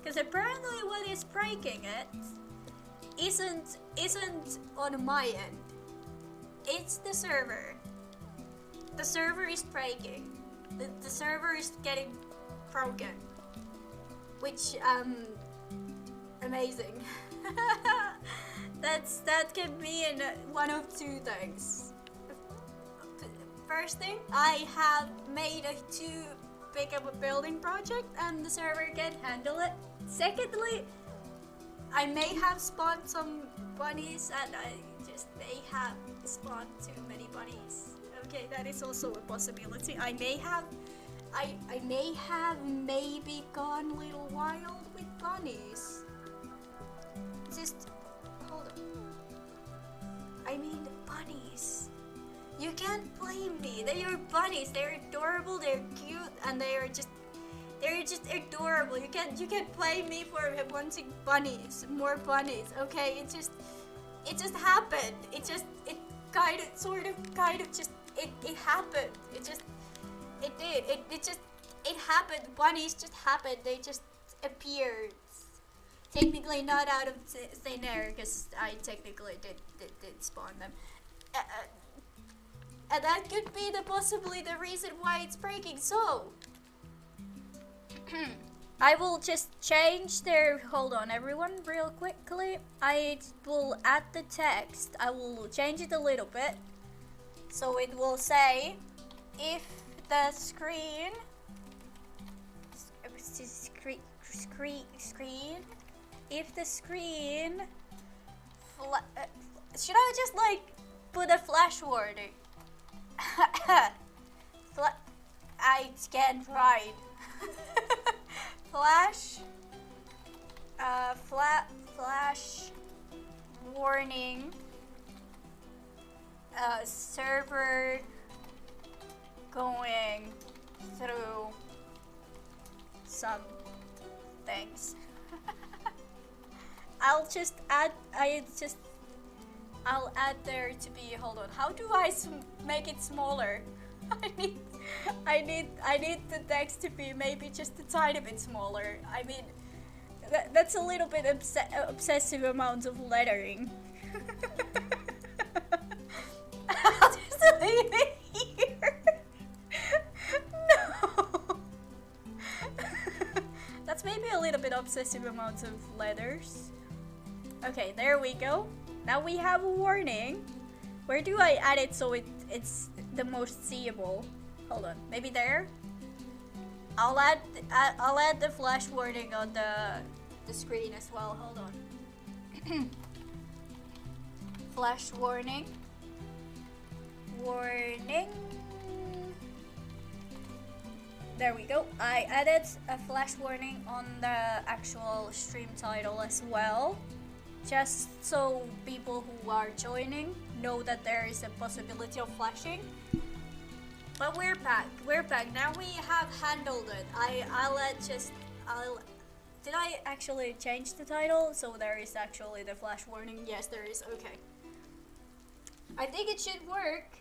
Because apparently what is breaking it isn't on my end. It's the server. The server is breaking. The server is getting broken. Which amazing. That can be in one of two things. First thing, I have made too big of a building project and the server can handle it. Secondly, I may have spawned some bunnies and I just may have spawned too many bunnies. Okay, that is also a possibility. I may have maybe gone a little wild with bunnies. Just hold on. I mean bunnies. You can't blame me. They are bunnies. They're adorable. They're cute, and they're just adorable. You can't blame me for wanting bunnies, more bunnies. Okay, it just happened. It happened. It happened. Bunnies just happened. They just appeared. Technically not out of thin air, because I technically did spawn them. And that could be possibly the reason why it's breaking. So I will just change their. Hold on, everyone, real quickly. I will add the text. I will change it a little bit, so it will say if the screen. If the screen Should I just like put a flash warning? I can't write. Flash. Flash warning. Server going through some things. I'll add there to be, hold on, how do I make it smaller? I need the text to be maybe just a tiny bit smaller. I mean, that's a little bit obsessive amount of lettering. I'll just leave it here. No. That's maybe a little bit obsessive amount of letters. Okay, there we go. Now we have a warning. Where do I add it so it's the most seeable? Hold on, maybe there. I'll add the flash warning on the screen as well. Hold on. Flash warning. Warning. There we go. I added a flash warning on the actual stream title as well, just so people who are joining know that there is a possibility of flashing. But we're back. Now we have handled it. Did I actually change the title? So there is actually the flash warning. Yes, there is. Okay. I think it should work.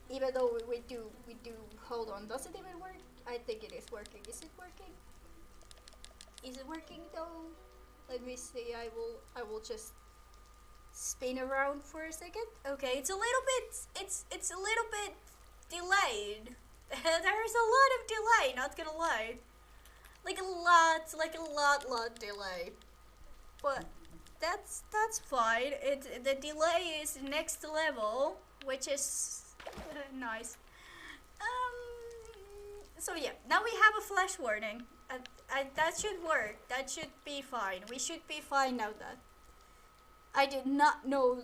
Even though we do. Hold on. Does it even work? I think it is working. Is it working? Is it working though? Let me see. I will just spin around for a second. Okay, it's a little bit delayed. There is a lot of delay, not gonna lie. Like a lot delay. But that's fine. The delay is next level, which is nice. So yeah, now we have a flash warning. That should work. That should be fine. We should be fine now. That I did not know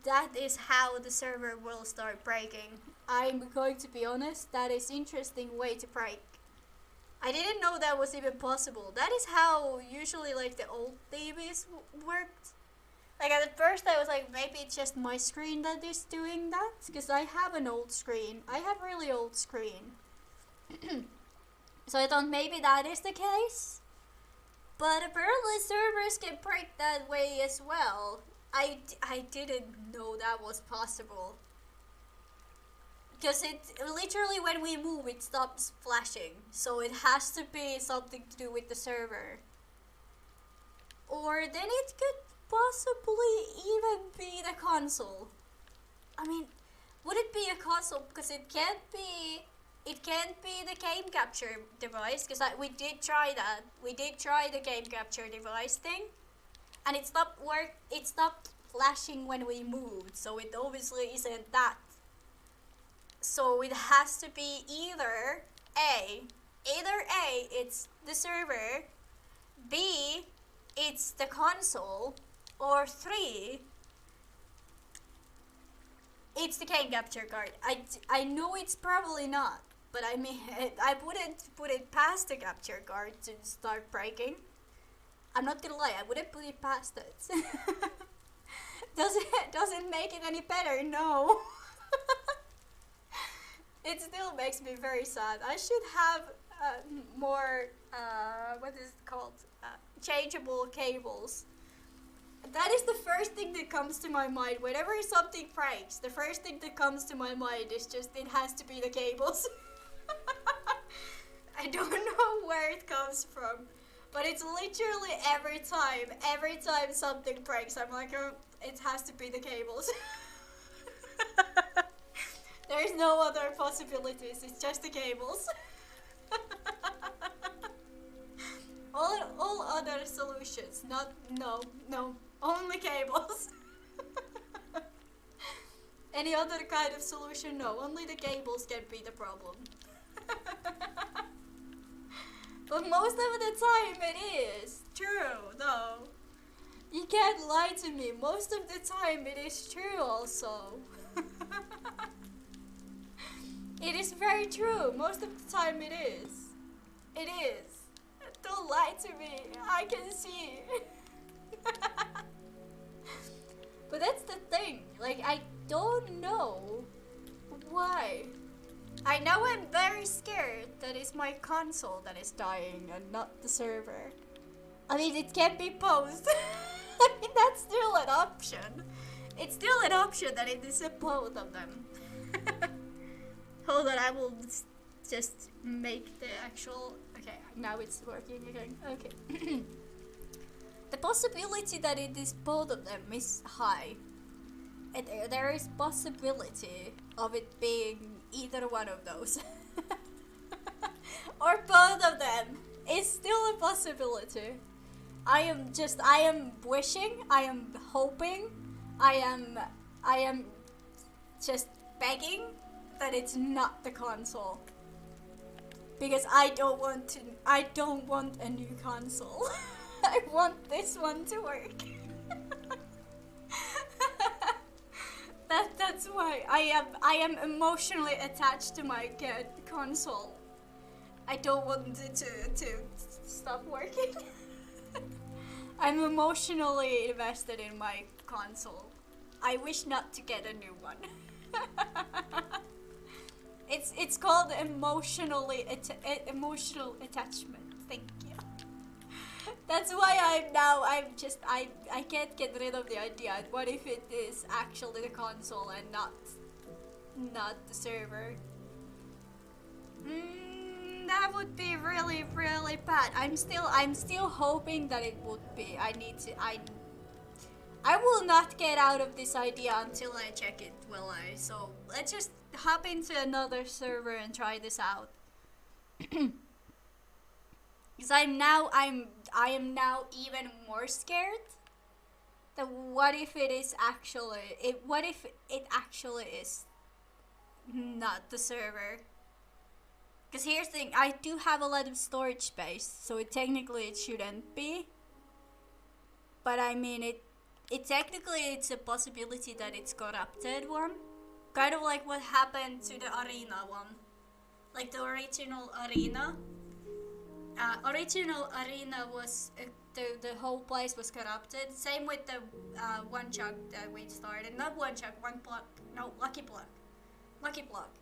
that is how the server will start breaking. I'm going to be honest. That is interesting way to break. I didn't know that was even possible. That is how usually like the old DBs worked. Like at first I was like, maybe it's just my screen that is doing that, because I have an old screen. I have really old screen. So I thought maybe that is the case. But apparently servers can break that way as well. I didn't know that was possible. Because it literally when we move it stops flashing. So it has to be something to do with the server. Or then it could possibly even be the console. I mean, would it be a console? Because it can't be the game capture device, because we did try that. We did try the game capture device thing, and it stopped flashing when we moved, so it obviously isn't that. So it has to be either A, it's the server, B, it's the console, or 3, it's the game capture card. I know it's probably not, but I mean, I wouldn't put it past the capture card to start breaking. I'm not gonna lie, I wouldn't put it past it. Does it make it any better? No. It still makes me very sad. I should have more, what is it called? Changeable cables. That is the first thing that comes to my mind. Whenever something breaks, the first thing that comes to my mind is just it has to be the cables. I don't know where it comes from, but it's literally every time something breaks, I'm like, oh, it has to be the cables. There's no other possibilities, it's just the cables. All other solutions, no, only cables. Any other kind of solution, no, only the cables can be the problem. But most of the time it is true, though. You can't lie to me. Most of the time it is true also. It is very true. Most of the time it is. It is. Don't lie to me. I can see. But that's the thing. Like, I don't know why. I know I'm very scared that it's my console that is dying and not the server. I mean, it can be both. I mean, that's still an option. It's still an option that it is both of them. Hold on, I will just make the actual... Okay, now it's working again. Okay. The possibility that it is both of them is high. And there is possibility of it being either one of those. Or both of them. It's still a possibility. I am wishing, I am hoping, I am just begging that it's not the console. Because I don't want a new console. I want this one to work. That's why I am emotionally attached to my console. I don't want it to stop working. I'm emotionally invested in my console. I wish not to get a new one. It's called emotional attachment. Thank you. That's why I can't get rid of the idea. What if it is actually the console and not the server? That would be really, really bad. I'm still hoping that it would be. I will not get out of this idea until I check it, will I? So let's just hop into another server and try this out. Because I am now even more scared that what if it is actually what if it actually is not the server? Because here's the thing, I do have a lot of storage space, so technically it shouldn't be. But I mean, technically it's a possibility that it's corrupted one. Kind of like what happened to the arena one. Like the original arena. Original arena was, the whole place was corrupted. Same with the one chunk that we started. Not one chunk, one block. No, Lucky Block. Lucky Block.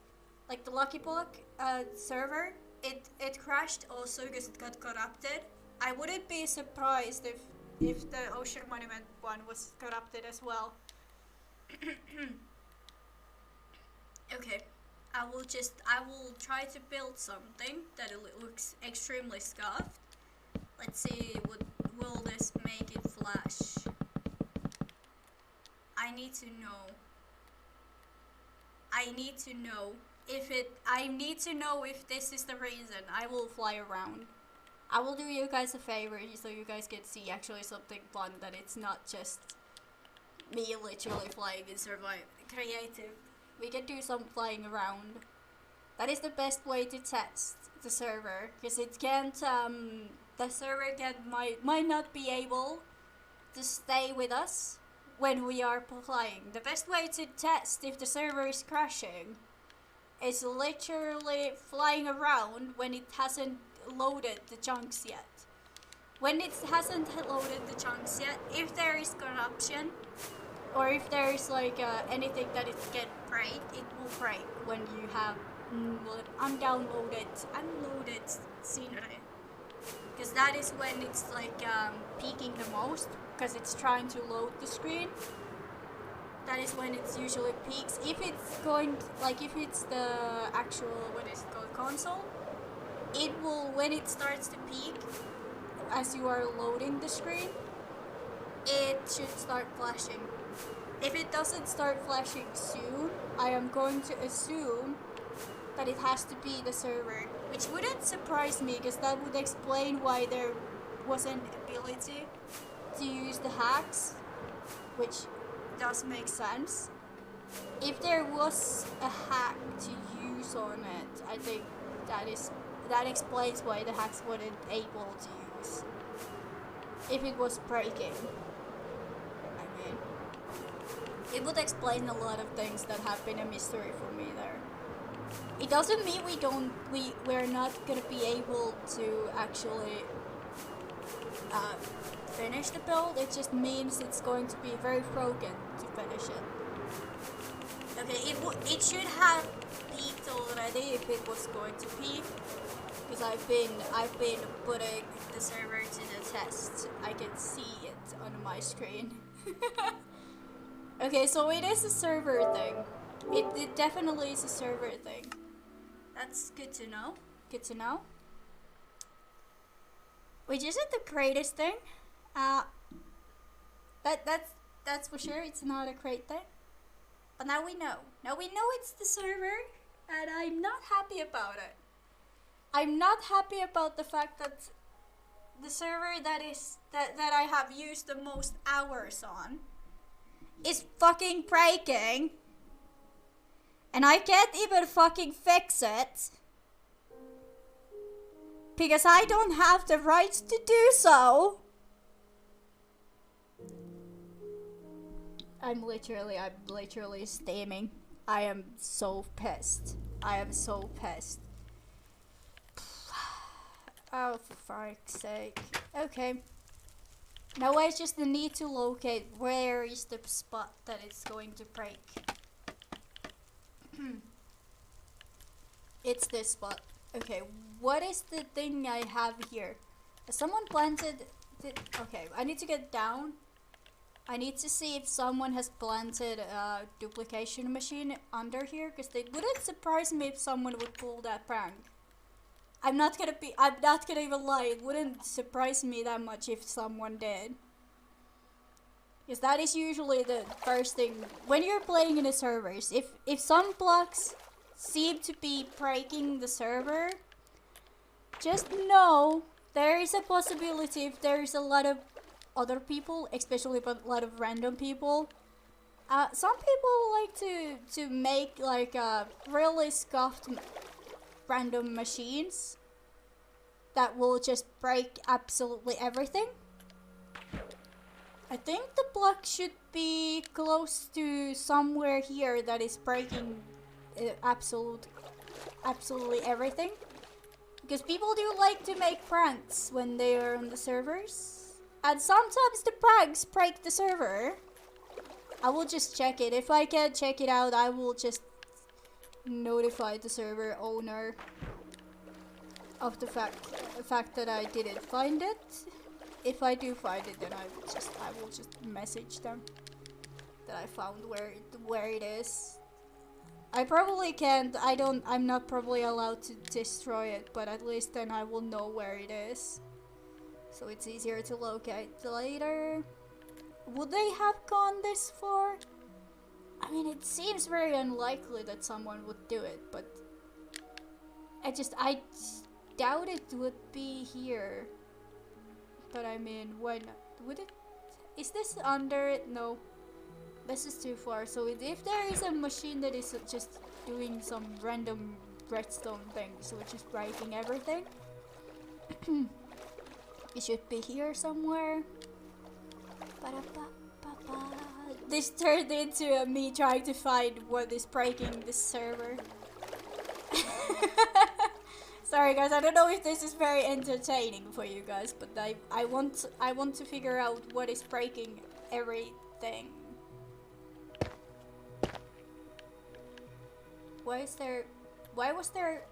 Like the Lucky Block server, it crashed also because it got corrupted. I wouldn't be surprised if the Ocean Monument one was corrupted as well. Okay, I will try to build something that looks extremely scuffed. Let's see, will this make it flash? I need to know if this is the reason. I will fly around. I will do you guys a favor so you guys can see actually something fun, that it's not just me literally flying in survive creative. We can do some flying around. That is the best way to test the server, because it can't the server might not be able to stay with us when we are flying. The best way to test if the server is crashing is literally flying around when it hasn't loaded the chunks yet. When it hasn't loaded the chunks yet, if there is corruption, or if there is like anything that it can break, it will break when you have unloaded scenery. Because that is when it's like peaking the most, because it's trying to load the screen. That is when it usually peaks. If it's if it's the actual, what is it called, console, it will, when it starts to peak, as you are loading the screen, it should start flashing. If it doesn't start flashing soon, I am going to assume that it has to be the server, which wouldn't surprise me, because that would explain why there wasn't ability to use the hacks, which does make sense. If there was a hack to use on it, I think that explains why the hacks weren't able to use if it was breaking. mean, it would explain a lot of things that have been a mystery for me there. It doesn't mean we're not gonna be able to actually finish the build. It just means it's going to be very broken to finish it. Okay, it should have peaked already if it was going to peak, because I've been putting the server to the test. I can see it on my screen. Okay, so it is a server thing. It definitely is a server thing. That's good to know. Good to know. Which isn't the greatest thing. That's for sure. It's not a great thing. But now we know. Now we know it's the server, and I'm not happy about it. I'm not happy about the fact that the server that I have used the most hours on is fucking breaking. And I can't even fucking fix it. Because I don't have the right to do so. I'm literally steaming. I am so pissed. I am so pissed. Oh, for fuck's sake. Okay. Now I just need to locate where is the spot that it's going to break. It's this spot. Okay, what is the thing I have here? Someone planted... Okay, I need to get down. I need to see if someone has planted a duplication machine under here, because it wouldn't surprise me if someone would pull that prank. I'm not gonna even lie, it wouldn't surprise me that much if someone did. Because that is usually the first thing when you're playing in the servers. If some blocks seem to be breaking the server, just know there is a possibility if there is a lot of other people, especially a lot of random people. Some people like to make like really scuffed random machines that will just break absolutely everything. I think the block should be close to somewhere here that is breaking absolutely everything. Because people do like to make pranks when they are on the servers. And sometimes the pranks break the server. I will just check it. If I can't check it out, I will just notify the server owner of the fact that I didn't find it. If I do find it, then I will just message them that I found where it is. I probably can't. I'm not probably allowed to destroy it, but at least then I will know where it is. So it's easier to locate later. Would they have gone this far? I mean, it seems very unlikely that someone would do it, but I doubt it would be here. But I mean, why not? Would it? Is this under it? No. This is too far. So if there is a machine that is just doing some random redstone things, which is breaking everything, it should be here somewhere. This turned into me trying to find what is breaking this server. Sorry guys, I don't know if this is very entertaining for you guys, but I want to figure out what is breaking everything. Why was there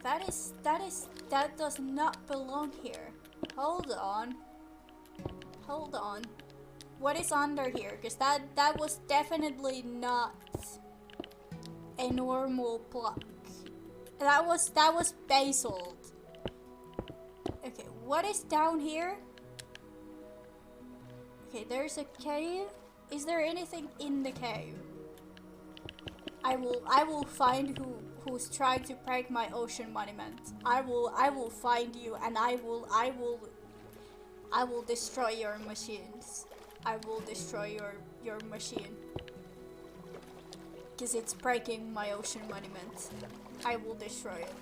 that does not belong here. Hold on. What is under here? Because that was definitely not a normal block. That was basalt. Okay, what is down here? Okay, there's a cave. Is there anything in the cave? I will find who's trying to break my ocean monument. I will find you, and I will destroy your machines. I will destroy your machine. Because it's breaking my ocean monument. I will destroy it.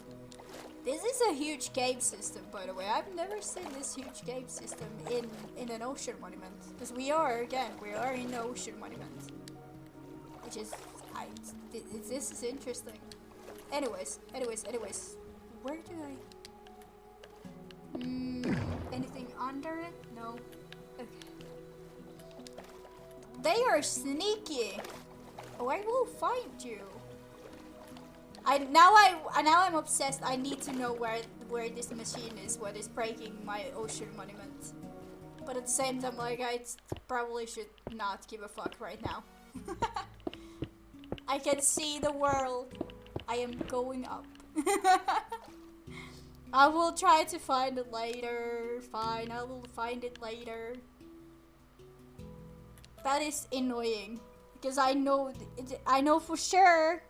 This is a huge cave system, by the way. I've never seen this huge cave system in an ocean monument. Because we are in the ocean monument. Which is, this is interesting. Anyways. Where do I... anything under it? No. Okay. They are sneaky. Oh, I will find you. Now I'm obsessed. I need to know where this machine is, what is breaking my ocean monument. But at the same time, like, I probably should not give a fuck right now. I can see the world. I am going up. I will try to find it later. Fine, I will find it later. That is annoying. Because I know for sure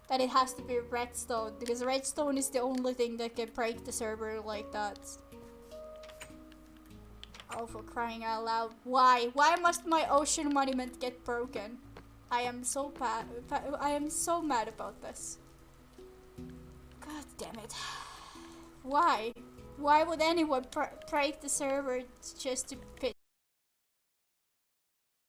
that it has to be redstone, because redstone is the only thing that can break the server like that. Oh, for crying out loud. Why? Why must my ocean monument get broken? I am so mad about this. God damn it. Why? Why would anyone break the server just to